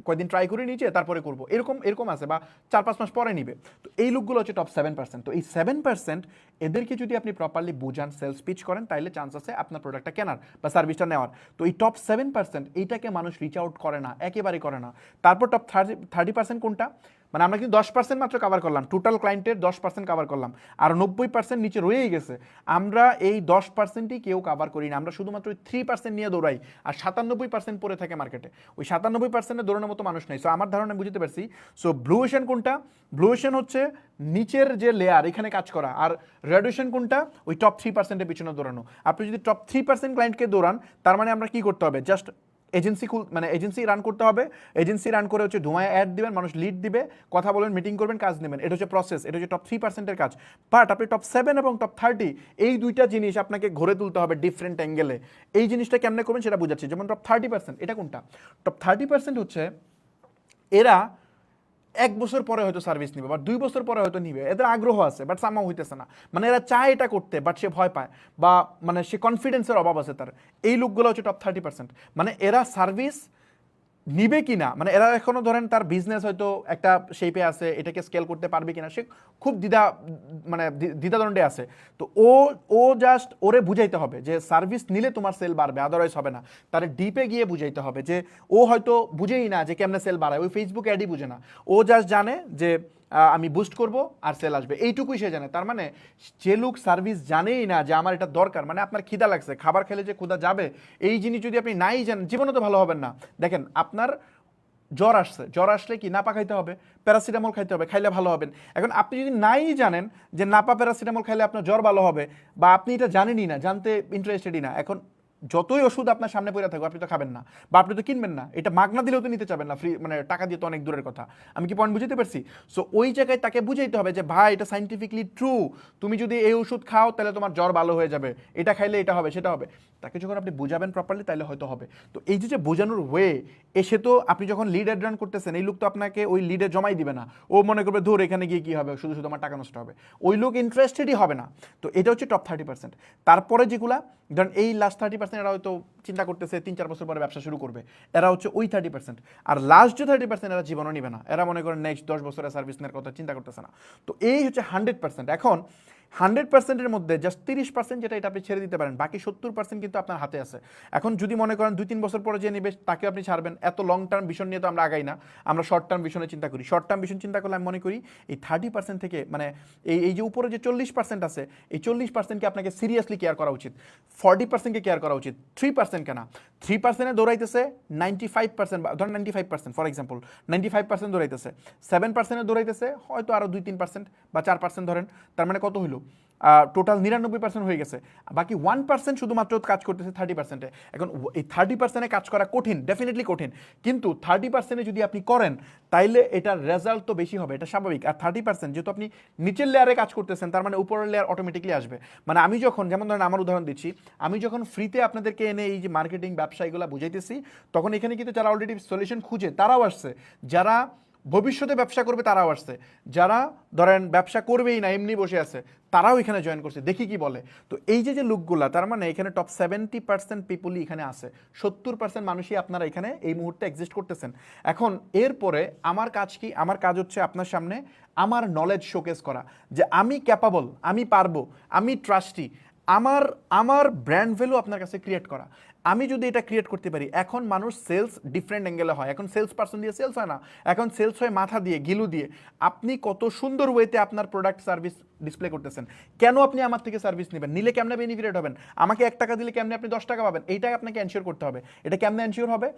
কয়েকদিন ট্রাই করে নিচে তারপরে করবো, এরকম আছে, বা 4-5 মাস পরে নিবে। তো এই লোকগুলো হচ্ছে টপ 7%। তো এই 7% এদেরকে যদি আপনি প্রপারলি বুঝান, সেলস পিচ করেন, তাইলে চান্স আছে আপনার প্রোডাক্টটা কেনার বা সার্ভিসটা নেওয়ার। তো এই টপ 7% এইটাকে মানুষ রিচ আউট করে না, একেবারেই করে না। তারপর টপ 30% কোনটা? মানে আমরা কিন্তু 10% মাত্র কভার করলাম, টোটাল ক্লায়েন্টের 10% কভার করলাম, আর 90% নিচে রয়েই গেছে। আমরা এই 10%ই কেউ কভার করি না, আমরা শুধুমাত্র 3% নিয়ে দৌড়াই, আর 97% পড়ে থাকে মার্কেটে। ওই 97%-এ দৌড়ানোর মতো মানুষ নেই। সো আমার ধারণা বুঝতে পারছি। সো ব্লু ওশেন কোনটা? ব্লু ওশেন হচ্ছে নিচের যে লেয়ার এখানে কাজ করা, আর রেড ওশেন কোনটা? ওই টপ 3%-এর পিছনে দৌড়ানো। আপনি যদি টপ 3% ক্লায়েন্টকে দৌড়ান, তার মানে আমরা কি করতে হবে? জাস্ট এজেন্সি রান করতে হবে। এজেন্সি রান করে হচ্ছে ধুমায় অ্যাড দিবেন, মানুষ লিড দিবে, কথা বলবেন, মিটিং করবেন, কাজ নেবেন। এটা হচ্ছে প্রসেস, এটা হচ্ছে টপ 3%-এর কাজ। বাট আপনি টপ 7 এবং টপ 30 এই দুইটা জিনিস আপনাকে ঘুরে তুলতে হবে ডিফারেন্ট অ্যাঙ্গেলে। এই জিনিসটা কেমনে করবেন সেটা বুঝাচ্ছি। যেমন টপ 30%, এটা কোনটা? টপ 30% হচ্ছে এরা 1 বছর পরে হয়তো সার্ভিস নিবে, বা 2 বছর পরে হয়তো নিবে, এদের আগ্রহ আছে, বাট সামাও হইতেছে না। মানে এরা চায় এটা করতে, বাট সে ভয় পায়, বা মানে সে কনফিডেন্সের অভাব আছে তার। এই লোকগুলো হচ্ছে টপ 30%। মানে এরা সার্ভিস নিবে কিনা, মানে এরা এখনো ধরেন তার বিজনেস হয়তো একটা শেপে আছে, এটাকে স্কেল করতে পারবে কিনা সে খুব দ্বিধাদ্বন্দ্বে আছে। তো ও জাস্ট ওরে বুঝাইতে হবে যে সার্ভিস নিলে তোমার সেল বাড়বে, আদারওয়াইজ হবে না। তার ডিপে গিয়ে বুঝাইতে হবে যে ও হয়তো বুঝেই না যে কেমনে সেল বাড়ায়, ওই ফেসবুক অ্যাডই বুঝে না। ও জাস্ট জানে যে আমি বুস্ট করব আর সেল আসবে, এইটুকুই সে জানে। তার মানে যে লোক সার্ভিস জানেই না যে আমার এটা দরকার, মানে আপনার খিদা লাগছে, খাবার খেলে যে ক্ষুধা যাবে, এই জিনিস যদি আপনি নাই জানেন, জীবনে তো ভালো হবেন না। দেখেন আপনার জ্বর আসছে, জ্বর আসলে কি নাপা খাইতে হবে, প্যারাসিটামল খাইতে হবে, খাইলে ভালো হবেন। এখন আপনি যদি নাই জানেন যে নাপা প্যারাসিটামল খাইলে আপনার জ্বর ভালো হবে, বা আপনি এটা জানেনই না, জানতে ইন্টারেস্টেডই না, এখন যতই ওষুধ আপনার সামনে পড়ে থাকবে আপনি তো খাবেন না, বা আপনি তো কিনবেন না, এটা মাগনা দিলেও তো নিতে চাবেন না, ফ্রি মানে টাকা দিয়ে তো অনেক দূরের কথা। আমি কি পয়েন্ট বুঝতে পারছি? সো ওই জায়গায় তাকে বুঝাইতে হবে যে ভাই এটা সাইন্টিফিকলি ট্রু, তুমি যদি এই ওষুধ খাও তাহলে তোমার জ্বর ভালো হয়ে যাবে, এটা খাইলে এটা হবে সেটা হবে। তাকে যখন আপনি বুঝাবেন প্রপারলি তাহলে হয়তো হবে। তো এই যে বোঝানোর ওয়ে, এসে তো আপনি যখন লিড অ্যাড রান করতেছেন, এই লোক তো আপনাকে ওই লিডে জমাই দিবে না। ও মনে করবে ধর এখানে গিয়ে কী হবে, শুধু শুধু আমার টাকা নষ্ট হবে, ওই লোক ইন্টারেস্টেডই হবে না। তো এটা হচ্ছে টপ 30%। তারপরে যেগুলা ধরেন এই লাস্ট 30% এরা হয়তো চিন্তা করতেছে 3-4 বছর পরে ব্যবসা শুরু করবে, এরা হচ্ছে ওই 30%। আর লাস্ট যে 30% এরা জীবনও নিবে না, এরা মনে করেন নেক্সট 10 বছরে সার্ভিস নেওয়ার কথা চিন্তা করতেছে না। তো এই হচ্ছে 100%। এখন 100%-এর মধ্যে জাস্ট 30% যেটা এটা আপনি ছেড়ে দিতে পারেন, বাকি 70% কিন্তু আপনার হাতে আছে। এখন যদি মনে করেন 2-3 বছর পরে যে নিবে তাকে আপনি ছাড়বেন, এত লং টার্ম ভিশন নিয়ে তো আমরা আগাই না, আমরা শর্ট টার্ম ভিশনে চিন্তা করি। শর্ট টার্ম ভিশন চিন্তা করলে আমি মনে করি এই 30% থেকে মানে এই যে উপরে যে 40% আছে, এই 40%কে আপনাকে সিরিয়াসলি কেয়ার করা উচিত, 40%কে কেয়ার করা উচিত, 3% কেনা। 3%-এ দৌড়াইতেছে 95%, ধরেন 95% ফর এক্সাম্পল, 95% দৌড়াইতেছে, 7%-এ দৌড়াইতেছে হয়তো আরও 2-3% বা 4% ধরেন, তার মানে কত হইলো? টোটাল 99% হয়ে গেছে। বাকি 1% শুধুমাত্র কাজ করতেছে 30%-এ। এখন এই 30%-এ কাজ করা কঠিন, ডেফিনেটলি কঠিন, কিন্তু 30%-এ যদি আপনি করেন তাইলে এটার রেজাল্ট তো বেশি হবে, এটা স্বাভাবিক। আর 30% যেহেতু আপনি নিচের লেয়ারে কাজ করতেছেন, তার মানে উপরের লেয়ার অটোমেটিকলি আসবে। মানে আমি যখন, যেমন ধরেন আমার উদাহরণ দিচ্ছি, আমি যখন ফ্রিতে আপনাদেরকে এনে এই যে মার্কেটিং ব্যবসা এগুলো বুঝাইতেছি, তখন এখানে কিন্তু যারা অলরেডি সলিউশন খুঁজে তারাও আসছে, যারা ভবিষ্যতে ব্যবসা করবে তারাও আসছে, যারা ধরেন ব্যবসা করবেই না এমনি বসে আছে তারাও এখানে জয়েন করছে, দেখি কি বলে। তো এই যে লুকগুলা, তার মানে এখানে টপ 70% পিপলই এখানে আছে, 70% মানুষই আপনারা এখানে এই মুহূর্তে এক্সিস্ট করতেছেন। এখন এরপরে আমার কাজ কি? আমার কাজ হচ্ছে আপনার সামনে আমার নলেজ শোকেস করা, যে আমি ক্যাপাবল, আমি পারবো, আমি ট্রাস্টি, আমার ব্র্যান্ড ভ্যালু আপনার কাছে ক্রিয়েট করা। আমি যদি এটা ক্রিয়েট করতে পারি, এখন মানুষ সেলস ডিফারেন্ট অ্যাঙ্গেলে হয়, এখন সেলস পার্সন দিয়ে সেলস হয় না, এখন সেলস হয় মাথা দিয়ে, গিলু দিয়ে। আপনি কত সুন্দর ওয়েতে আপনার প্রোডাক্ট সার্ভিস ডিসপ্লে করতেছেন, কেন আপনি আমার থেকে সার্ভিস নেবেন, নিলে কেমনে বেনিফিটেড হবেন, আমাকে 1 টাকা দিলে কেমনে আপনি 10 টাকা পাবেন, এইটাই আপনাকে এনশিওর করতে হবে। এটা কেমনে এনশিওর হবে?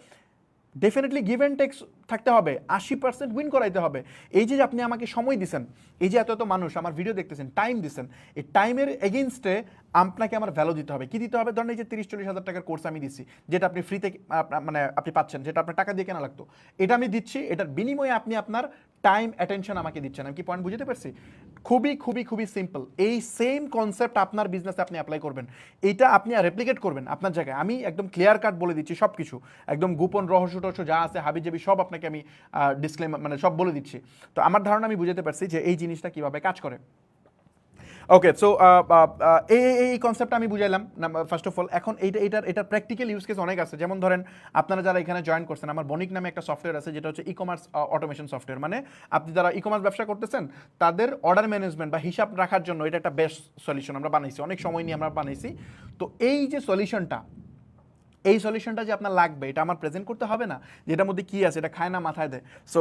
ডেফিনেটলি গিভ অ্যান্ড টেক্স থাকতে হবে, 80% উইন করাইতে হবে। এই যে আপনি আমাকে সময় দিচ্ছেন, এই যে এত মানুষ আমার ভিডিও দেখতেছেন, টাইম দিচ্ছেন, এই টাইমের এগেইনস্টে আপনাকে আমার ভ্যালু দিতে হবে। কি দিতে হবে? ধরেন এই যে 30-40 হাজার টাকার কোর্স আমি দিচ্ছি, যেটা আপনি ফ্রিতে মানে আপনি পাচ্ছেন, যেটা আপনার টাকা দিয়ে কেনা লাগতো, এটা আমি দিচ্ছি, এটার বিনিময়ে আপনি আপনার টাইম অ্যাটেনশন আমাকে দিচ্ছেন। আমি কি পয়েন্ট বুঝতে পারছি? খুবই খুবই খুবই সিম্পল। এই সেম কনসেপ্ট আপনার বিজনেসে আপনি অ্যাপ্লাই করবেন, এইটা আপনি রেপ্লিকেট করবেন আপনার জায়গায়। আমি একদম ক্লিয়ার কাট বলে দিচ্ছি সব কিছু, একদম গোপন রহস্য টহস্য যা আছে হাবিজাবি সব আপনাকে আমি ডিসক্লেমার মানে সব বলে দিচ্ছি। তো আমার ধারণা আমি বুঝতে পারছি যে এই জিনিসটা কীভাবে কাজ করে। ওকে, সো এই কনসেপ্টটা আমি বুঝাইলাম ফার্স্ট অফ অল। এখন এটার প্র্যাকটিক্যাল ইউজ কেস অনেক আছে। যেমন ধরেন আপনারা যারা এখানে জয়েন করছেন, আমার বনিক নামে একটা সফটওয়্যার আছে, যেটা হচ্ছে ই কমার্স অটোমেশন সফটওয়্যার। মানে আপনি যারা ই কমার্স ব্যবসা করতেছেন তাদের অর্ডার ম্যানেজমেন্ট বা হিসাব রাখার জন্য এটা একটা বেস্ট সলিউশন আমরা বানাইছি, অনেক সময় নিয়ে আমরা বানাইছি। তো এই যে সলিউশনটা, এই সলিউশনটা যে আপনার লাগবে, এটা আমার প্রেজেন্ট করতে হবে না, যেটার মধ্যে কী আছে এটা খায় না মাথায় দেয়। সো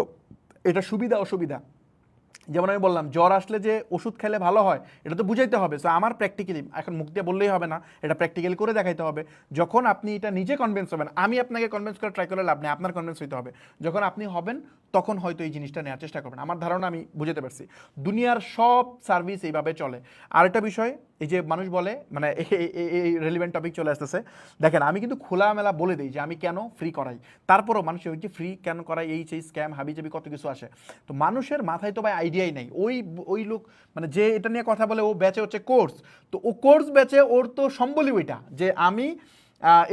এটা সুবিধা অসুবিধা। যেমন আমি বললাম জ্বর আসলে যে ওষুধ খেলে ভালো হয় এটা তো বুঝাইতে হবে। সো আমার প্র্যাকটিক্যালি এখন মুখ দিয়ে বললেই হবে না, এটা প্র্যাকটিক্যালি করে দেখাইতে হবে। যখন আপনি এটা নিজে কনভিন্স হবেন, আমি আপনাকে কনভিন্স করে ট্রাই করে লাভ নেই, আপনার কনভিন্স হইতে হবে। যখন আপনি হবেন তখন হয়তো এই জিনিসটা নেওয়ার চেষ্টা করবেন। আমার ধারণা আমি বুঝাতে পারছি। দুনিয়ার সব সার্ভিস এইভাবে চলে। আরেকটা বিষয়, এই যে মানুষ বলে মানে এই রেলিভেন্ট টপিক চলে আসতেছে, দেখেন আমি কিন্তু খোলামেলা বলে দিই যে আমি কেন ফ্রি করাই, তারপরও মানুষ ওই যে ফ্রি কেন করাই এই সেই স্ক্যাম হাবিজাবি কত কিছু আসে। তো মানুষের মাথায় তো ভাই আইডিয়াই নাই। ওই লোক মানে যে এটা নিয়ে কথা বলে ও বেচে হচ্ছে কোর্স, তো ও কোর্স বেচে, ওর তো সম্বলই ওইটা যে আমি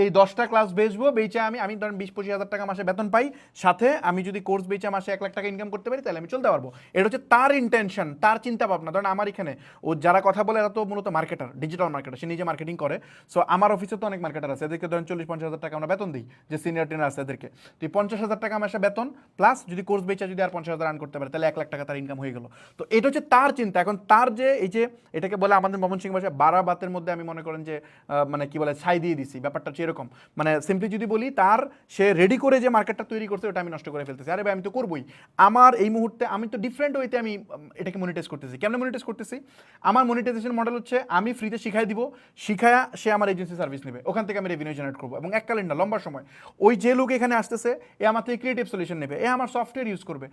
এই 10টা ক্লাস বেচবো, বেচে আমি ধরেন 20-25 হাজার টাকা মাসে বেতন পাই, সাথে আমি যদি কোর্স বেচে মাসে 1 লাখ টাকা ইনকাম করতে পারি তাহলে আমি চলতে পারবো। এটা হচ্ছে তার ইন্টেনশন, তার চিন্তা ভাবনা। ধরেন আমার এখানে ও যারা কথা বলে এরা তো মূলত মার্কেটার, ডিজিটাল মার্কেটার, সে নিজে মার্কেটিং করে। সো আমার অফিসে তো অনেক মার্কেটার আছে, এদেরকে ধরেন 40-50 হাজার টাকা আমরা বেতন দিই, যে সিনিয়র ট্রেনার আছে এদেরকে। তো 50 হাজার টাকা মাসে বেতন প্লাস যদি কোর্স বেচে যদি আর 50 হাজার রান করতে পারে তাহলে 1 লাখ টাকা তার ইনকাম হয়ে গেল। তো এটা হচ্ছে তার চিন্তা। এখন তার যে এই যে এটাকে বলে আমাদের ময়মনসিংহ ভাষায় বারাবাতের মধ্যে আমি মনে করেন যে মানে কি বলে ছাই দিয়ে দিছি, ব্যাপারটা হচ্ছে এরকম। মানে সিম্পলি যদি বলি, তার সে রেডি করে যে মার্কেটটা তৈরি করছে ওটা আমি নষ্ট করে ফেলতেছি। আরে ভাই আমি তো করবোই, আমার এই মুহূর্তে আমি তো ডিফারেন্ট ওয়েতে আমি এটাকে মনিটাইজ করতেছি। কেমন মনিটাইজ করতেছি? আমার মনিটাইজেশন মডেল হচ্ছে আমি ফ্রিতে শিখাই দিব, শিখায়া সে আমার এজেন্সি সার্ভিস নেবে, ওখান থেকে আমি রেভিনিউ জেনারেট করবো, এবং এককালীন না, লম্বা সময়। ওই যে লোক এখানে আসতেছে এ আমার থেকে ক্রিয়েটিভ সলিউশন নেবে, এ আমার সফটওয়্যার ইউজ করবে,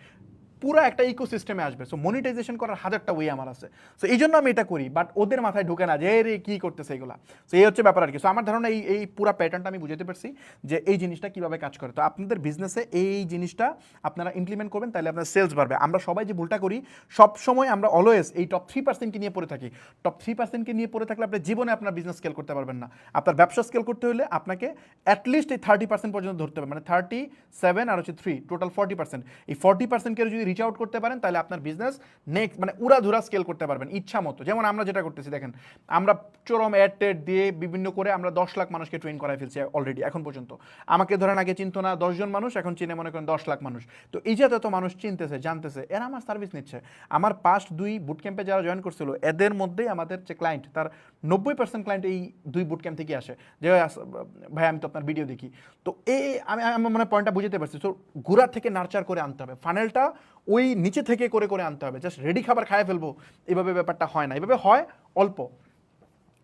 পুরো একটা ইকোসিস্টেমে আসবে। সো মনিটাইজেশন করার 1000টা ওয়ে আমার আছে। সো এই জন্য আমি এটা করি, বাট ওদের মাথায় ঢুকে না যে রে কী করতেছে এগুলা। সো এই হচ্ছে ব্যাপার আর কি। সো আমার ধারণা এই পুরো প্যাটার্নটা আমি বুঝাতে পারছি যে এই জিনিসটা কীভাবে কাজ করে। তো আপনাদের বিজনেসে এই জিনিসটা আপনারা ইমপ্লিমেন্ট করবেন, তাহলে আপনার সেলস বাড়বে। আমরা সবাই যে ভুলটা করি, সব সময় আমরা অলওয়েজ এই টপ 3%কে নিয়ে পড়ে থাকি। টপ 3%কে নিয়ে পড়ে থাকলে আপনি জীবনে আপনার বিজনেস স্কেল করতে পারবেন না। আপনার ব্যবসা স্কেল করতে হলে আপনাকে অ্যাটলিস্ট এই 30% পর্যন্ত ধরতে হবে, মানে 37 আর হচ্ছে 3, টোটাল 40%। এই 40%কে যদি রিচ আউট করতে পারেন তাহলে আপনার বিজনেস নেক্সট মানে উড়াধুরা স্কেল করতে পারবেন ইচ্ছা মতো। যেমন আমরা যেটা করতেছি দেখেন, আমরা চরম অ্যাড টেড দিয়ে বিভিন্ন করে আমরা 10 লাখ মানুষকে ট্রেন করাই ফেলছি অলরেডি এখন পর্যন্ত। আমাকে ধরেন আগে চিনতো না 10 জন মানুষ, এখন চিনে মনে করেন 10 লাখ মানুষ। তো এই যে এত মানুষ চিনতেছে, জানতেছে, এরা আমার সার্ভিস নিচ্ছে। আমার পাস্ট 2 বুট ক্যাম্পে যারা জয়েন করছিল এদের মধ্যেই আমাদের যে ক্লায়েন্ট, তার 90% ক্লায়েন্ট এই 2 বুট ক্যাম্প থেকে আসে, যে ভাই আমি তো আপনার ভিডিও দেখি। তো আমি মানে পয়েন্টটা বুঝতে পারছি। তো ঘোরা থেকে নার্চার করে আনতে হবে, ফানেলটা ওই নিচে থেকে করে করে আনতে হবে। জাস্ট রেডি খাবার খায় ফেলবো এভাবে ব্যাপারটা হয় না, এভাবে হয় অল্প।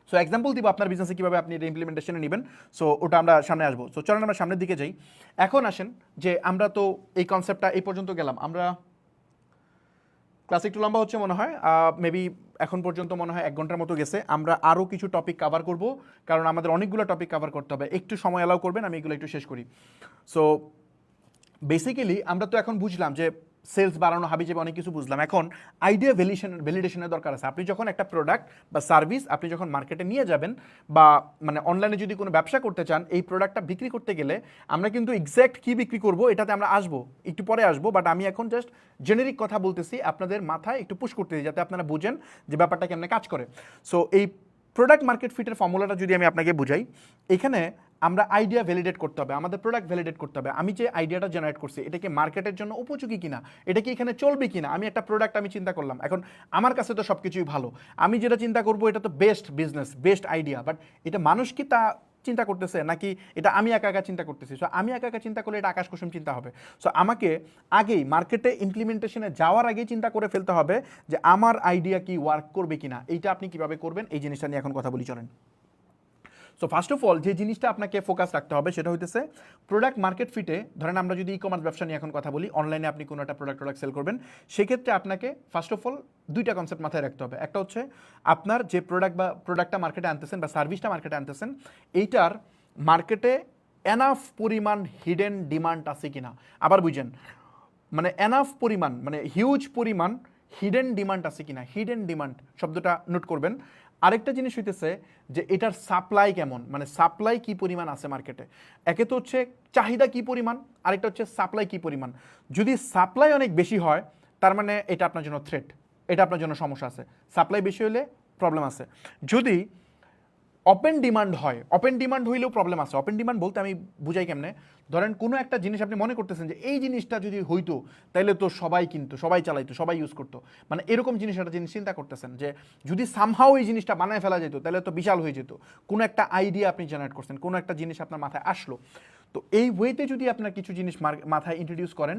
সো এক্সাম্পল দিব আপনার বিজনেসে কীভাবে আপনি এটা ইমপ্লিমেন্টেশনে নেবেন। সো ওটা আমরা সামনে আসবো। সো চলেন আমরা সামনের দিকে যাই। এখন আসেন যে আমরা তো এই কনসেপ্টটা এই পর্যন্ত গেলাম, আমরা ক্লাস একটু লম্বা হচ্ছে মনে হয়, মেবি এখন পর্যন্ত মনে হয় 1 ঘন্টার মতো গেছে। আমরা আরও কিছু টপিক কভার করব, কারণ আমাদের অনেকগুলো টপিক কভার করতে হবে। একটু সময় অ্যালাউ করবেন, আমি এগুলো একটু শেষ করি। সো বেসিক্যালি আমরা তো এখন বুঝলাম যে সেলস বাড়ানো হাবিজাবি অনেক কিছু বুঝলাম। এখন আইডিয়া ভ্যালিডেশনের দরকার আছে। আপনি যখন একটা প্রোডাক্ট বা সার্ভিস আপনি যখন মার্কেটে নিয়ে যাবেন, বা মানে অনলাইনে যদি কোনো ব্যবসা করতে চান, এই প্রোডাক্টটা বিক্রি করতে গেলে আমরা কিন্তু এক্স্যাক্ট কী বিক্রি করব এটাতে আমরা আসবো, একটু পরে আসবো। বাট আমি এখন জাস্ট জেনেরিক কথা বলতেছি, আপনাদের মাথায় একটু পুশ করতেছি যাতে আপনারা বুঝেন যে ব্যাপারটা কেমনে কাজ করে। সো এই প্রোডাক্ট মার্কেট ফিটের ফর্মুলাটা যদি আমি আপনাকে বুঝাই, এখানে আমরা আইডিয়া ভ্যালিডেট করতে হবে, আমাদের প্রোডাক্ট ভ্যালিডেট করতে হবে। আমি যে আইডিয়াটা জেনারেট করছি এটা কি মার্কেটের জন্য উপযোগী কিনা, এটা কি এখানে চলবে কিনা। আমি একটা প্রোডাক্ট আমি চিন্তা করলাম, এখন আমার কাছে তো সব কিছুই ভালো, আমি যেটা চিন্তা করবো এটা তো best business, best idea, but এটা মানুষ কি তা চিন্তা করতেছে নাকি এটা আমি একা একা চিন্তা করতেছি। সো আমি একা একা চিন্তা করলে এটা আকাশ কুসুম চিন্তা হবে। সো আমাকে আগেই মার্কেটে ইমপ্লিমেন্টেশনে যাওয়ার আগেই চিন্তা করে ফেলতে হবে যে আমার আইডিয়া কি ওয়ার্ক করবে কিনা। এইটা আপনি কিভাবে করবেন এই জিনিসটা নিয়ে এখন কথা বলি চলেন। সো ফার্স্ট অফ অল যে জিনিসটা আপনাকে ফোকাস রাখতে হবে সেটা হইতেছে প্রোডাক্ট মার্কেট ফিটে। ধরেন আমরা যদি ই কমার্স ব্যবসা নিয়ে এখন কথা বলি, অনলাইনে আপনি কোনো একটা প্রোডাক্ট সেল করবেন, সেক্ষেত্রে আপনাকে ফার্স্ট অফ অল 2টা কনসেপ্ট মাথায় রাখতে হবে। একটা হচ্ছে আপনার যে প্রোডাক্টটা মার্কেটে আনতেছেন বা সার্ভিসটা মার্কেটে আনতেছেন, এইটার মার্কেটে এনাফ পরিমাণ হিডেন ডিমান্ড আছে কিনা। আবার বুঝেন, মানে এনাফ পরিমাণ মানে হিউজ পরিমাণ হিডেন ডিমান্ড আছে কিনা। হিডেন ডিমান্ড শব্দটা নোট করবেন। আরেকটা জিনিস হইতেছে যে এটার সাপ্লাই কেমন, মানে সাপ্লাই কি পরিমাণ আছে মার্কেটে। একে তো হচ্ছে চাহিদা কি পরিমাণ, আরেকটা হচ্ছে সাপ্লাই কি পরিমাণ। যদি সাপ্লাই অনেক বেশি হয় তার মানে এটা আপনার জন্য থ্রেট, এটা আপনার জন্য সমস্যা আছে। সাপ্লাই বেশি হলে প্রবলেম আছে। যদি ওপেন ডিমান্ড হয়, ওপেন ডিমান্ড হইলেও প্রবলেম আছে। ওপেন ডিমান্ড বলতে আমি বুঝাই কেমনে, ধরেন কোনো একটা জিনিস আপনি মনে করতেছেন যে এই জিনিসটা যদি হইতো তাহলে তো সবাই কিনতো, সবাই চালাইতো, সবাই ইউজ করতো, মানে এরকম জিনিস একটা জিনিস চিন্তা করতেছেন যে যদি সামহাও এই জিনিসটা বানায় ফেলা যেত তাহলে তো বিশাল হয়ে যেত। কোনো একটা আইডিয়া আপনি জেনারেট করছেন, কোনো একটা জিনিস আপনার মাথায় আসলো, তো এই ওয়েতে যদি আপনার কিছু জিনিস মাথায় ইন্ট্রোডিউস করেন,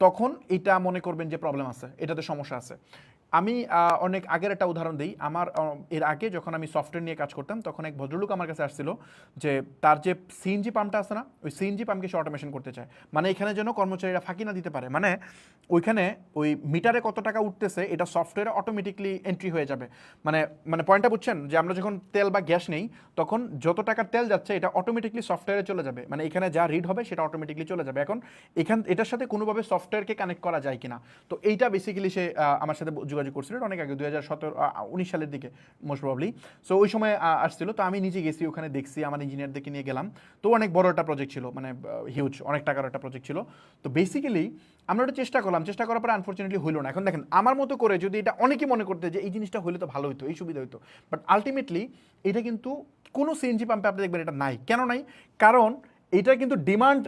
তখন এটা মনে করবেন যে প্রবলেম আছে, এটাতে সমস্যা আছে। আমি অনেক আগের একটা উদাহরণ দিই। আমার এর আগে যখন আমি সফটওয়্যার নিয়ে কাজ করতাম, তখন এক ভদ্রলোক আমার কাছে আসছিল যে তার যে সিএনজি পাম্পটা আছে না, ওই সিএনজি পাম্পকে সে অটোমেশন করতে চায়। মানে এখানে যেন কর্মচারীরা ফাঁকি না দিতে পারে, মানে ওইখানে ওই মিটারে কত টাকা উঠতেছে এটা সফটওয়্যারে অটোমেটিকলি এন্ট্রি হয়ে যাবে। মানে মানে পয়েন্টটা বুঝছেন, যে আমরা যখন তেল বা গ্যাস নেই, তখন যত টাকার তেল যাচ্ছে এটা অটোমেটিকলি সফটওয়্যারে চলে যাবে, মানে এখানে যা রিড হবে সেটা অটোমেটিকলি চলে যাবে। এখন এটার সাথে কোনোভাবে সফটওয়্যারকে কানেক্ট করা যায় কিনা, তো এইটা বেসিক্যালি সে আমার সাথে যোগাযোগ করছিল, এটা অনেক আগে 2017-19 সালের দিকে মোস্ট প্রবাবলি। সো ওই সময় আসছিল, তো আমি নিজে গেছি ওখানে, দেখছি, আমার ইঞ্জিনিয়ারদেরকে নিয়ে গেলাম। তো অনেক বড় একটা প্রজেক্ট ছিল, মানে হিউজ, অনেক টাকার একটা প্রজেক্ট ছিল। তো বেসিক্যালি আমরা ওটা চেষ্টা করলাম, চেষ্টা করার পরে আনফর্চুনেটলি হইল না। এখন দেখেন, আমার মতো করে যদি এটা অনেকে মনে করতে যে এই জিনিসটা হলে তো ভালো হতো, এই সুবিধা হতো, বাট আলটিমেটলি এটা কিন্তু কোনো সিএনজি পাম্পে আপনি দেখবেন এটা নাই। কেন নাই? কারণ এটা কিন্তু ডিমান্ড,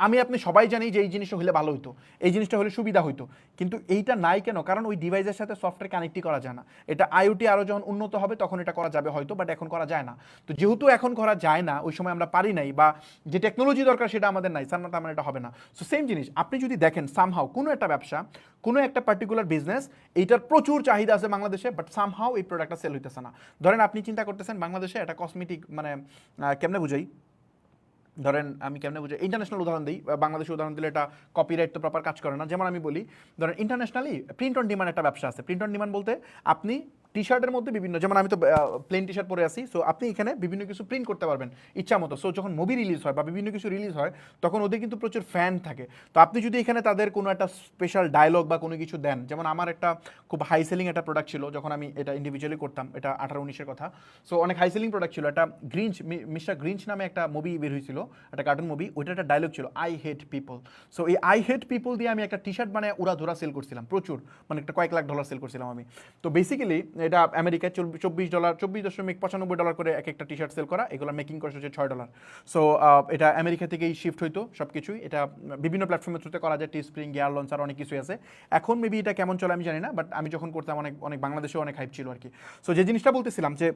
আমি আপনি সবাই জানি যে এই জিনিসটা হলে ভালো হতো, এই জিনিসটা হলে সুবিধা হতো, কিন্তু এইটা নাই কেন? কারণ ওই ডিভাইসের সাথে সফটওয়্যার কানেক্টই করা যায় না। এটা আইওটি আরও যখন উন্নত হবে তখন এটা করা যাবে হয়তো, বাট এখন করা যায় না। তো যেহেতু এখন করা যায় না, ওই সময় আমরা পারি নাই, বা যে টেকনোলজি দরকার সেটা আমাদের নাই, সামনে আমার এটা হবে না। সো সেম জিনিস আপনি যদি দেখেন, সামহাও কোনো একটা ব্যবসা, কোনো একটা পার্টিকুলার বিজনেস, এইটার প্রচুর চাহিদা আছে বাংলাদেশে, বাট সামহাও এই প্রোডাক্টটা সেল হইতেছে না। ধরেন আপনি চিন্তা করতেছেন বাংলাদেশে একটা কসমেটিক, মানে কেমনে বুঝাই, ধরেন আমি কেমনে বুঝি, ইন্টারন্যাশনাল উদাহরণ দিই, বাংলাদেশের উদাহরণ দিলে এটা কপিরাইট তো প্রপার কাজ করে না। যেমন আমি বলি, ধরেন ইন্টারন্যাশনালি প্রিন্ট অন ডিমান্ড একটা ব্যবসা আছে। প্রিন্ট অন ডিমান্ড বলতে আপনি টি শার্টের মধ্যে বিভিন্ন, যেমন আমি তো প্লেন টি শার্ট পরে আসি, সো আপনি এখানে বিভিন্ন কিছু প্রিন্ট করতে পারবেন ইচ্ছা মতো। সো যখন মুভি রিলিজ হয় বা বিভিন্ন কিছু রিলিজ হয়, তখন ওদের কিন্তু প্রচুর ফ্যান থাকে। তো আপনি যদি এখানে তাদের কোনো একটা স্পেশাল ডায়লগ বা কোনো কিছু দেন, যেমন আমার একটা খুব হাই সেলিং একটা প্রোডাক্ট ছিল যখন আমি এটা ইন্ডিভিজুয়ালি করতাম, এটা 18-19-এর কথা। সো অনেক হাই সেলিং প্রোডাক্ট ছিল। একটা গ্রিঞ্চ, মিস্টার গ্রিঞ্চ নামে একটা মুভি বের হয়েছিল, একটা কার্টুন মুভি, ওইটা একটা ডায়লগ ছিল, আই হেট পিপল। সো এই আই হেট পিপল দিয়ে আমি একটা টি শার্ট বানায় উড়া ধরা সেল করছিলাম, প্রচুর, মানে একটা কয়েক লাখ ডলার সেল করছিলাম আমি। তো বেসিক্যালি এটা আমেরিকায় $24.95 করে এক একটা টি শার্ট সেল করা, এগুলো মেকিং কস্ট হচ্ছে $6। সো এটা আমেরিকা থেকেই শিফট হইতো সব কিছুই। এটা বিভিন্ন প্ল্যাটফর্মের থ্রুতে করা যায়, টি স্প্রিং, গিয়ার লঞ্চার, অনেক কিছুই আছে। এখন মেবি এটা কেমন চলে আমি জানি না, বাট আমি যখন করতাম অনেক অনেক বাংলাদেশেও অনেক হাইপ ছিল আর কি। সো যে জিনিসটা বলতেছিলাম, যে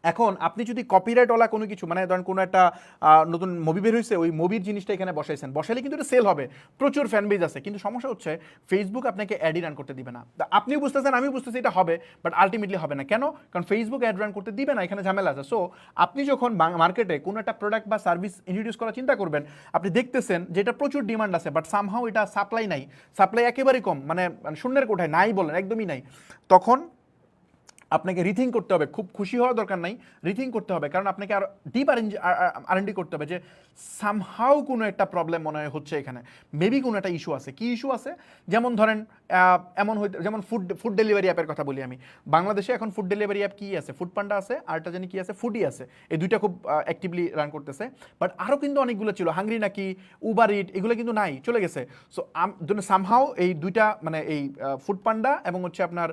এখন আপনি যদি কপিরাইটওয়ালা কোনো কিছু, মানে ধরেন কোনো একটা নতুন মুভি বের হয়েছে, ওই মুভির জিনিসটা এখানে বসাইছেন, বসাইলে কিন্তু এটা সেল হবে, প্রচুর ফ্যান বেজ আছে, কিন্তু সমস্যা হচ্ছে ফেসবুক আপনাকে অ্যাডই রান করতে দিবে না। আপনিও বুঝতেছেন, আমিও বুঝতেছি এটা হবে, বাট আলটিমেটলি হবে না। কেন? কারণ ফেসবুক অ্যাড রান করতে দিবে না, এখানে ঝামেলা আছে। সো আপনি যখন মার্কেটে কোনো একটা প্রোডাক্ট বা সার্ভিস ইন্ট্রোডিউস করার চিন্তা করবেন, আপনি দেখতেছেন যে এটা প্রচুর ডিমান্ড আছে, বাট সামহাও এটা সাপ্লাই নাই, সাপ্লাই একেবারেই কম, মানে শূন্যের কোঠায় নাই বলেন, একদমই নাই। তখন আপনাকে রিথিং করতে হবে, খুব খুশি হওয়ার দরকার নাই, রিথিং করতে হবে, কারণ আপনাকে আর ডিপ আর&ডি করতে হবে, যে সামহাও কোনো একটা প্রবলেম মনে হয় হচ্ছে এখানে, মেবি কোনো একটা ইস্যু আছে। কি ইস্যু আছে? যেমন ধরেন এমন হইতে, যেমন ফুড ডেলিভারি অ্যাপের কথা বলি আমি। বাংলাদেশে এখন ফুড ডেলিভারি অ্যাপ কি আছে? ফুড পান্ডা আছে, আরটা জানি কি আছে, ফুডি আছে। এই দুইটা খুব অ্যাক্টিভলি রান করতেছে, বাট আরও কিন্তু অনেকগুলো ছিল, হাংরি নাকি, উবার ইট, এগুলো কিন্তু নাই, চলে গেছে। সো সামহাও এই দুইটা, মানে এই ফুড পান্ডা এবং হচ্ছে আপনার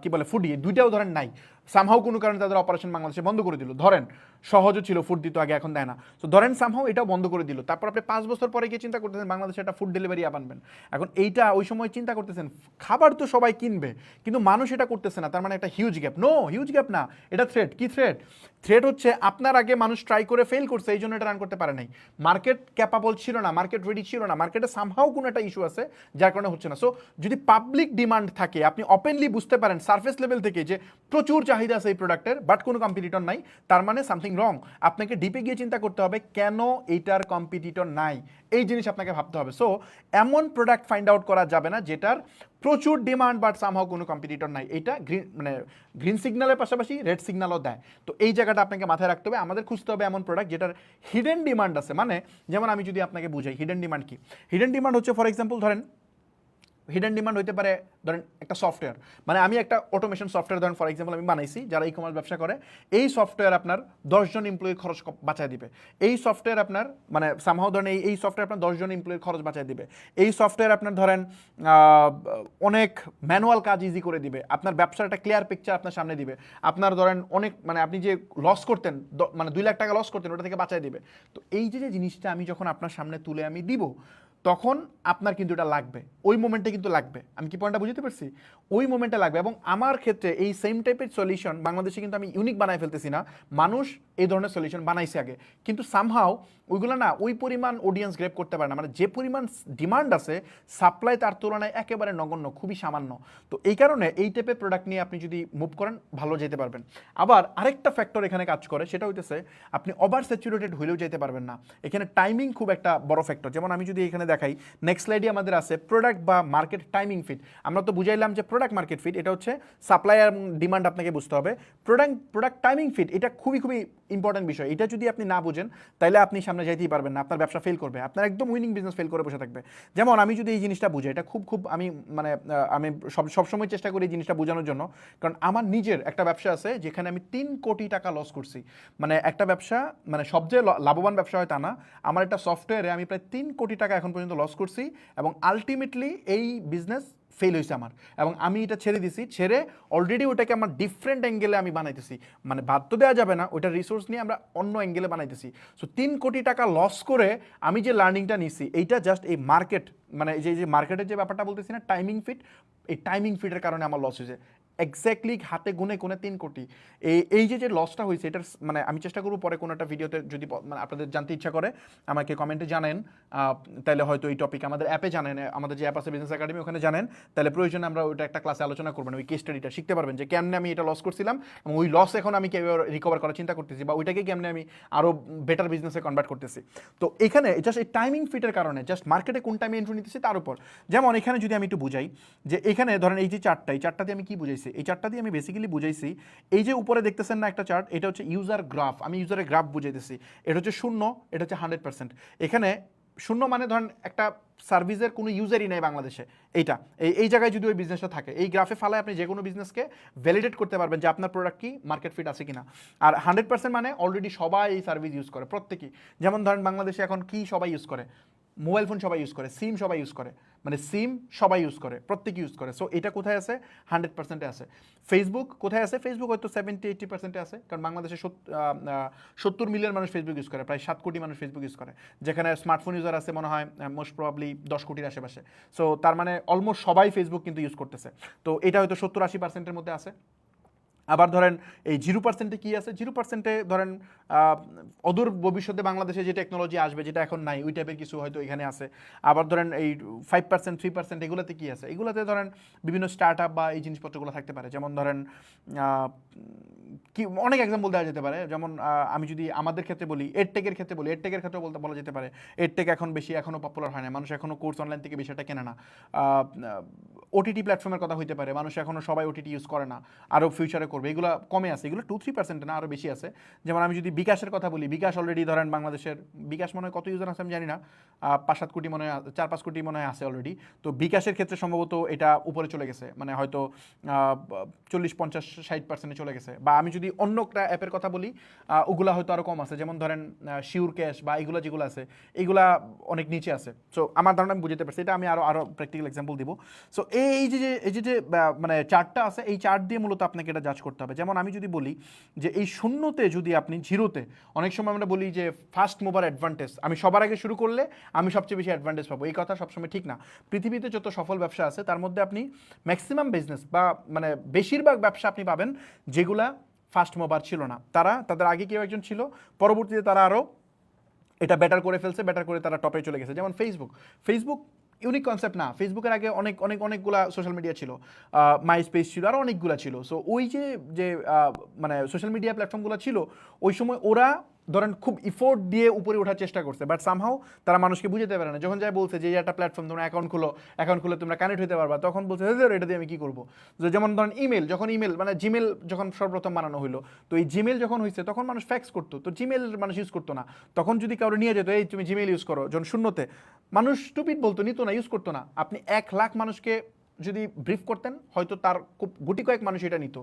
কি বলে ফুডি, দুইটাও ধরেন নাই, সামহাও কোনো কারণে তাদের অপারেশন বাংলাদেশে বন্ধ করে দিল। ধরেন সহজও ছিল, ফুড দিত আগে, এখন দেয় না। তো ধরেন সামহাও এটাও বন্ধ করে দিল, তারপর আপনি 5 বছর পরে গিয়ে চিন্তা করতেছেন বাংলাদেশে একটা ফুড ডেলিভারি অ্যাপ আনবেন। এখন এইটা ওই সময় চিন্তা করতেছেন, খাবার তো সবাই কিনবে, কিন্তু মানুষ এটা করতেছে না, তার মানে একটা huge gap. No, huge gap না, এটা থ্রেট। কি থ্রেট? থ্রেট হচ্ছে আপনার আগে মানুষ ট্রাই করে ফেল করছে, এই জন্য এটা রান করতে পারে নাই। মার্কেট ক্যাপাবল ছিল না, মার্কেট রেডি ছিল না, মার্কেটে সামহাও কোনো একটা ইস্যু আছে যার কারণে হচ্ছে না। সো যদি পাবলিক ডিমান্ড থাকে, আপনি ওপেনলি বুঝতে পারেন সারফেস লেভেল থেকে যে প্রচুর চাহিদা আছে এই প্রোডাক্টের, বাট কোনো কম্পিটিটর নাই, তার মানে সামথিং রং। আপনাকে ডিপে গিয়ে চিন্তা করতে হবে কেন এইটার কম্পিটিটর নাই, এই জিনিস আপনাকে ভাবতে হবে। সো এমন প্রোডাক্ট ফাইন্ড আউট করা যাবে না যেটার প্রচুর ডিমান্ড বাট সামহাও কোনো কম্পিটিটর নাই। এইটা গ্রিন সিগন্যালের পাশাপাশি রেড সিগন্যালও দেয়। তো এই জায়গাটা আপনাকে মাথায় রাখতে হবে। আমাদের খুঁজতে হবে এমন প্রোডাক্ট যেটার হিডেন ডিমান্ড আছে। মানে যেমন আমি যদি আপনাকে বুঝাই হিডেন ডিমান্ড কি, হিডেন ডিমান্ড হচ্ছে ফর এক্সাম্পল ধরেন হিডেন ডিমান্ড হতে পারে, ধরেন একটা সফটওয়্যার, মানে আমি একটা অটোমেশন সফটওয়্যার ধরেন ফর এক্সাম্পল আমি বানাইছি, যারা ই কমার্স ব্যবসা করে, এই সফটওয়্যার আপনার 10 জন এমপ্লয়ির খরচ বাঁচায় দিবে। এই সফটওয়্যার আপনার, মানে সামহাও ধরেন এই সফটওয়্যার আপনার 10 জন এমপ্লয়ির খরচ বাঁচায় দিবে। এই সফটওয়্যার আপনার ধরেন অনেক ম্যানুয়াল কাজ ইজি করে দিবে, আপনার ব্যবসার একটা ক্লিয়ার পিকচার আপনার সামনে দিবে, আপনার ধরেন অনেক, মানে আপনি যে লস করতেন, মানে 2 লাখ টাকা লস করতেন, ওটা থেকে বাঁচায় দিবে। তো এই যে জিনিসটা আমি যখন আপনার সামনে তুলে আমি দিব, তখন আপনার কিন্তু এটা লাগবে, ওই মোমেন্টে কিন্তু লাগবে। আমি কি পয়েন্টটা বুঝতে পারছি? ওই মোমেন্টে লাগবে। এবং আমার ক্ষেত্রে এই সেম টাইপের সলিউশন বাংলাদেশে কিন্তু আমি ইউনিক বানাই ফেলতেছি না, মানুষ এই ধরনের সলিউশন বানাইছে আগে, কিন্তু সামহাও ওইগুলো না ওই পরিমাণ অডিয়েন্স গ্রেপ করতে পারে না। মানে যে পরিমাণ ডিমান্ড আছে, সাপ্লাই তার তুলনায় একেবারে নগণ্য, খুবই সামান্য। তো এই কারণে এই টাইপের প্রোডাক্ট নিয়ে আপনি যদি মুভ করেন ভালো যেতে পারবেন। আবার আরেকটা ফ্যাক্টর এখানে কাজ করে, সেটা হইতেছে আপনি ওভার স্যাচুরেটেড হইলেও যেতে পারবেন না। এখানে টাইমিং খুব একটা বড় ফ্যাক্টর। যেমন আমি যদি এখানে দেখাই, নেক্সট স্লাইডে আমাদের আছে প্রোডাক্ট বা মার্কেট টাইমিং ফিট। আমরা তো বুঝাইলাম যে প্রোডাক্ট মার্কেট ফিট, এটা হচ্ছে সাপ্লাই আর ডিমান্ড আপনাকে বুঝতে হবে। প্রোডাক্ট টাইমিং ফিট এটা খুবই খুবই ইম্পর্টেন্ট বিষয়। এটা যদি আপনি না বুঝেন তাহলে আপনি সামনে যাইতেই পারবেন না, আপনার ব্যবসা ফেল করবে, আপনার একদম উইনিং বিজনেস ফেল করে বসে থাকবে। যেমন আমি যদি এই জিনিসটা বুঝাই, এটা খুব আমি মানে আমি সবসময় চেষ্টা করি এই জিনিসটা বোঝানোর জন্য, কারণ আমার নিজের একটা ব্যবসা আছে যেখানে আমি 3 কোটি টাকা লস করছি। মানে একটা ব্যবসা, মানে সবচেয়ে লাভবান ব্যবসা হয় তা না, আমার একটা সফটওয়্যারে আমি প্রায় 3 কোটি টাকা এখন পর্যন্ত লস করছি, এবং আলটিমেটলি এই বিজনেস ফেল হয়েছে আমার, এবং আমি এটা ছেড়ে দিছি। ছেড়ে অলরেডি ওটাকে আমার ডিফারেন্ট অ্যাঙ্গেলে আমি বানাইতেছি, মানে বাদ তো দেওয়া যাবে না, ওইটা রিসোর্স নিয়ে আমরা অন্য অ্যাঙ্গেলে বানাইতেছি। সো 3 কোটি টাকা লস করে আমি যে লার্নিংটা নিছি, এইটা জাস্ট এই মার্কেট, মানে এই যে মার্কেটের যে ব্যাপারটা বলতেছি না, টাইমিং ফিট, এই টাইমিং ফিটের কারণে আমার লস হয়েছে এক্স্যাক্টলি হাতে গুনে 3 কোটি। এই যে লসটা হয়েছে, এটার মানে আমি চেষ্টা করবো পরে কোনো একটা ভিডিওতে, যদি মানে আপনাদের জানতে ইচ্ছা করে আমাকে কমেন্টে জানেন, তাহলে হয়তো এই টপিক আমাদের অ্যাপে জানেন, আমাদের যে অ্যাপ আছে বিজনেস একাডেমি, ওখানে জানেন, তাহলে প্রয়োজনে আমরা ওইটা একটা ক্লাসে আলোচনা করবেন, ওই কেস স্টাডিটা শিখতে পারবেন যে কেমনে আমি এটা লস করছিলাম এবং ওই লস এখন আমি কীভাবে রিকভার করার চিন্তা করতেছি, বা ওইটাকে কেমনে আমি আরও বেটার বিজনেসে কনভার্ট করতেছি। তো এখানে জাস্ট এই টাইমিং ফিটের কারণে, জাস্ট মার্কেটে কোন টাইমে এন্ট্রি নিতেছি তার উপর। যেমন এখানে যদি আমি একটু বুঝাই, যে এখানে ধরেন এই যে চার্টটা, এই চার্টটা দিয়ে আমি কি বুঝাইছি, এই চার্টটা দিয়ে আমি বেসিক্যালি বুঝাইছি, এই যে উপরে দেখতেছেন না একটা চার্ট, এটা হচ্ছে ইউজার গ্রাফ, আমি ইউজারের গ্রাফ বুঝাইতেছি। এটা হচ্ছে 0, এটা হচ্ছে 100%। এখানে 0 মানে ধরেন একটা সার্ভিসের কোনো ইউজারই নেই বাংলাদেশে, এইটা এই জায়গায় যদি ওই বিজনেসটা থাকে, এই গ্রাফে ফালায় আপনি যে কোনো বিজনেসকে ভ্যালিডেট করতে পারবেন যে আপনার প্রোডাক্ট কি মার্কেট ফিট আছে কিনা। আর 100% মানে অলরেডি সবাই এই সার্ভিস ইউজ করে, প্রত্যেকেই। যেমন ধরেন বাংলাদেশে এখন কি সবাই ইউজ করে, মোবাইল ফোন সবাই ইউজ করে, সিম সবাই ইউজ করে, মানে সিম সবাই ইউজ করে, প্রত্যেকে ইউজ করে। সো এটা কোথায় আছে? 100%-এ আছে। ফেসবুক কোথায় আছে? ফেসবুক হয়তো 70-80%-এ আছে, কারণ বাংলাদেশে 70 মিলিয়ন মানুষ ফেসবুক ইউজ করে, প্রায় 7 কোটি মানুষ ফেসবুক ইউজ করে, যেখানে স্মার্টফোন ইউজার আছে মনে হয় মোস্ট প্রবাবলি 10 কোটির আশেপাশে। সো তার মানে অলমোস্ট সবাই ফেসবুক কিন্তু ইউজ করতেছে। তো এটা হয়তো 70-80%-এর মধ্যে আছে। আবার ধরেন এই 0%-এ কী আছে? 0%-এ ধরেন অদূর ভবিষ্যতে বাংলাদেশে যে টেকনোলজি আসবে, যেটা এখন নাই, ওই টাইপের কিছু হয়তো এখানে আছে। আবার ধরেন এই 5%, 3% এগুলোতে কী আছে? এগুলোতে ধরেন বিভিন্ন স্টার্ট আপ বা এই জিনিসপত্রগুলো থাকতে পারে। যেমন ধরেন কি অনেক এক্সাম্পল দেওয়া যেতে পারে। যেমন আমি যদি আমাদের ক্ষেত্রে বলি, এডটেকের ক্ষেত্রে বলি, এডটেকের ক্ষেত্রে বলা যেতে পারে এডটেক এখন বেশি এখনও পপুলার হয় না, মানুষ এখনও কোর্স অনলাইন থেকে বেশি একটা কেনে না। ওটিটি প্ল্যাটফর্মের কথা হইতে পারে, মানুষ এখনও সবাই ওটিটি ইউজ করে না, আরও ফিউচারে করবে, এগুলো কমে আছে, এগুলো 2-3% না, আরও বেশি আছে। যেমন আমি যদি বিকাশের কথা বলি, বিকাশ অলরেডি ধরেন বাংলাদেশের, বিকাশ মনে হয় কত ইউজার আছে আমি জানি না, 5-7 কোটি মনে হয়, 4-5 কোটি মনে হয় আছে অলরেডি। তো বিকাশের ক্ষেত্রে সম্ভবত এটা উপরে চলে গেছে, মানে হয়তো 40-50-60%-এ চলে গেছে। বা আমি যদি অন্য একটা অ্যাপের কথা বলি, ওগুলা হয়তো আরও কম আছে, যেমন ধরেন শিওর ক্যাশ বা এইগুলো যেগুলো আছে, এইগুলা অনেক নিচে আছে। সো আমার ধারণা আমি বুঝতে পারছি, এটা আমি আরও প্র্যাকটিক্যাল এক্সাম্পল দিব। সো এই যে মানে চার্টটা আছে, এই চার্ট দিয়ে মূলত আপনাকে এটা জাজ করতে হবে। যেমন আমি যদি বলি যে এই 0-তে যদি আপনি 0-তে, অনেক সময় আমরা বলি যে ফার্স্ট মুভার অ্যাডভান্টেজ, আমি সবার আগে শুরু করলে আমি সবচেয়ে বেশি অ্যাডভান্টেজ পাবো, এই কথা সবসময় ঠিক না। পৃথিবীতে যত সফল ব্যবসা আছে তার মধ্যে আপনি ম্যাক্সিমাম বিজনেস বা মানে বেশিরভাগ ব্যবসা আপনি পাবেন যেগুলা ফার্স্ট মুভার ছিল না, তাদের আগে কেউ একজন ছিল, পরবর্তীতে তারা আরও এটা বেটার করে ফেলছে, বেটার করে তারা টপে চলে গেছে। যেমন ফেসবুক ইউনিক কনসেপ্ট না, ফেসবুকের আগে অনেকগুলা সোশ্যাল মিডিয়া ছিল, মাই স্পেস ছিল, আরও অনেকগুলো ছিল। সো ওই যে মানে সোশ্যাল মিডিয়া প্ল্যাটফর্মগুলো ছিল, ওই সময় ওরা ধরেন খুব ইফোর্ট দিয়ে উপরে ওঠার চেষ্টা করছে, বাট সামহাও তারা মানুষকে বুঝতে পারে না। যখন যায় বলছে যে একটা প্ল্যাটফর্ম, তোমরা অ্যাকাউন্ট খুলে তোমরা কানেক্ট হতে পারবা, তখন বলছে এটা দিয়ে আমি কী করবো। যেমন ধরেন ইমেল মানে জিমেল যখন সর্বপ্রথম বানানো হলো, তো এই জিমেল যখন হয়েছে তখন মানুষ ফ্যাক্স করতো, তো জিমেল মানুষ ইউজ করতো না। তখন যদি কারো নিয়ে যেত, এই তুমি জিমেল ইউজ করো, যখন 0-তে, মানুষ স্টুপিড বলতো, নিত না, ইউজ করতো না। আপনি 1 লাখ মানুষকে যদি ব্রিফ করতেন, হয়তো তার খুব গুটি কয়েক মানুষ এটা নিত।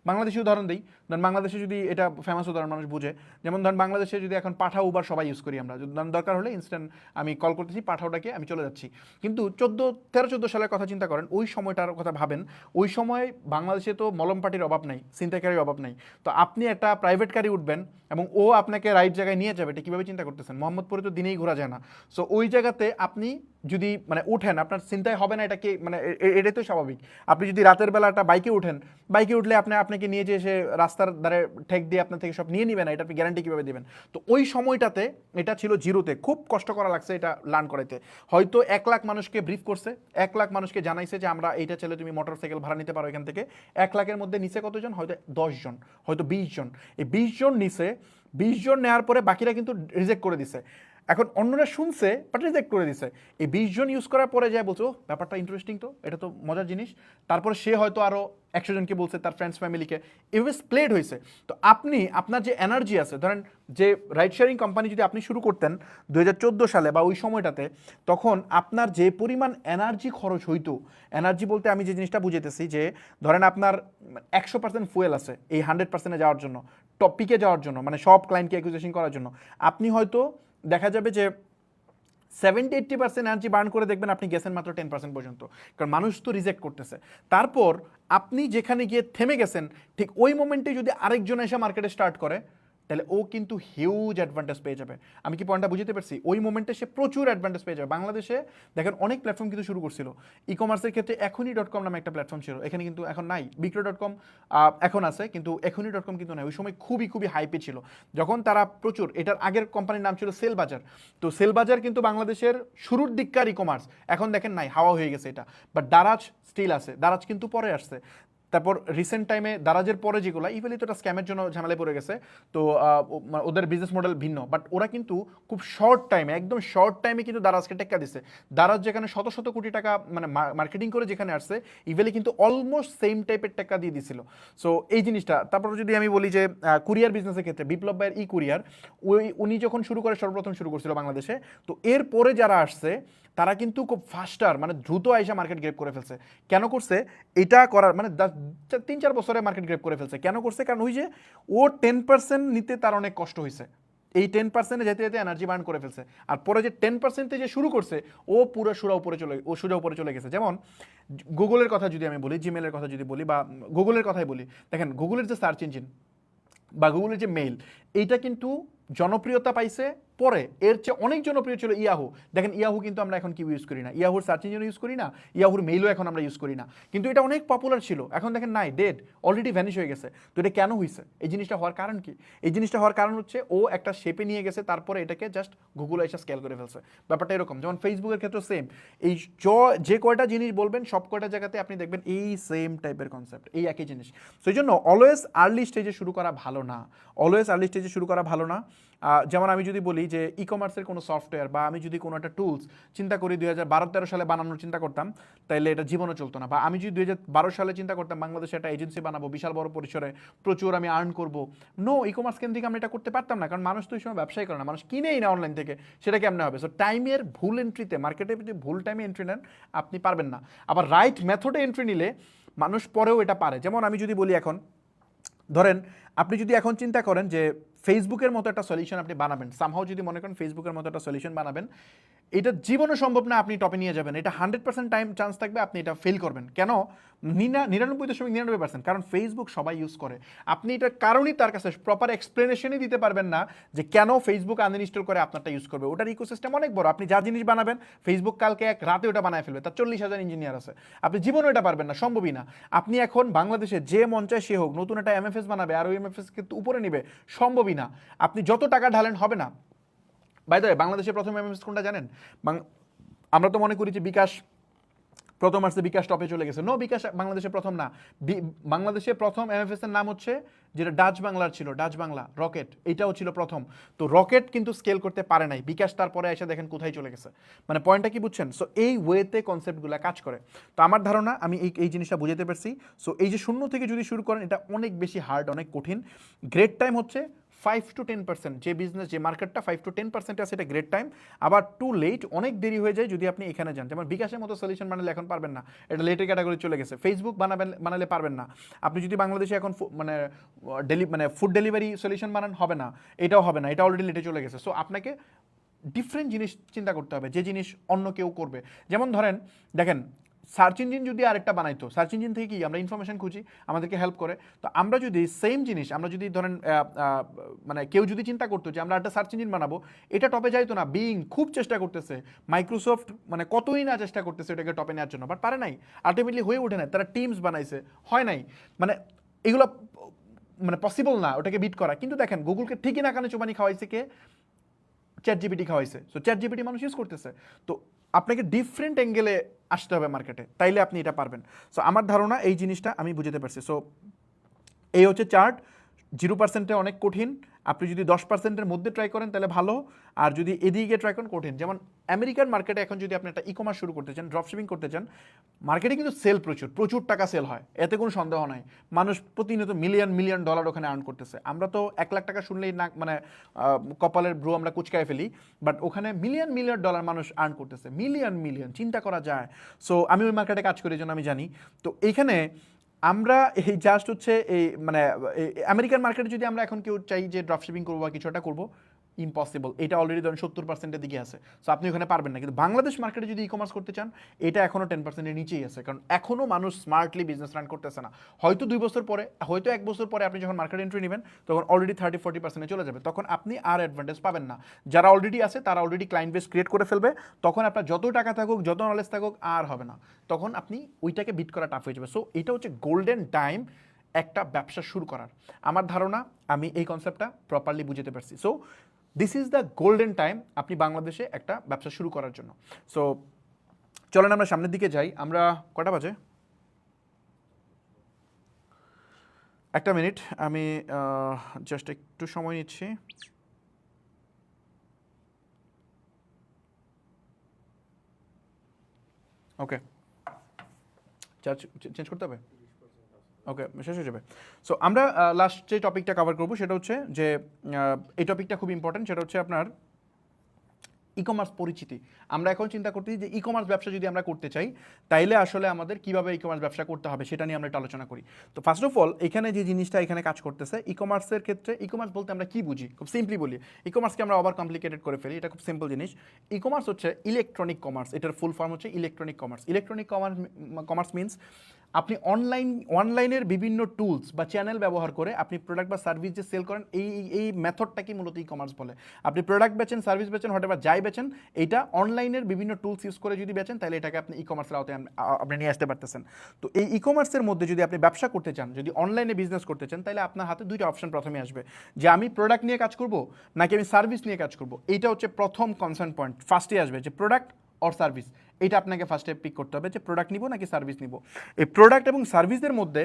বাংলাদেশি উদাহরণ দিই, ধরেন বাংলাদেশে যদি এটা ফেমাস উদাহরণ মানুষ বুঝে, যেমন ধরেন বাংলাদেশে যদি এখন পাঠাও উবার সবাই ইউজ করি আমরা, যদি দরকার হলে ইনস্ট্যান্ট আমি কল করতেছি, পাঠাওটাকে আমি চলে যাচ্ছি। কিন্তু 13-14 সালের কথা চিন্তা করেন, ওই সময়টার কথা ভাবেন, ওই সময় বাংলাদেশে তো মলম পাটির অভাব নাই, ছিনতাইকারীর অভাব নাই। তো আপনি একটা প্রাইভেট গাড়ি উঠবেন এবং ও আপনাকে রাইট জায়গায় নিয়ে যাবে, এটা কীভাবে চিন্তা করতেছেন? মোহাম্মদপুরে তো দিনেই ঘোরা যায় না। সো ওই জায়গাতে আপনি যদি মানে উঠেন আপনার চিন্তায় হবে না এটা কি মানে এটাই তো স্বাভাবিক। আপনি যদি রাতের বেলা একটা বাইকে উঠেন, বাইকে উঠলে আপনাকে নিয়ে যে এসে রাস্তার ধারে ঠেক দিয়ে আপনার থেকে সব নিয়ে নেবেন, এটা আপনি গ্যারান্টি কীভাবে দেবেন? তো ওই সময়টাতে এটা ছিল জিরোতে, খুব কষ্ট করা লাগছে এটা লার্ন করাইতে। হয়তো 1 লাখ মানুষকে ব্রিফ করছে, 1 লাখ মানুষকে জানাইছে যে আমরা এইটা ছেলে তুমি মোটরসাইকেল ভাড়া নিতে পারো এখান থেকে। 1 লাখের মধ্যে নিচে কতজন? হয়তো 10 জন, হয়তো 20 জন। এই 20 জন নিচে, 20 জন নেওয়ার পরে বাকিরা কিন্তু রিজেক্ট করে দিছে। এখন অন্যরা শুনছে বাট রিজেক্ট করে দিছে। এই 20 জন ইউজ করার পরে যায় বলছো ব্যাপারটা ইন্টারেস্টিং, তো এটা তো মজার জিনিস। তারপরে সে হয়তো আরও 100 জনকে বলছে, তার ফ্রেন্ডস ফ্যামিলিকে, এভাবে স্প্লেড হয়েছে। তো আপনি আপনার যে এনার্জি আছে, ধরেন যে রাইড শেয়ারিং কোম্পানি যদি আপনি শুরু করতেন 2014 সালে বা ওই সময়টাতে, তখন আপনার যে পরিমাণ এনার্জি খরচ হইতো, এনার্জি বলতে আমি যে জিনিসটা বুঝাইতেছি যে ধরেন আপনার 100% ফুয়েল আছে এই 100%-এ যাওয়ার জন্য, টপিকে যাওয়ার জন্য, মানে সব ক্লায়েন্টকে অ্যাকুইজিশন করার জন্য, আপনি হয়তো দেখা যাবে যে 70-80% এনার্জি বার্ন করে দেখবেন আপনি গেছেন মাত্র 10% পর্যন্ত, কারণ মানুষ তো রিজেক্ট করতেছে। তারপর আপনি যেখানে গিয়ে থেমে গেছেন, ঠিক ওই মোমেন্টে যদি আরেকজন এসে মার্কেটে স্টার্ট করে, তাহলে ও কিন্তু হিউজ অ্যাডভান্টেজ পেয়ে যাবে। আমি কি পয়েন্টটা বুঝতে পারছি? ওই মোমেন্টে সে প্রচুর অ্যাডভান্টেজ পেয়ে যাবে। বাংলাদেশে দেখেন অনেক প্ল্যাটফর্ম কিন্তু শুরু করছিল ই কমার্সের ক্ষেত্রে। এখনই.com নামে একটা প্ল্যাটফর্ম ছিল, এখানে কিন্তু এখন নাই। বিক্রয়.com এখন আছে, কিন্তু এখনই.com কিন্তু নাই। ওই সময় খুবই খুবই হাইপে ছিল যখন তারা প্রচুর, এটার আগের কোম্পানির নাম ছিল সেল বাজার। তো সেল বাজার কিন্তু বাংলাদেশের শুরুর দিককার ই কমার্স, এখন দেখেন নাই, হাওয়া হয়ে গেছে এটা। বাট দারাজ স্টিল আছে, দারাজ কিন্তু পরে আসছে। তারপর রিসেন্ট টাইমে দারাজের পরে যেগুলো ইভেলি তো এটা স্ক্যামের জন্য ঝামেলায় পড়ে গেছে, তো ওদের বিজনেস মডেল ভিন্ন। বাট ওরা কিন্তু খুব শর্ট টাইমে, একদম শর্ট টাইমে কিন্তু দারাজকে টেক্কা দিছে। দারাজ যেখানে শত শত কোটি টাকা মানে মার্কেটিং করে যেখানে আসছে, ইভেলি কিন্তু অলমোস্ট সেম টাইপের টেক্কা দিয়ে দিছিল। সো এই জিনিসটা। তারপর যদি আমি বলি যে কুরিয়ার বিজনেসের ক্ষেত্রে বিপ্লব ভাইয়ের কুরিয়ার, উনি যখন শুরু করে সর্বপ্রথম শুরু করছিল বাংলাদেশে, তো এরপরে যারা আসছে তারা কিন্তু খুব ফাস্টার মানে দ্রুত আইসা মার্কেট গ্রেপ করে ফেলছে। কেন করছে এটা করার মানে 3-4 বছরে মার্কেট গ্রেপ করে ফেলছে। কেন করছে? কারণ ওই যে ও 10% নিতে তার অনেক কষ্ট হয়েছে, এই 10%-এ যেতে যেতে এনার্জি বার্ন করে ফেলছে। আর পরে যে 10%-এ যে শুরু করছে, ও পুরো সোজা উপরে চলে গেছে। যেমন গুগলের কথা যদি আমি বলি, জিমেলের কথা যদি বলি, বা গুগলের কথাই বলি, দেখেন গুগলের যে সার্চ ইঞ্জিন বা গুগলের যে মেইল, এইটা কিন্তু জনপ্রিয়তা পাইছে পরে। এর চেয়ে অনেক জনপ্রিয় ছিল ইয়াহু। দেখেন ইয়াহু কিন্তু আমরা এখন কি ইউজ করি না, ইয়াহুর সার্চ ইঞ্জিন ইউজ করি না, ইয়াহুর মেইলও এখন আমরা ইউজ করি না, কিন্তু এটা অনেক পপুলার ছিল। এখন দেখেন নাই, ডেড, অলরেডি ভ্যানিশ হয়ে গেছে। তো এটা কেন হয়েছে? এই জিনিসটা হওয়ার কারণ কি? এই জিনিসটা হওয়ার কারণ হচ্ছে ও একটা শেপে নিয়ে গেছে, তারপরে এটাকে জাস্ট গুগল এসে স্কেল করে ফেলছে। ব্যাপারটা এরকম। যেমন ফেসবুকের ক্ষেত্রে সেম, এই যে কয়টা জিনিস বলবেন সব কয়টা জায়গাতে আপনি দেখবেন এই সেম টাইপের কনসেপ্ট, এই একই জিনিস। সেই জন্য অলওয়েজ আর্লি স্টেজে শুরু করা ভালো না, অলওয়েজ আর্লি স্টেজে শুরু করা ভালো না। যেমন আমি যদি বলি যে ই কমার্সের কোনো সফটওয়্যার বা আমি যদি কোনো একটা টুলস চিন্তা করি 2012-13 সালে বানানোর চিন্তা করতাম, তাইলে এটা জীবনও চলতো না। বা আমি যদি 2012 সালে চিন্তা করতাম বাংলাদেশে একটা এজেন্সি বানাবো বিশাল বড় পরিসরে, প্রচুর আমি আর্ন করবো, নো, ই কমার্স কেন্দ্রিক আমি এটা করতে পারতাম না, কারণ মানুষ তো ওই সময় ব্যবসায়ী করে না, মানুষ কিনেই না অনলাইন থেকে, সেটা কেমনে হবে? সো টাইমের ভুল এন্ট্রিতে, মার্কেটে যদি ভুল টাইমে এন্ট্রি নেন আপনি পারবেন না। আবার রাইট মেথডে এন্ট্রি নিলে মানুষ পরেও এটা পারে। যেমন আমি যদি বলি, এখন ধরেন আপনি যদি এখন চিন্তা করেন যে ফেসবুকের মতো একটা সলিউশন আপনি বানাবেন, সামহাও যদি মনে করেন ফেসবুকের মতো একটা সলিউশন বানাবেন, এটা জীবনও সম্ভব না আপনি টপে নিয়ে যাবেন, এটা 100% টাইম চান্স থাকবে আপনি এটা ফেল করবেন। কেন? 99.99%, কারণ ফেসবুক সবাই ইউজ করে। আপনি এটার কারণেই তার কাছে প্রপার এক্সপ্লেনেশনই দিতে পারবেন না যে কেন ফেসবুক আনইনস্টল করে আপনারটা ইউজ করবে। ওটার ইকোসিস্টেম অনেক বড়, আপনি যা জিনিস বানাবেন ফেসবুক কালকে এক রাতে ওটা বানায় ফেলবে, তার 40,000 ইঞ্জিনিয়ার আছে, আপনি জীবনও এটা পারবেন না, সম্ভবই না। আপনি এখন বাংলাদেশে যে মঞ্চায় সে হোক নতুন একটা এমএফএস বানাবে আর ওই এমএফএস কিন্তু উপরে নিবে, সম্ভবই না। আপনি যত টাকা ঢালেন হবে না। বাই দ্য ওয়ে, বাংলাদেশের প্রথম এমএফএস কোনটা জানেন? আমরা তো মনে করি যে বিকাশ প্রথম আসছে, বিকাশ টপে চলে গেছে। নো, বিকাশ বাংলাদেশে প্রথম না। বাংলাদেশে প্রথম এমএফএস এর নাম হচ্ছে, যেটা ডাচ বাংলার ছিল, ডাচ বাংলা রকেট, এটাও ছিল প্রথম। তো রকেট কিন্তু স্কেল করতে পারে নাই, বিকাশ তারপরে এসে দেখেন কোথায় চলে গেছে। মানে পয়েন্টটা কি বুঝছেন? সো এই ওয়েতে কনসেপ্টগুলো কাজ করে। তো আমার ধারণা আমি এই জিনিসটা বুঝাতে পারছি। সো এই যে শূন্য থেকে যদি শুরু করেন, এটা অনেক বেশি হার্ড, অনেক কঠিন। গ্রেট টাইম হচ্ছে 5-10%, যে বিজনেস যে মার্কেটটা 5-10% আছে, এটা গ্রেট টাইম। আবার টু লেট, অনেক দেরি হয়ে যায় যদি আপনি এখানে যান। যেমন বিকাশের মতো সলিউশন বানালে এখন পারবেন না, এটা লেটের ক্যাটাগরি চলে গেছে। ফেসবুক বানালে পারবেন না। আপনি যদি বাংলাদেশে এখন মানে ফুড ডেলিভারি সলিউশন বানান, হবে না, এটাও হবে না, এটা অলরেডি লেটে চলে গেছে। সো আপনাকে ডিফারেন্ট জিনিস চিন্তা করতে হবে, যে জিনিস অন্য কেউ করবে। যেমন ধরেন দেখেন, সার্চ ইঞ্জিন যদি আরেকটা বানাইতো, সার্চ ইঞ্জিন থেকে কি আমরা ইনফরমেশন খুঁজি, আমাদেরকে হেল্প করে। তো আমরা যদি সেম জিনিস আমরা যদি ধরেন মানে কেউ যদি চিন্তা করতো যে আমরা একটা সার্চ ইঞ্জিন বানাবো, এটা টপে যাইতো না। বিং খুব চেষ্টা করতেছে, মাইক্রোসফট মানে কতই না চেষ্টা করতেছে এটাকে টপে নেওয়ার জন্য, বাট পারে নাই, আলটিমেটলি হয়ে ওঠে না। তারা টিমস বানাইছে, হয় নাই, মানে এগুলো মানে পসিবল না ওটাকে বিট করা। কিন্তু দেখেন গুগলকে ঠিকই না কানে চুবানি খাওয়াইছে কে? চ্যাট জিপিটি খাওয়াইছে। সো চ্যাট জিপিটি মানুষ ইউজ করতেছে। তো আপনাকে ডিফারেন্ট অ্যাঙ্গেলে আসতে হবে মার্কেটে, তাইলে আপনি এটা পারবেন। সো আমার ধারণা এই জিনিসটা আমি বুঝতে পারছি। সো এই হচ্ছে চার্ট। 0%-এ অনেক কঠিন, আপনি যদি 10%-এর মধ্যে ট্রাই করেন তাহলে ভালো, আর যদি এদিকে ট্রাই করেন কঠিন। যেমন আমেরিকান মার্কেটে এখন যদি আপনি একটা ই কমার্স শুরু করতে চান, ড্রপ শিপিং করতে চান, মার্কেটে কিন্তু সেল প্রচুর প্রচুর টাকা সেল হয়, এতে কোনো সন্দেহ নাই। মানুষ প্রতিনিয়ত মিলিয়ন মিলিয়ন ডলার ওখানে আর্ন করতেছে। আমরা তো 1 লাখ টাকা শুনলেই না মানে কপালের ভ্রু আমরা কুচকায় ফেলি, বাট ওখানে মিলিয়ন মিলিয়ন ডলার মানুষ আর্ন করতেছে, মিলিয়ন মিলিয়ন, চিন্তা করা যায়। সো আমি ওই মার্কেটে কাজ করি, জন্য আমি জানি। তো এইখানে আমরা এই জাস্ট হচ্ছে এই মানে আমেরিকান মার্কেটে যদি আমরা এখন কেউ চাই যে ড্রপ শিপিং করবো বা কিছু একটা করবো, ইম্পসিবল। এটা অলরেডি ধরেন 70%-এর দিকে আছে। সো আপনি ওখানে পারবেন না। কিন্তু বাংলাদেশ মার্কেটে যদি ই কমার্স করতে চান, এটা এখনও 10%-এর নিচেই আছে, কারণ এখনও মানুষ স্মার্টলি বিজনেস রান করতেছে না। হয়তো 2 বছর পরে, হয়তো 1 বছর পরে আপনি যখন মার্কেট এন্ট্রি নেবেন, তখন অলরেডি 30-40%-এ চলে যাবে, তখন আপনি আর অ্যাডভান্টেজ পাবেন না। যারা অলরেডি আছে তারা অলরেডি ক্লায়েন্ট বেস ক্রিয়েট করে ফেলবে, তখন আপনার যত টাকা থাকুক, যত নলেজ থাকুক, আর হবে না, তখন আপনি ওইটাকে বিট করা টাফ হয়ে যাবে। সো এটা হচ্ছে গোল্ডেন টাইম একটা ব্যবসা শুরু করার। আমার ধারণা আমি এই কনসেপ্টটা প্রপারলি বুঝতে পারছি। So this is the golden time আপনি বাংলাদেশে একটা ব্যবসা শুরু করার জন্য। সো চলেন আমরা সামনের দিকে যাই। আমরা কটা বাজে? 1 মিনিট, আমি জাস্ট একটু সময় নিচ্ছি। ওকে, চার্জ চেঞ্জ করতে হবে? ওকে, শেষ হয়ে যাবে। সো আমরা লাস্ট যে টপিকটা কভার করবো সেটা হচ্ছে যে এই টপিকটা খুব ইম্পর্টেন্ট, সেটা হচ্ছে আপনার ই কমার্স পরিচিতি। আমরা এখন চিন্তা করতেছি যে ই কমার্স ব্যবসা যদি আমরা করতে চাই, তাইলে আসলে আমাদের কীভাবে ই কমার্স ব্যবসা করতে হবে সেটা নিয়ে আমরা একটু আলোচনা করি। তো ফার্স্ট অফ অল এখানে যে জিনিসটা এখানে কাজ করতেছে ই কমার্সের ক্ষেত্রে, ই কমার্স বলতে আমরা কী বুঝি? খুব সিম্পলি বলি, ই কমার্সকে আমরা ওভার কমপ্লিকেটেড করে ফেলি, এটা খুব সিম্পল জিনিস। ই কমার্স হচ্ছে ইলেকট্রনিক কমার্স, এটার ফুল ফর্ম হচ্ছে electronic commerce. Electronic commerce means আপনি অনলাইনের বিভিন্ন টুলস বা চ্যানেল ব্যবহার করে আপনি প্রোডাক্ট বা সার্ভিস যে সেল করেন, এই মেথডটাকে মূলত ই কমার্স বলে। আপনি প্রোডাক্ট বেচেন, সার্ভিস বেচেন, হোয়াটএভার যাই বেচেন, এইটা অনলাইনের বিভিন্ন টুলস ইউজ করে যদি বেচেন, তাহলে এটাকে আপনি ই কমার্সের আওতায় আপনি নিয়ে আসতে পারতেছেন। তো এই ই কমার্সের মধ্যে যদি আপনি ব্যবসা করতে চান, যদি অনলাইনে বিজনেস করতে চান, তাহলে আপনার হাতে 2টা অপশন প্রথমে আসবে, যে আমি প্রোডাক্ট নিয়ে কাজ করব নাকি আমি সার্ভিস নিয়ে কাজ করব। এইটা হচ্ছে প্রথম কনসার্ন পয়েন্ট, ফার্স্টে আসবে যে প্রোডাক্ট অর সার্ভিস। এটা আপনাকে ফার্স্টে পিক করতে হবে যে প্রোডাক্ট নিব নাকি সার্ভিস নিব। এই প্রোডাক্ট এবং সার্ভিসের মধ্যে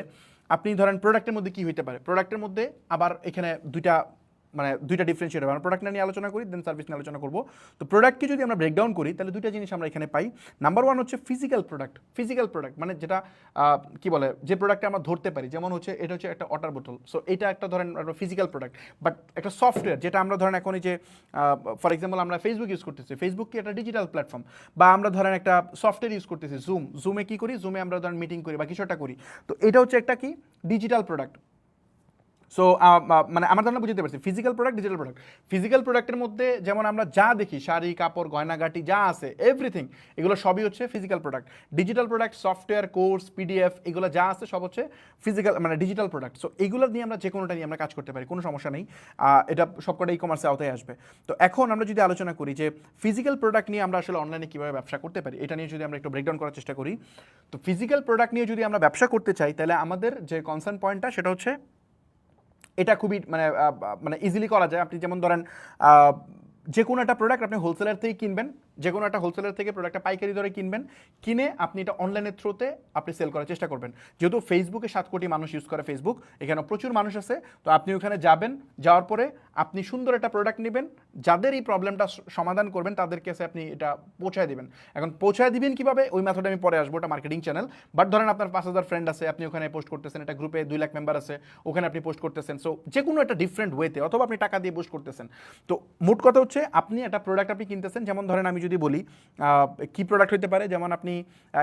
আপনি ধরেন প্রোডাক্টের মধ্যে কি হইতে পারে, প্রোডাক্টের মধ্যে আবার এখানে দুইটা ডিফারেন্সিয়েট হবে। আমরা প্রোডাক্ট নিয়ে আলোচনা করি, দেন সার্ভিস নিয়ে আলোচনা করব। তো প্রোডাক্টকে যদি আমরা ব্রেকডাউন করি, তাহলে 2টা জিনিস আমরা এখানে পাই। নাম্বার 1 হচ্ছে ফিজিক্যাল প্রোডাক্ট। ফিজিক্যাল প্রোডাক্ট মানে যেটা কি বলে, যে প্রোডাক্টটা আমরা ধরতে পারি, যেমন হচ্ছে এটা হচ্ছে একটা ওয়াটার বোতল। সো এটা একটা ধরেন ফিজিক্যাল প্রোডাক্ট। বাট একটা সফটওয়্যার, যেটা আমরা ধরেন এখন এই যে ফর এক্সাম্পল আমরা ফেসবুক ইউজ করতেছি, ফেসবুক কি একটা ডিজিটাল প্ল্যাটফর্ম, বা আমরা ধরেন একটা সফটওয়্যার ইউজ করতেছি জুমে কি করি, জুমে আমরা ধরেন মিটিং করি বা কিছু একটা করি। তো এটা হচ্ছে একটা কি ডিজিটাল প্রোডাক্ট। সো মানে আমার ধারণা বুঝতে পারছি, physical product, digital product. Physical প্রোডাক্টের মধ্যে যেমন আমরা যা দেখি, শাড়ি, কাপড়, গয়নাগাটি যা আছে, এভরিথিং, এগুলো সবই হচ্ছে physical product. Digital product software, course, PDF, এগুলো যা আছে সব হচ্ছে ফিজিক্যাল মানে ডিজিটাল প্রোডাক্ট। সো এগুলো নিয়ে আমরা যে কোনোটা নিয়ে আমরা কাজ করতে পারি, কোনো সমস্যা নেই। এটা সবকটা ই কমার্সের আওতায় আসবে। তো এখন আমরা যদি আলোচনা করি যে ফিজিক্যাল প্রোডাক্ট নিয়ে আমরা আসলে অনলাইনে কীভাবে ব্যবসা করতে পারি, এটা নিয়ে যদি আমরা একটু ব্রেকডাউন করার চেষ্টা করি। তো ফিজিক্যাল প্রোডাক্ট নিয়ে যদি আমরা ব্যবসা করতে চাই, তাহলে আমাদের যে কনসার্ন পয়েন্টটা সেটা হচ্ছে এটা খুবই মানে ইজিলি করা যায়। আপনি যেমন ধরেন যে কোনো একটা প্রোডাক্ট আপনি হোলসেলার থেকে কিনবেন, যে কোনো একটা হোলসেলার থেকে প্রোডাক্টটা পাইকারি দরে কিনবেন, কিনে আপনি এটা অনলাইনের থ্রুতে আপনি সেল করার চেষ্টা করবেন। যেহেতু ফেসবুকে 7 কোটি মানুষ ইউজ করে ফেসবুক, এখানে প্রচুর মানুষ আছে। তো আপনি ওখানে যাবেন, যাওয়ার পরে আপনি সুন্দর একটা প্রোডাক্ট নেবেন, যাদের এই প্রবলেমটা সমাধান করবেন তাদের কাছে আপনি এটা পৌঁছায় দিবেন। এখন পৌঁছায় দিবেন কীভাবে, ওই মেথডে আমি পরে আসবো, ওটা মার্কেটিং চ্যানেল। বাট ধরেন আপনার 5,000 ফ্রেন্ড আছে, আপনি ওখানে পোস্ট করতেছেন, একটা গ্রুপে 2 লাখ মেম্বার আছে, ওখানে আপনি পোস্ট করতেছেন। সো যে কোনো একটা ডিফারেন্ট ওয়েতে, অথবা আপনি টাকা দিয়ে পোস্ট করতেছেন। তো মোট কথা হচ্ছে আপনি একটা প্রোডাক্ট আপনি কিনতেছেন। যেমন ধরেন আমি যদি যদি বলি কি প্রোডাক্ট হতে পারে, যেমন আপনি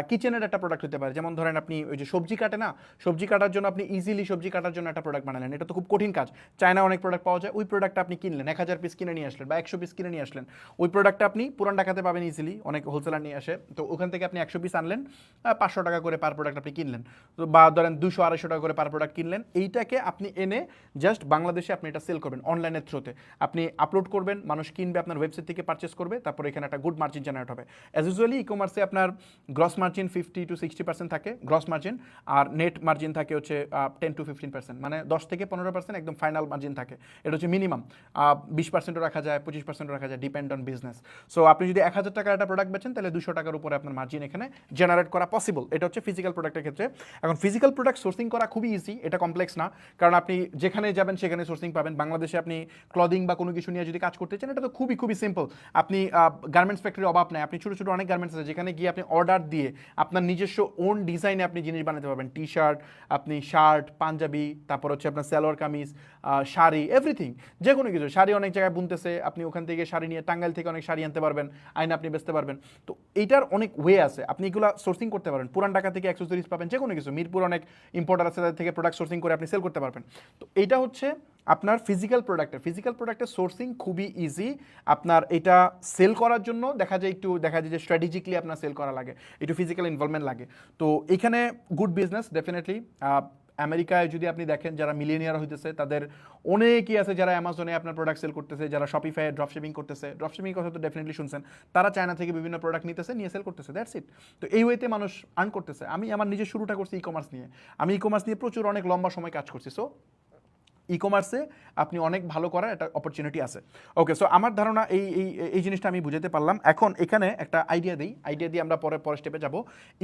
কিচেনের একটা প্রোডাক্ট হতে পারে, যেমন ধরেন আপনি ওই যে সবজি কাটে না, সবজি কাটার জন্য আপনি ইজিলি সবজি কাটার জন্য একটা প্রোডাক্ট বানালেন, এটা তো খুব কঠিন কাজ, চায়না অনেক প্রোডাক্ট পাওয়া যায়, ওই প্রোডাক্টটা আপনি কিনলেন, 1000 পিস কিনে নিয়ে আসলেন বা 100 পিস কিনে নিয়ে আসলেন, ওই প্রোডাক্টটা আপনি পুরান ঢাকাতে পাবেন ইজিলি, অনেক হোলসেলার নিয়ে আসে, তো ওখান থেকে আপনি 100 পিস আনলেন, 500 টাকা করে পার প্রোডাক্ট আপনি কিনলেন, তো বা ধরেন 200-250 টাকা করে পার প্রোডাক্ট কিনলেন, এইটাকে আপনি এনে জাস্ট বাংলাদেশে আপনি এটা সেল করবেন অনলাইনের থ্রুতে, আপনি আপলোড করবেন, মানুষ কিনবে, আপনার ওয়েবসাইট থেকে পারচেস করবে, তারপর এখানে একটা গুড মার্জিন জেনারেট হবে। অ্যাজ ইউজুয়ালি ই কমার্সে আপনার গ্রস মার্জিন 50-60% থাকে গ্রস মার্জিন, আর নেট মার্জিন থাকে হচ্ছে 10-15%, মানে 10-15% একদম ফাইনাল মার্জিন থাকে, এটা হচ্ছে মিনিমাম। 20%ও রাখা যায়, 25%ও রাখা যায়, ডিপেন্ড অন বিজনেস। সো আপনি যদি 1000 টাকার একটা প্রোডাক্ট বেচেন, তাহলে 200 টাকার উপরে আপনার মার্জিন এখানে জেনারেট করা পসিবল। এটা হচ্ছে ফিজিক্যাল প্রোডাক্টের ক্ষেত্রে। এখন ফিজিক্যাল প্রোডাক্ট সোর্সিং করা খুবই ইজি, এটা কমপ্লেক্স না, কারণ আপনি যেখানে যাবেন সেখানে সোর্সিং পাবেন। বাংলাদেশে আপনি ক্লদিং বা কোনো কিছু নিয়ে যদি কাজ করতে চান, এটা তো খুবই খুবই সিম্পল। আপনি গার্মেন্টস ফ্যাক্টরির অভাব নেই, আপনি ছোটো ছোটো অনেক গার্মেন্টস আছে যেখানে গিয়ে আপনি অর্ডার দিয়ে আপনার নিজস্ব ওন ডিজাইনে আপনি জিনিস বানাতে পারবেন, টি শার্ট, আপনি শার্ট, পাঞ্জাবি, তারপর হচ্ছে আপনার সালোয়ার কামিজ, শাড়ি, এভরিথিং, যে কোনো কিছু। শাড়ি অনেক জায়গায় বুনতেছে, আপনি ওখান থেকে শাড়ি নিয়ে টাঙ্গাইল থেকে অনেক শাড়ি আনতে পারবেন, আইনে আপনি বেচতে পারবেন। তো এইটার অনেক ওয়ে আছে, আপনি এগুলো সোর্সিং করতে পারেন। পুরান ঢাকা থেকে অ্যাক্সেসরিজ পাবেন, যে কোনো কিছু, মিরপুর অনেক ইম্পোর্টার আছে, তাদের থেকে প্রোডাক্ট সোর্সিং করে আপনি সেল করতে পারবেন। তো এইটা হচ্ছে আপনার ফিজিক্যাল প্রোডাক্টের সোর্সিং খুবই ইজি। আপনার এটা সেল করার জন্য দেখা যায় যে স্ট্র্যাটেজিকলি আপনার সেল করা লাগে, একটু ফিজিক্যাল ইনভলভমেন্ট লাগে। তো এখানে গুড বিজনেস ডেফিনেটলি। আমেরিকায় যদি আপনি দেখেন, যারা মিলিয়নিয়ার হইতেছে তাদের অনেকই আছে যারা অ্যামাজনে আপনার প্রোডাক্ট সেল করতেছে, যারা শপিফাই ড্রপশিপিং করতেছে, ড্রপশিপিং কথা তো ডেফিনেটলি শুনছেন, তারা চায়না থেকে বিভিন্ন প্রোডাক্ট নিতেছে, নিয়ে সেল করতেছে, দ্যাটস ইট। তো এই ওয়েতে মানুষ আর্ন করতেছে। আমি আমার নিজের শুরুটা করছি ই কমার্স নিয়ে, আমি ই কমার্স নিয়ে প্রচুর অনেক লম্বা সময় কাজ করছি। সো ই কমার্সে আপনি অনেক ভালো করার একটা অপরচুনিটি আছে। ওকে, সো আমার ধারণা এই জিনিসটা আমি বুঝাতে পারলাম। এখন এখানে একটা আইডিয়া দিয়ে আমরা পরে স্টেপে যাব।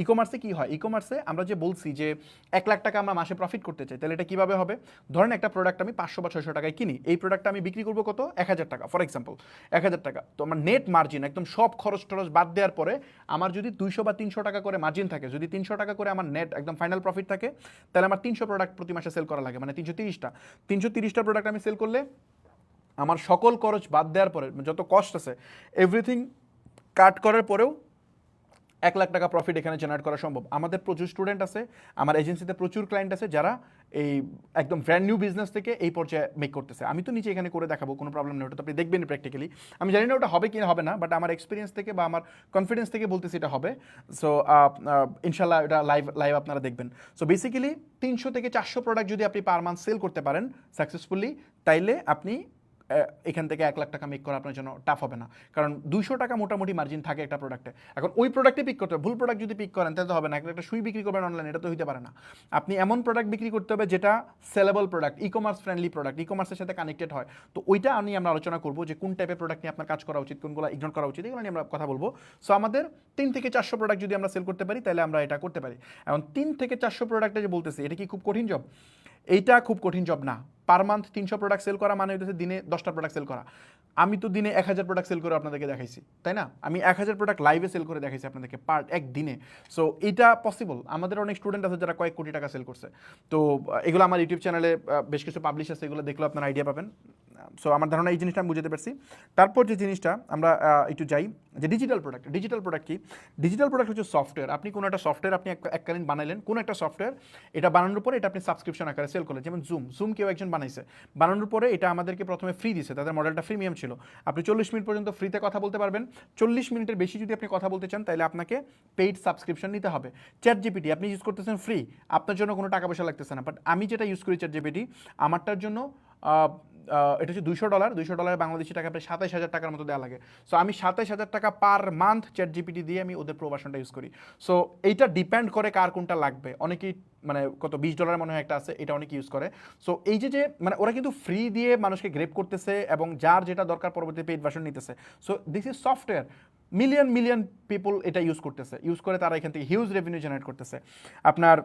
ই কমার্সে কী হয়, ই কমার্সে আমরা যে বলছি যে 1 লাখ টাকা আমরা মাসে প্রফিট করতে চাই, তাহলে এটা কীভাবে হবে? ধরেন একটা প্রোডাক্ট আমি 500 বা 600 টাকায় কিনি, এই প্রোডাক্টটা আমি বিক্রি করবো কত? 1000 টাকা, ফর এক্সাম্পল 1000 টাকা। তো আমার নেট মার্জিন একদম সব খরচ টরচ বাদ দেওয়ার পরে আমার যদি 200 বা 300 টাকা করে মার্জিন থাকে, যদি 300 টাকা করে আমার নেট একদম ফাইনাল প্রফিট থাকে, তাহলে আমার 300 প্রোডাক্ট প্রতি মাসে সেল করা লাগে, মানে 330টা প্রোডাক্ট আমি সেল করলে আমার সকল খরচ বাদ দেওয়ার পরে, যত কস্ট আছে এভরিথিং কাট করার পরেও 1 লাখ টাকা প্রফিট এখানে জেনারেট করা সম্ভব। আমাদের প্রচুর স্টুডেন্ট আছে, আমার এজেন্সিতে প্রচুর ক্লায়েন্ট আছে যারা এই একদম ব্র্যান্ড নিউ বিজনেস থেকে এই পর্যায়ে মেক করতেছে। আমি তো নিচে এখানে করে দেখাবো, কোনো প্রবলেম নেই, ওটা তো আপনি দেখবেন প্র্যাকটিক্যালি। আমি জানি না ওটা হবে কি হবে না, বাট আমার এক্সপিরিয়েন্স থেকে বা আমার কনফিডেন্স থেকে বলতেছি এটা হবে। সো ইনশাল্লাহ এটা লাইভ আপনারা দেখবেন। সো বেসিক্যালি 300 থেকে 400 প্রোডাক্ট যদি আপনি পার মান্থ সেল করতে পারেন সাকসেসফুলি, তাইলে আপনি এখান থেকে 1 লাখ টাকা মেক করা আপনার জন্য টাফ হবে না, কারণ 200 টাকা মোটামুটি মার্জিন থাকে একটা প্রোডাক্টে। এখন ওই প্রোডাক্টে পিক করতে হবে, ভুল প্রোডাক্ট যদি পিক করেন তাহলে তো হবে না। একটা সুই বিক্রি করবেন অনলাইনে, এটা তো হইতে পারে না। আপনি এমন প্রোডাক্ট বিক্রি করতে হবে যেটা saleable product, e commerce friendly product, e কমার্সের সাথে কানেক্টেড হয়। তো ওইটা আমরা আলোচনা করবো যে কোন টাইপের প্রোডাক্ট নিয়ে আপনার কাজ করা উচিত, কোনগুলো ইগনোর করা উচিত, এগুলো নিয়ে আমরা কথা বলবো। সো আমাদের 3 থেকে 400 প্রোডাক্ট যদি আমরা সেল করতে পারি, তাহলে আমরা এটা করতে পারি। এখন 3 থেকে 400 প্রোডাক্টে যে বলতেছি, এটা কি খুব কঠিন জব? এইটা খুব কঠিন জব না। পার মান্থ 300 প্রোডাক্ট সেল করা মানে হচ্ছে দিনে 10টা প্রোডাক্ট সেল করা। আমি তো দিনে 1000 প্রোডাক্ট সেল করে আপনাদেরকে দেখাইছি, তাই না? আমি 1000 প্রোডাক্ট লাইভে সেল করে দেখাইছি আপনাদেরকে এক দিনে। সো এটা পসিবল। আমাদের অনেক স্টুডেন্ট আছে যারা কয়েক কোটি টাকা সেল করছে। তো এগুলো আমার ইউটিউব চ্যানেলে বেশ কিছু পাবলিশ আছে, এগুলো দেখলে আপনার আইডিয়া পাবেন। সো আমার ধারণা এই জিনিসটা আমি বুঝতে পারছি। তারপর যে জিনিসটা আমরা একটু যাই, যে ডিজিটাল প্রোডাক্ট কি? ডিজিটাল প্রোডাক্ট হচ্ছে সফটওয়্যার। আপনি কোনো একটা সফটওয়্যার আপনি এককালীন বানাইলেন, কোনো একটা সফটওয়্যার, এটা বানানোর পরে এটা আপনি সাবস্ক্রিপশন আকারে সেল করলেন। যেমন জুম কেউ একজন বানাইছে, বানানোর পরে এটা আমাদেরকে প্রথমে ফ্রি দিছে, তাদের মডেলটা প্রিমিয়াম ছিল। আপনি 40 মিনিট পর্যন্ত ফ্রিতে কথা বলতে পারবেন। 40 মিনিটের বেশি যদি আপনি কথা বলতে চান, তাহলে আপনাকে পেইড সাবস্ক্রিপশন নিতে হবে। চ্যাট জিপিটি আপনি ইউজ করতেছেন ফ্রি, আপনার জন্য কোনো টাকা পয়সা লাগতেছে না। বাট আমি যেটা ইউজ করি চ্যাট জিপিটি, আমারটার জন্য এটা হচ্ছে $200 বাংলাদেশি টাকা প্রায় 27,000 টাকার মতো দেওয়া লাগে। সো আমি 27,000 টাকা পার মান্থ চ্যাট জিপিটি দিয়ে আমি ওদের প্রো ভার্সনটা ইউজ করি। সো এইটা ডিপেন্ড করে কার কোনটা লাগবে। অনেকেই মানে কত $20 মনে হয় একটা আছে, এটা অনেকে ইউজ করে। সো এই যে মানে ওরা কিন্তু ফ্রি দিয়ে মানুষকে গ্রেপ করতেছে এবং যার যেটা দরকার পরবর্তী পেইড ভার্সন নিতেছে। So this is software. Million people এটা ইউজ করে তারা এখান থেকে হিউজ রেভিনিউ জেনারেট করতেছে। আপনার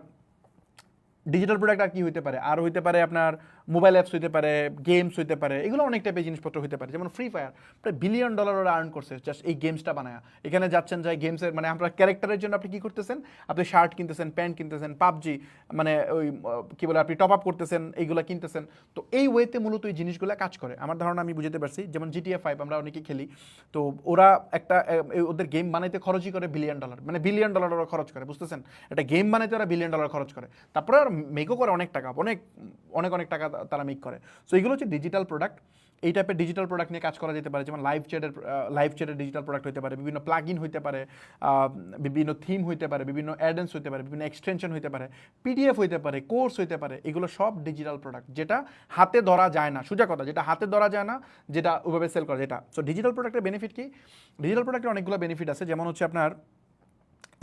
ডিজিটাল প্রোডাক্ট আর কি হইতে পারে? আর হইতে পারে আপনার মোবাইল অ্যাপস হইতে পারে, গেমস হইতে পারে, এগুলো অনেক টাইপের জিনিসপত্র হইতে পারে। যেমন ফ্রি ফায়ার প্রায় $1 বিলিয়ন ওরা আর্ন করছে জাস্ট এই গেমসটা বানায়। এখানে যাচ্ছেন যাই গেমসের মানে আপনার ক্যারেক্টারের জন্য আপনি কী করতেছেন, আপনি শার্ট কিনতেছেন, প্যান্ট কিনতেছেন, পাবজি মানে ওই কী বলে আপনি টপ আপ করতেছেন, এইগুলো কিনতেছেন। তো এই ওয়েতে মূলত এই জিনিসগুলো কাজ করে আমার ধারণা, আমি বুঝতে পারছি। যেমন GTA 5 আমরা অনেকেই খেলি, তো ওরা একটা ওদের গেম বানাইতে খরচই করে $1 বিলিয়ন, মানে $1 বিলিয়ন ওরা খরচ করে, বুঝতেছেন? একটা গেম বানাইতে ওরা $1 বিলিয়ন খরচ করে, তারপরে আর মেকও করে অনেক টাকা, অনেক অনেক অনেক টাকা তারা মেক করে। সো এগুলো হচ্ছে ডিজিটাল প্রোডাক্ট। এই টাইপের ডিজিটাল প্রোডাক্ট নিয়ে কাজ করা যেতে পারে। যেমন লাইভ চ্যাটের ডিজিটাল প্রোডাক্ট হতে পারে, বিভিন্ন প্লাগ ইন হতে পারে, বিভিন্ন থিম হতে পারে, বিভিন্ন অ্যাডেন্স হতে পারে, বিভিন্ন এক্সটেনশন হতে পারে, পিডিএফ হতে পারে, কোর্স হতে পারে। এগুলো সব ডিজিটাল প্রোডাক্ট, যেটা হাতে ধরা যায় না, সোজা কথা, যেটা হাতে ধরা যায় না, যেটা ওইভাবে সেল করা, যেটা। সো ডিজিটাল প্রোডাক্টের বেনিফিট কি? ডিজিটাল প্রোডাক্টের অনেকগুলো বেনিফিট আছে। যেমন হচ্ছে আপনার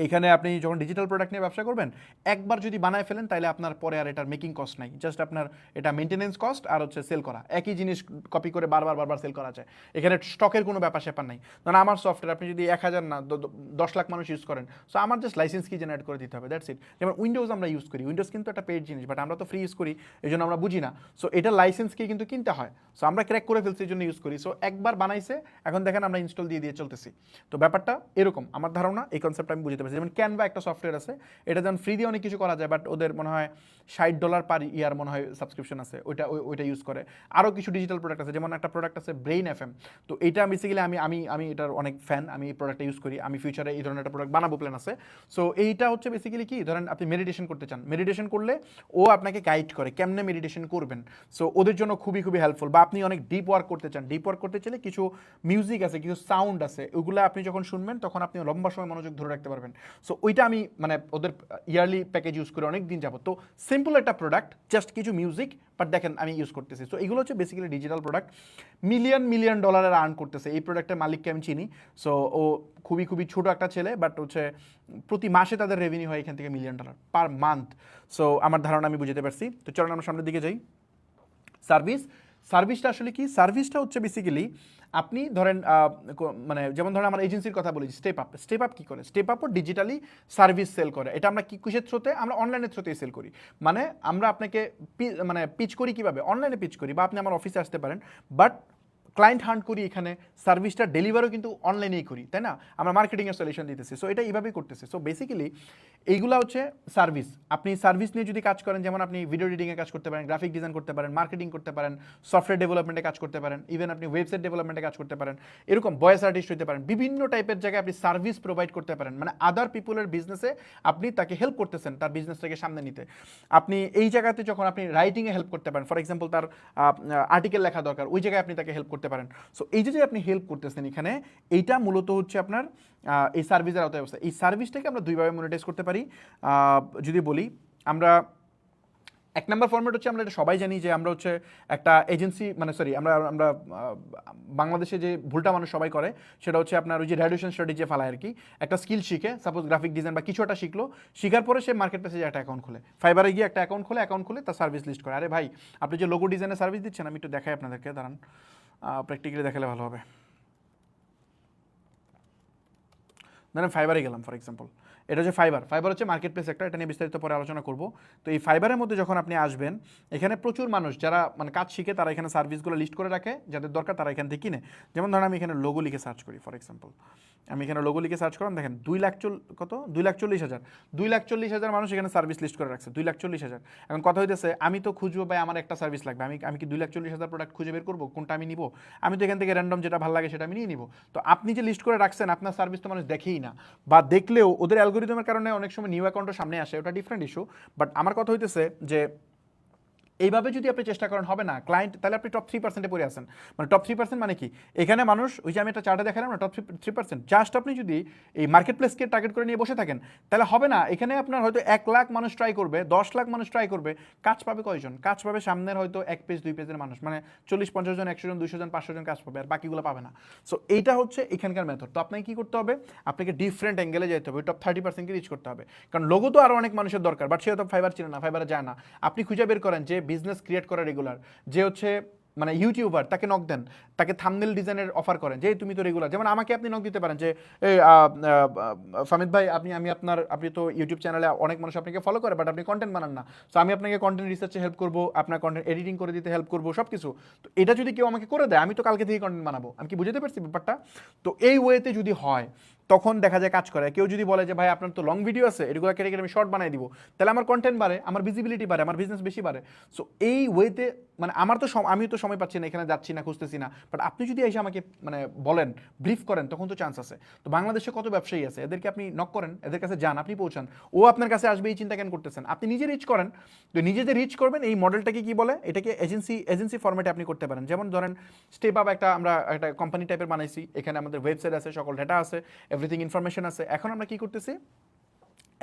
এখানে আপনি যখন ডিজিটাল প্রোডাক্ট নিয়ে ব্যবসা করবেন, একবার যদি বানায় ফেলেন তাহলে আপনার পরে আর এটার মেকিং কস্ট নাই, জাস্ট আপনার এটা মেনটেনেন্স কস্ট আর হচ্ছে সেল করা। একই জিনিস কপি করে বারবার সেল করা যায়। এখানে স্টকের কোনো ব্যাপার স্যাপার নাই। কারণ আমার সফটওয়্যার আপনি যদি 1000 না 10 লাখ মানুষ ইউজ করেন, সো আমার জাস্ট লাইসেন্স কি জেনারেট করে দিতে হবে, দ্যাটস ইট। যেমন উইন্ডোজ আমরা ইউজ করি, উইন্ডোজ কিন্তু একটা পেইড জিনিস, বাট আমরা তো ফ্রি ইউজ করি, এই জন্য আমরা বুঝি না। সো এটা লাইসেন্স কি কিন্তু কিনতে হয়। সো আমরা ক্র্যাক করে ফেলছি, এই জন্য ইউজ করি। সো একবার বানাইছে, এখন দেখেন আমরা ইনস্টল দিয়ে চলতেছি। তো ব্যাপারটা এরকম আমার ধারণা, এই কনসেপ্ট আমি বুঝতে পারছি। যেমন ক্যানভা একটা সফটওয়্যার আছে, এটা যেমন ফ্রি দিয়ে অনেক কিছু করা যায়, বাট ওদের মনে হয় $60 পার ইয়ার মনে হয় সাবস্ক্রিপশন আছে, ওইটা ইউজ করে। আরও কিছু ডিজিটাল প্রোডাক্ট আছে, যেমন একটা প্রোডাক্ট আছে ব্রেইন FM। তো এটা বেসিক্যালি আমি এটার অনেক ফ্যান, আমি এই প্রোডাক্টটা ইউজ করি। আমি ফিউচারে এই ধরনের একটা প্রোডাক্ট বানাবো প্ল্যান আছে। সো এইটা হচ্ছে বেসিক্যালি কি, ধরেন আপনি মেডিটেশন করতে চান, মেডিটেশন করলে ও আপনাকে গাইড করে কেমনে মেডিটেশন করবেন। সো ওদের জন্য খুবই খুবই হেল্পফুল। বা আপনি অনেক ডিপ ওয়ার্ক করতে চান, ডিপ ওয়ার্ক করতে চাইলে কিছু মিউজিক আছে, কিছু সাউন্ড আছে, ওগুলো আপনি যখন শুনবেন তখন আপনি লম্বা সময় মনোযোগ ধরে রাখতে পারবেন। সো ওইটা আমি মানে ওদের ইয়ারলি প্যাকেজ ইউজ করে অনেক দিন যাবো। তো সিম্পল একটা প্রোডাক্ট, জাস্ট কিছু মিউজিক, বাট দেখেন আমি ইউজ করতেছি। সো এগুলো হচ্ছে বেসিক্যালি ডিজিটাল প্রোডাক্ট। মিলিয়ন ডলারের আর্ন করতেছে এই প্রোডাক্টের মালিককে আমি চিনি। সো ও খুবই ছোটো একটা ছেলে, বাট হচ্ছে প্রতি মাসে তাদের রেভিনিউ হয় এখান থেকে $1 মিলিয়ন পার মান্থ। সো আমার ধারণা আমি বুঝতে পারছি। তো চলুন আমরা সামনের দিকে যাই। সার্ভিসটা আসলে কি? সার্ভিসটা হচ্ছে বেসিক্যালি আপনি ধরেন মানে যেমন ধরেন আমার এজেন্সির কথা বলি, স্টেপ আপ কী করে? স্টেপ আপও ডিজিটালি সার্ভিস সেল করে। এটা আমরা কিসের থ্রুতে? আমরা অনলাইনের থ্রুতেই সেল করি। মানে আমরা আপনাকে পিচ করি কীভাবে? অনলাইনে পিচ করি, বা আপনি আমার অফিসে আসতে পারেন, বাট ক্লায়েন্ট হান্ট করি এখানে, সার্ভিসটা ডেলিভারও কিন্তু অনলাইনেই করি, তাই না? আমরা মার্কেটিংয়ের সলিউশন দিতেছি। সো এটা এইভাবেই করতেছে। সো বেসিক্যালি এইগুলো হচ্ছে সার্ভিস। আপনি সার্ভিস নিয়ে যদি কাজ করেন, যেমন আপনি ভিডিও এডিটিংয়ে কাজ করতে পারেন, গ্রাফিক ডিজাইন করতে পারেন, মার্কেটিং করতে পারেন, সফটওয়্যার ডেভেলপমেন্টে কাজ করতে পারেন, ইভেন আপনি ওয়েবসাইট ডেভেলপমেন্টে কাজ করতে পারেন, এরকম ভয়েস আর্টিস্ট হতে পারেন, বিভিন্ন টাইপের জায়গায় আপনি সার্ভিস প্রোভাইড করতে পারেন। মানে আদার পিপুলের বিজনেসে আপনি তাকে হেল্প করতেছেন তার বিজনেসটাকে সামনে নিতে। আপনি এই জায়গাতে যখন আপনি রাইটিংয়ে হেল্প করতে পারেন, ফর এক্সাম্পল তার আর্টিকেল লেখা দরকার, ওই জায়গায় আপনি তাকে হেল্প করতে পারেন। সো এই যে আপনি হেল্প করতেছেন এখানে, এইটা মূলত হচ্ছে আপনার এই সার্ভিসের আওতায় অবস্থা। এই সার্ভিসটাকে আমরা দুইভাবে মনিটাইজ করতে পারি। যদি বলি আমরা, এক নম্বর ফর্মেট হচ্ছে, আমরা এটা সবাই জানি যে আমরা হচ্ছে একটা এজেন্সি, মানে সরি আমরা বাংলাদেশে যে ভুলটা মানুষ সবাই করে সেটা হচ্ছে আপনার ওই যে রেডিয়েশন স্টাডি যে ফালায় আর কি, একটা স্কিল শিখে, সাপোজ গ্রাফিক ডিজাইন বা কিছু একটা শিখলো, শেখার পরে সে মার্কেট প্লেসে একটা অ্যাকাউন্ট খুলে, ফাইবারে গিয়ে একটা অ্যাকাউন্ট খুলে তার সার্ভিস লিস্ট করে। আরে ভাই, আপনি যে লোগো ডিজাইনের সার্ভিস দিচ্ছেন, আমি একটু দেখাই আপনাদেরকে, দাঁড়ান প্র্যাকটিক্যালি দেখালে ভালো হবে। ধরেন ফাইবারে গেলাম ফর এক্সাম্পল, এটা হচ্ছে ফাইবার হচ্ছে মার্কেট প্লেস একটা, এটা নিয়ে বিস্তারিত পরে আলোচনা করব। তো এই ফাইবারের মধ্যে যখন আপনি আসবেন, এখানে প্রচুর মানুষ যারা মানে কাজ শিখে তারা এখানে সার্ভিসগুলো লিস্ট করে রাখে, যাদের দরকার তারা এখান থেকে কিনে। যেমন ধরেন আমি এখানে লোগো লিখে সার্চ করি, ফর এক্সাম্পল আমি এখানে লোগো লিখে সার্চ করলাম, দেখেন 2,40,000 মানুষ এখানে সার্ভিস লিস্ট করে রাখছে, 2,40,000। এখন কথা হইতেছে, আমি তো খুঁজবো ভাই আমার একটা সার্ভিস লাগবে, আমি কি 2,40,000 প্রোডাক্ট খুঁজে বের করবো কোনটা আমি নিব? আমি তো এখান থেকে র্যান্ডম যেটা ভালো লাগে সেটা আমি নিয়ে নিব। তো আপনি যে লিস্ট করে রাখছেন, আপনার সার্ভিস তো মানুষ দেখেই না, বা দেখলেও ওদের অ্যালগোরিদমের কারণে অনেক সময় নিউ অ্যাকাউন্টও সামনে আসে, ওটা ডিফারেন্ট ইস্যু। বাট আমার কথা হইতেছে যে এইভাবে যদি আপনি চেষ্টা করেন হবে না ক্লায়েন্ট, তাহলে আপনি টপ 3%-এ পড়ে আসেন। মানে টপ 3% মানে কি? এখানে মানুষ, ওই যে আমি একটা চার্টে দেখালাম না, টপ 3%, জাস্ট আপনি যদি এই মার্কেট প্লেসকে টার্গেট করে নিয়ে বসে থাকেন তাহলে হবে না। এখানে আপনার হয়তো 1 লাখ মানুষ ট্রাই করবে, 10 লাখ মানুষ ট্রাই করবে, কাজ পাবে কয়জন? কাজ পাবে সামনের হয়তো 1 পেজ 2 পেজের মানুষ, মানে 40-50 জন, 100 জন, 200 জন, 500 জন কাজ পাবে, আর বাকিগুলো পাবে না। সো এইটা হচ্ছে এখানকার মেথড। তো আপনাকে কী করতে হবে? আপনাকে ডিফারেন্ট অ্যাঙ্গেলে যেতে হবে, টপ 30%কে রিচ করতে হবে। কারণ লোগো তো আরও অনেক মানুষের দরকার, বাট সে হয়তো ফাইবার চিনে না, ফাইবারে যায় না। আপনি খুঁজে বের করেন যে বিজনেস ক্রিয়েট করে রেগুলার, যে হচ্ছে মানে ইউটিউবার, তাকে নক দেন, তাকে থাম্বনেল ডিজাইনের অফার করেন, যে তুমি তো রেগুলার, যেমন আমাকে আপনি নক দিতে পারেন যে এই ফামিদ ভাই আপনি তো ইউটিউব চ্যানেলে অনেক মানুষ আপনাকে ফলো করে, বাট আপনি কন্টেন্ট বানান না, সো আমি আপনাকে কন্টেন্ট রিসার্চে হেল্প করবো, আপনার কন্টেন্ট এডিটিং করে দিতে হেল্প করবো, সব কিছু। তো এটা যদি কেউ আমাকে করে দেয়, আমি তো কালকে থেকে কন্টেন্ট বানাবো। আমি কি বুঝতে পারছি ব্যাপারটা? তো এই ওয়েতে যদি হয়, তখন দেখা যায় কাজ করে। কেউ যদি বলে যে ভাই আপনার তো লং ভিডিও আছে, এগুলো কেটে কেটে আমি শর্ট বানিয়ে দিব, তাহলে আমার কন্টেন্ট বাড়ে, আমার ভিজিবিলিটি বাড়ে, আমার বিজনেস বেশি বাড়ে। সো এই ওয়েতে মানে আমার তো আমি তো সময় পাচ্ছি না, এখানে যাচ্ছি না, খুঁজতেছি না, বাট আপনি যদি এসে আমাকে মানে বলেন, ব্রিফ করেন, তখন তো চান্স আছে। তো বাংলাদেশে কত ব্যবসায়ী আছে, এদেরকে আপনি নক করেন, এদের কাছে যান, আপনি পৌঁছান, ও আপনার কাছে আসবে, এই চিন্তা কেন করতেছেন? আপনি নিজে রিচ করেন। তো নিজে যে রিচ করবেন, এই মডেলটাকে কি বলে, এটাকে এজেন্সি ফরম্যাটে আপনি করতে পারেন। যেমন ধরেন স্টেপ আপ আমরা একটা কোম্পানি টাইপের বানাইছি, এখানে আমাদের ওয়েবসাইট আছে, সকল ডেটা আছে, এভরিথিং ইনফরমেশন আছে। এখন আমরা কি করতেছি,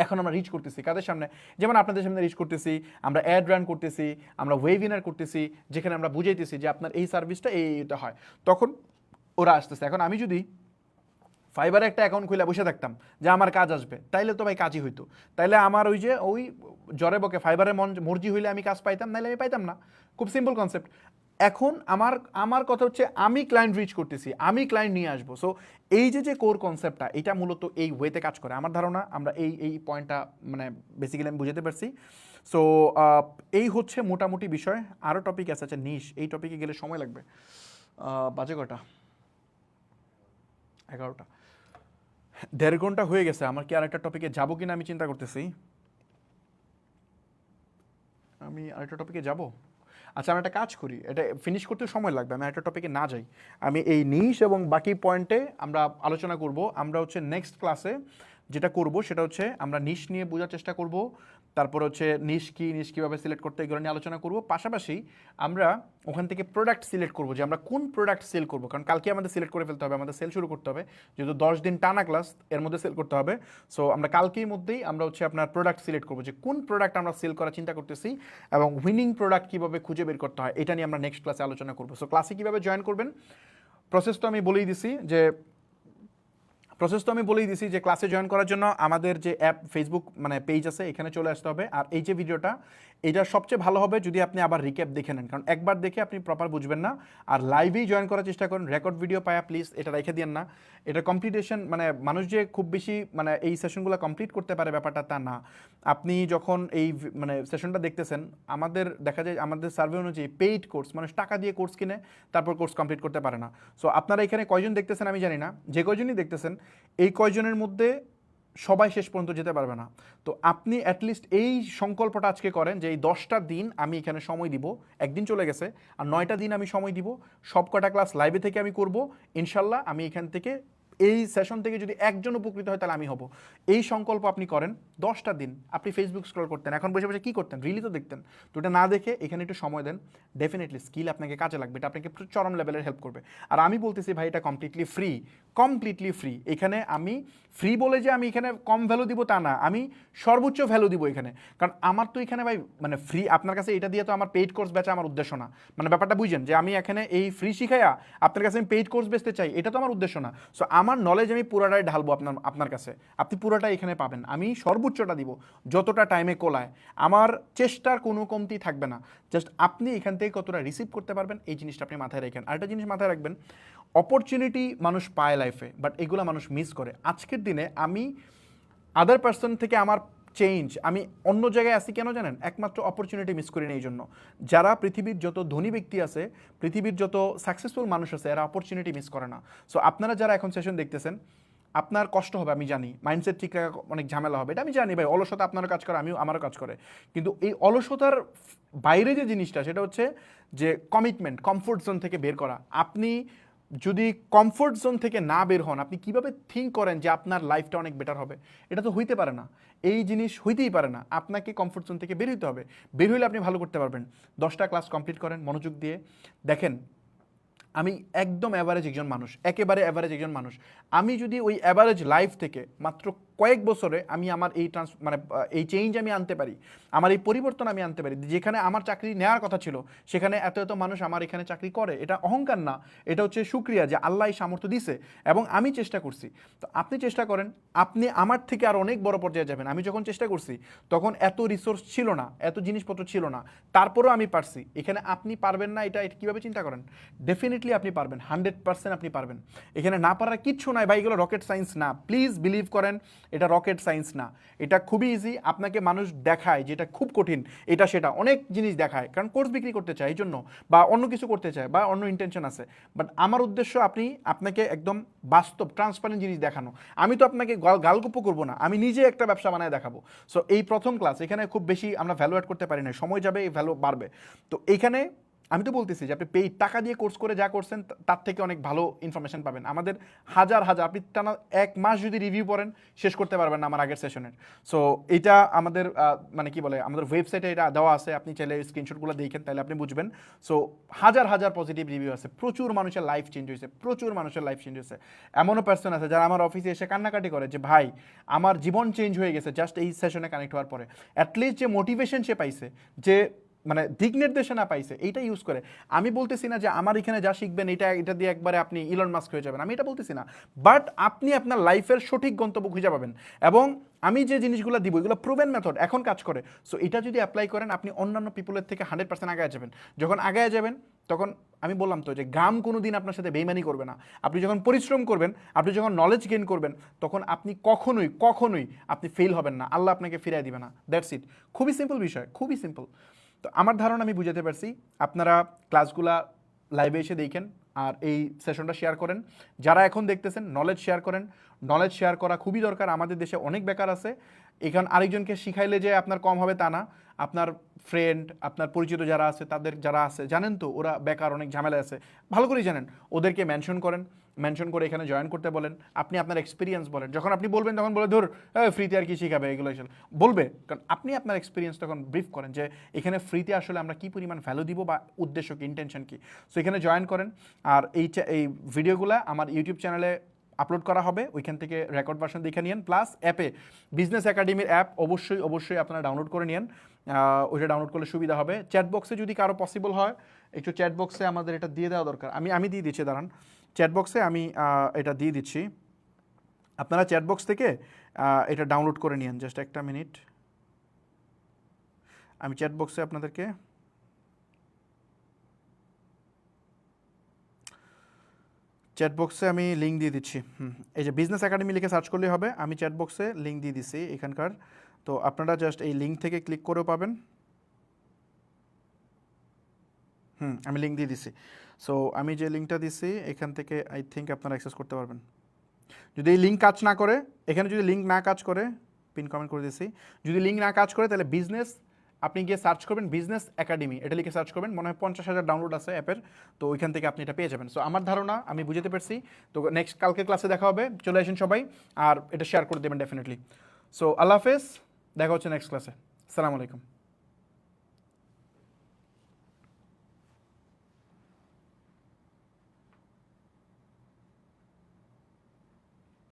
এখন আমরা রিচ করতেছি কাদের সামনে, যেমন আপনাদের সামনে রিচ করতেছি, আমরা অ্যাড রান করতেছি, আমরা ওয়েবিনার করতেছি, যেখানে আমরা বুঝাইতেছি যে আপনার এই সার্ভিসটা এইটা হয়, তখন ওরা আসতেছে। এখন আমি যদি ফাইবারে একটা অ্যাকাউন্ট খুলে বসে থাকতাম যে আমার কাজ আসবে, তাইলে তো ভাই কাজই হইতো, তাইলে আমার ওই জ্বরে বকে ফাইবারের মর্জি হইলে আমি কাজ পাইতাম, নাইলে আমি পাইতাম না। খুব সিম্পল কনসেপ্ট। এখন আমার কথা হচ্ছে আমি ক্লায়েন্ট রিচ করতেছি, আমি ক্লায়েন্ট নিয়ে আসবো। সো এই যে কোর কনসেপ্টটা, এটা মূলত এই ওয়েতে কাজ করে আমার ধারণা। আমরা এই পয়েন্টটা মানে বেসিক্যালি আমি বুঝাতে পারছি। সো এই হচ্ছে মোটামুটি বিষয়। আরও টপিক আছে, আচ্ছা নিশ, এই টপিকে গেলে সময় লাগবে। বাজে কটা? 11টা। 1.5 ঘন্টা হয়ে গেছে। আমার কি আরেকটা টপিকে যাবো কিনা আমি চিন্তা করতেছি। আমি আরেকটা টপিকে যাব। আচ্ছা আমি একটা কাজ করি, এটা ফিনিশ করতে সময় লাগবে, আমি আরেকটা টপিকে না যাই। আমি এই নিশ এবং বাকি পয়েন্টে আমরা আলোচনা করব। আমরা হচ্ছে নেক্সট ক্লাসে যেটা করব সেটা হচ্ছে আমরা নিশ নিয়ে বোঝার চেষ্টা করব, তারপর হচ্ছে নিশ কীভাবে সিলেক্ট করতে, এগুলো নিয়ে আলোচনা করব। পাশাপাশি আমরা ওখান থেকে প্রোডাক্ট সিলেক্ট করব, যে আমরা কোন প্রোডাক্ট সেল করব, কারণ কালকে আমাদের সিলেক্ট করে ফেলতে হবে, আমাদের সেল শুরু করতে হবে, যেহেতু 10 দিন টানা ক্লাস, এর মধ্যে সেল করতে হবে। সো আমরা কালকের মধ্যেই আমরা হচ্ছে আপনার প্রোডাক্ট সিলেক্ট করবো, যে কোন প্রোডাক্ট আমরা সেল করার চিন্তা করতেছি, এবং উইনিং প্রোডাক্ট কীভাবে খুঁজে বের করতে হয়, এটা নিয়ে আমরা নেক্সট ক্লাসে আলোচনা করবো। সো ক্লাসে কীভাবে জয়েন করবেন, প্রসেস তো আমি বলেই দিছি যে ক্লাসে জয়েন করার জন্য আমাদের যে অ্যাপ ফেসবুক মানে পেজ আছে, এখানে চলে আসতে হবে। আর এই যে ভিডিওটা, এটা সবচেয়ে ভালো হবে যদি আপনি আবার রিক্যাপ দেখে নেন, কারণ একবার দেখে আপনি প্রপার বুঝবেন না। আর লাইভেই জয়েন করার চেষ্টা করেন, রেকর্ড ভিডিও পায়া প্লিজ এটা রেখে দিন না। এটা কমপ্লিটেশন মানে মানুষ যে খুব বেশি মানে এই সেশনগুলো কমপ্লিট করতে পারে ব্যাপারটা তা না। আপনি যখন এই মানে সেশনটা দেখতেছেন, আমাদের দেখা যায় আমাদের সার্ভে অনুযায়ী পেইড কোর্স, মানুষ টাকা দিয়ে কোর্স কিনে তারপর কোর্স কমপ্লিট করতে পারে না। সো আপনারা এখানে কয়জন দেখতেছেন আমি জানি না, যে কয়জনই দেখতেছেন এই কয়জনের মধ্যে সবাই শেষ পর্যন্ত যেতে পারবে না। তো আপনি অ্যাটলিস্ট এই সংকল্পটা আজকে করেন যে এই 10টা দিন আমি এখানে সময় দিব, একদিন চলে গেছে, আর 9টা দিন আমি সময় দিব, সব কটা ক্লাস লাইভে থেকে আমি করব। ইনশাল্লাহ আমি এখান থেকে এই সেশন থেকে যদি একজন উপকৃত হয় তাহলে আমি হব। এই সংকল্প আপনি করেন। 10টা দিন আপনি ফেসবুক স্ক্রল করতেন, এখন বসে বসে কী করতেন, রিলি তো দেখতেন। তো এটা না দেখে এখানে একটু সময় দেন, ডেফিনেটলি স্কিল আপনাকে কাজে লাগবে, এটা আপনাকে চরম লেভেলের হেল্প করবে। আর আমি বলতেছি ভাই এটা কমপ্লিটলি ফ্রি। এখানে আমি ফ্রি বলে যে আমি এখানে কম ভ্যালু দিব তা না, আমি সর্বোচ্চ ভ্যালু দিব এখানে। কারণ আমার তো এখানে ভাই মানে ফ্রি আপনার কাছে এটা দিয়ে তো আমার পেইড কোর্স বেচা আমার উদ্দেশ্য না। মানে ব্যাপারটা বুঝেন যে আমি এখানে এই ফ্রি শিখাইয়া আপনার কাছে আমি পেইড কোর্স বেচতে চাই, এটা তো আমার উদ্দেশ্য না। সো আমার নলেজ আমি পুরোটাই ঢালবো আপনার কাছে, আপনি পুরোটাই এখানে পাবেন। আমি সর্বোচ্চটা দিব যতটা টাইমে কোলায়, আমার চেষ্টার কোনো কমতি থাকবে না। জাস্ট আপনি এখান থেকে কতটা রিসিভ করতে পারবেন এই জিনিসটা আপনি মাথায় রাখেন। আরেকটা জিনিস মাথায় রাখবেন, অপরচুনিটি মানুষ পায় লাইফে, বাট এগুলো মানুষ মিস করে। আজকের দিনে আমি আদার পার্সন থেকে আমার চেঞ্জ, আমি অন্য জায়গায় আসি কেন জানেন, একমাত্র অপরচুনিটি মিস করি না এই জন্য। যারা পৃথিবীর যত ধনী ব্যক্তি আছে, পৃথিবীর যত সাকসেসফুল মানুষ আছে, এরা অপরচুনিটি মিস করে না। সো আপনারা যারা এখন সেশন দেখতেছেন, আপনার কষ্ট হবে আমি জানি, মাইন্ডসেট ঠিক রাখা অনেক ঝামেলা হবে, এটা আমি জানি ভাই। অলসতা আপনারও কাজ করে, আমারও কাজ করে, কিন্তু এই অলসতার বাইরে যে জিনিসটা সেটা হচ্ছে যে কমিটমেন্ট, কমফোর্ট জোন থেকে বের করা। আপনি যদি কমফোর্ট জোন থেকে না বের হন, আপনি কিভাবে থিঙ্ক করেন যে আপনার লাইফটা অনেক বেটার হবে? এটা তো হইতে পারে না, এই জিনিস হইতেই পারে না। আপনাকে কমফোর্ট জোন থেকে বের হইতে হবে, বের হইলে আপনি ভালো করতে পারবেন। 10টা ক্লাস কমপ্লিট করেন মনোযোগ দিয়ে। দেখেন আমি একদম অ্যাভারেজ একজন মানুষ, একেবারে অ্যাভারেজ একজন মানুষ। আমি যদি ওই অ্যাভারেজ লাইফ থেকে মাত্র কয়েক বছরে আমি আমার এই এই চেঞ্জ আমি আনতে পারি, আমার এই পরিবর্তন আমি আনতে পারি। যেখানে আমার চাকরি নেওয়ার কথা ছিল সেখানে এত এত মানুষ আমার এখানে চাকরি করে, এটা অহংকার না, এটা হচ্ছে শুকরিয়া যে আল্লাহ এই সামর্থ্য দিছে এবং আমি চেষ্টা করছি। তো আপনি চেষ্টা করেন, আপনি আমার থেকে আর অনেক বড় পর্যায়ে যাবেন। আমি যখন চেষ্টা করছি তখন এত রিসোর্স ছিল না, এত জিনিসপত্র ছিল না, তারপরেও আমি পারছি। এখানে আপনি পারবেন না এটা কীভাবে চিন্তা করেন? ডেফিনেটলি আপনি পারবেন, 100% আপনি পারবেন। এখানে না পারার কিচ্ছু নাই ভাই, এগুলো রকেট সায়েন্স না, প্লিজ বিলিভ করেন, এটা রকেট সায়েন্স না, এটা খুবই ইজি। আপনাকে মানুষ দেখায় যেটা খুব কঠিন, এটা সেটা অনেক জিনিস দেখায়, কারণ কোর্স বিক্রি করতে চায় এই জন্য, বা অন্য কিছু করতে চায়, বা অন্য ইন্টেনশন আছে। বাট আমার উদ্দেশ্য আপনাকে একদম বাস্তব ট্রান্সপারেন্ট জিনিস দেখানো। আমি তো আপনাকে গালগপ্প করবো না, আমি নিজে একটা ব্যবসা বানায় দেখাবো। সো এই প্রথম ক্লাস, এখানে খুব বেশি আমরা ভ্যালু অ্যাড করতে পারি না, সময় যাবে এই ভ্যালু বাড়বে। তো এইখানে আমি তো বলতেছি যে আপনি পেইড টাকা দিয়ে কোর্স করে যা করছেন তার থেকে অনেক ভালো ইনফরমেশন পাবেন। আমাদের হাজার হাজার, আপনি টানা 1 মাস যদি রিভিউ পড়েন শেষ করতে পারবেন না আমার আগের সেশনের। সো এটা আমাদের মানে কি বলে, আমাদের ওয়েবসাইটে এটা দেওয়া আছে, আপনি চাইলে স্ক্রিনশটগুলো দেখেন, তাহলে আপনি বুঝবেন। সো হাজার হাজার পজিটিভ রিভিউ আছে, প্রচুর মানুষের লাইফ চেঞ্জ হয়েছে, প্রচুর মানুষের লাইফ চেঞ্জ হয়েছে। এমনও পার্সন আছে যারা আমার অফিসে এসে কান্নাকাটি করে যে ভাই আমার জীবন চেঞ্জ হয়ে গেছে জাস্ট এই সেশনে কানেক্ট হওয়ার পরে। অ্যাটলিস্ট যে মোটিভেশন সে পাইছে, যে মানে দিক নির্দেশনা পাইছে, এইটা ইউজ করে। আমি বলতেছি না যে আমার এখানে যা শিখবেন এটা দিয়ে একবারে আপনি ইলন মাস্ক হয়ে যাবেন, আমি এটা বলতেছি না। বাট আপনি আপনার লাইফের সঠিক গন্তব্য খুঁজে পাবেন, এবং আমি যে জিনিসগুলো দিব এগুলো প্রুভেন মেথড, এখন কাজ করে। সো এটা যদি অ্যাপ্লাই করেন আপনি অন্যান্য পিপলের থেকে 100% আগায় যাবেন। যখন আগায় যাবেন তখন আমি বললাম তো যে গাম কোনো দিন আপনার সাথে বেইমানি করবে না। আপনি যখন পরিশ্রম করবেন, আপনি যখন নলেজ গেইন করবেন, তখন আপনি কখনোই আপনি ফেল হবেন না, আল্লাহ আপনাকে ফিরিয়ে দিবে না। দ্যাটস ইট, খুবই সিম্পল বিষয়, খুবই সিম্পল। তো আমার ধারণা আমি বুঝাতে পারছি। আপনারা ক্লাসগুলা লাইভে এসে দেখেন আর এই সেশনটা শেয়ার করেন। যারা এখন দেখতেছেন নলেজ শেয়ার করেন, নলেজ শেয়ার করা খুবই দরকার। আমাদের দেশে অনেক বেকার আছে, এখানে আরেকজনকে শিখাইলে যে আপনার কম হবে তা না। আপনার ফ্রেন্ড, আপনার পরিচিত যারা আছে, তাদের যারা আছে জানেন তো ওরা বেকার, অনেক ঝামেলা আছে, ভালো করেই জানেন, ওদেরকে মেনশন করেন, মেনশন করে এখানে জয়েন করতে বলেন। আপনি আপনার এক্সপিরিয়েন্স বলেন, যখন আপনি বলবেন তখন বলে ধর ফ্রিতে আর কি শিখাবে এগুলো বলবে, কারণ আপনি আপনার এক্সপিরিয়েন্স তখন ব্রিফ করেন যে এখানে ফ্রিতে আসলে আমরা কী পরিমাণ ভ্যালু দিব বা উদ্দেশ্য কি, ইন্টেনশন কি। সো এখানে জয়েন করেন। আর এই ভিডিওগুলো আমার ইউটিউব চ্যানেলে আপলোড করা হবে, ওইখান থেকে রেকর্ড ভার্সন দেখে নিন। প্লাস অ্যাপে বিজনেস একাডেমির অ্যাপ অবশ্যই আপনারা ডাউনলোড করে নিন, ওইটা ডাউনলোড করলে সুবিধা হবে। চ্যাট বক্সে যদি কারো পসিবল হয় একটু চ্যাট বক্সে আমাদের এটা দিয়ে দেওয়া দরকার, আমি দিয়ে দিচ্ছি, দাঁড়ান চ্যাট বক্সে আমি এটা দিয়ে দিচ্ছি, আপনারা চ্যাট বক্স থেকে এটা ডাউনলোড করে নিন। জাস্ট একটা মিনিট, আমি চ্যাট বক্সে আপনাদেরকে চ্যাট বক্সে আমি লিঙ্ক দিয়ে দিচ্ছি। এই যে বিজনেস একাডেমি লিখে সার্চ করলেই হবে, আমি চ্যাট বক্সে লিঙ্ক দিয়ে দিচ্ছি এখানকার। তো আপনারা জাস্ট এই লিঙ্ক থেকে ক্লিক করেও পাবেন। আমি লিঙ্ক দিয়ে দিছি। সো আমি যে লিঙ্কটা দিছি এখান থেকে আই থিঙ্ক আপনারা অ্যাক্সেস করতে পারবেন। যদি এই লিঙ্ক কাজ না করে, এখানে যদি লিঙ্ক না কাজ করে, পিন কমেন্ট করে দিছি, যদি লিঙ্ক না কাজ করে তাহলে বিজনেস, আপনি গিয়ে সার্চ করবেন বিজনেস একাডেমি, এটা লিখে সার্চ করবেন, মনে হয় 50,000 ডাউনলোড আছে অ্যাপের, তো ওইখান থেকে আপনি এটা পেয়ে যাবেন। সো আমার ধারণা আমি বুঝতে পারছি। তো নেক্সট কালকে ক্লাসে দেখা হবে, চলে আসেন সবাই, আর এটা শেয়ার করে দেবেন ডেফিনেটলি। সো আল্লাহ হাফেজ, দেখা হচ্ছে নেক্সট ক্লাসে। আসসালামু আলাইকুম।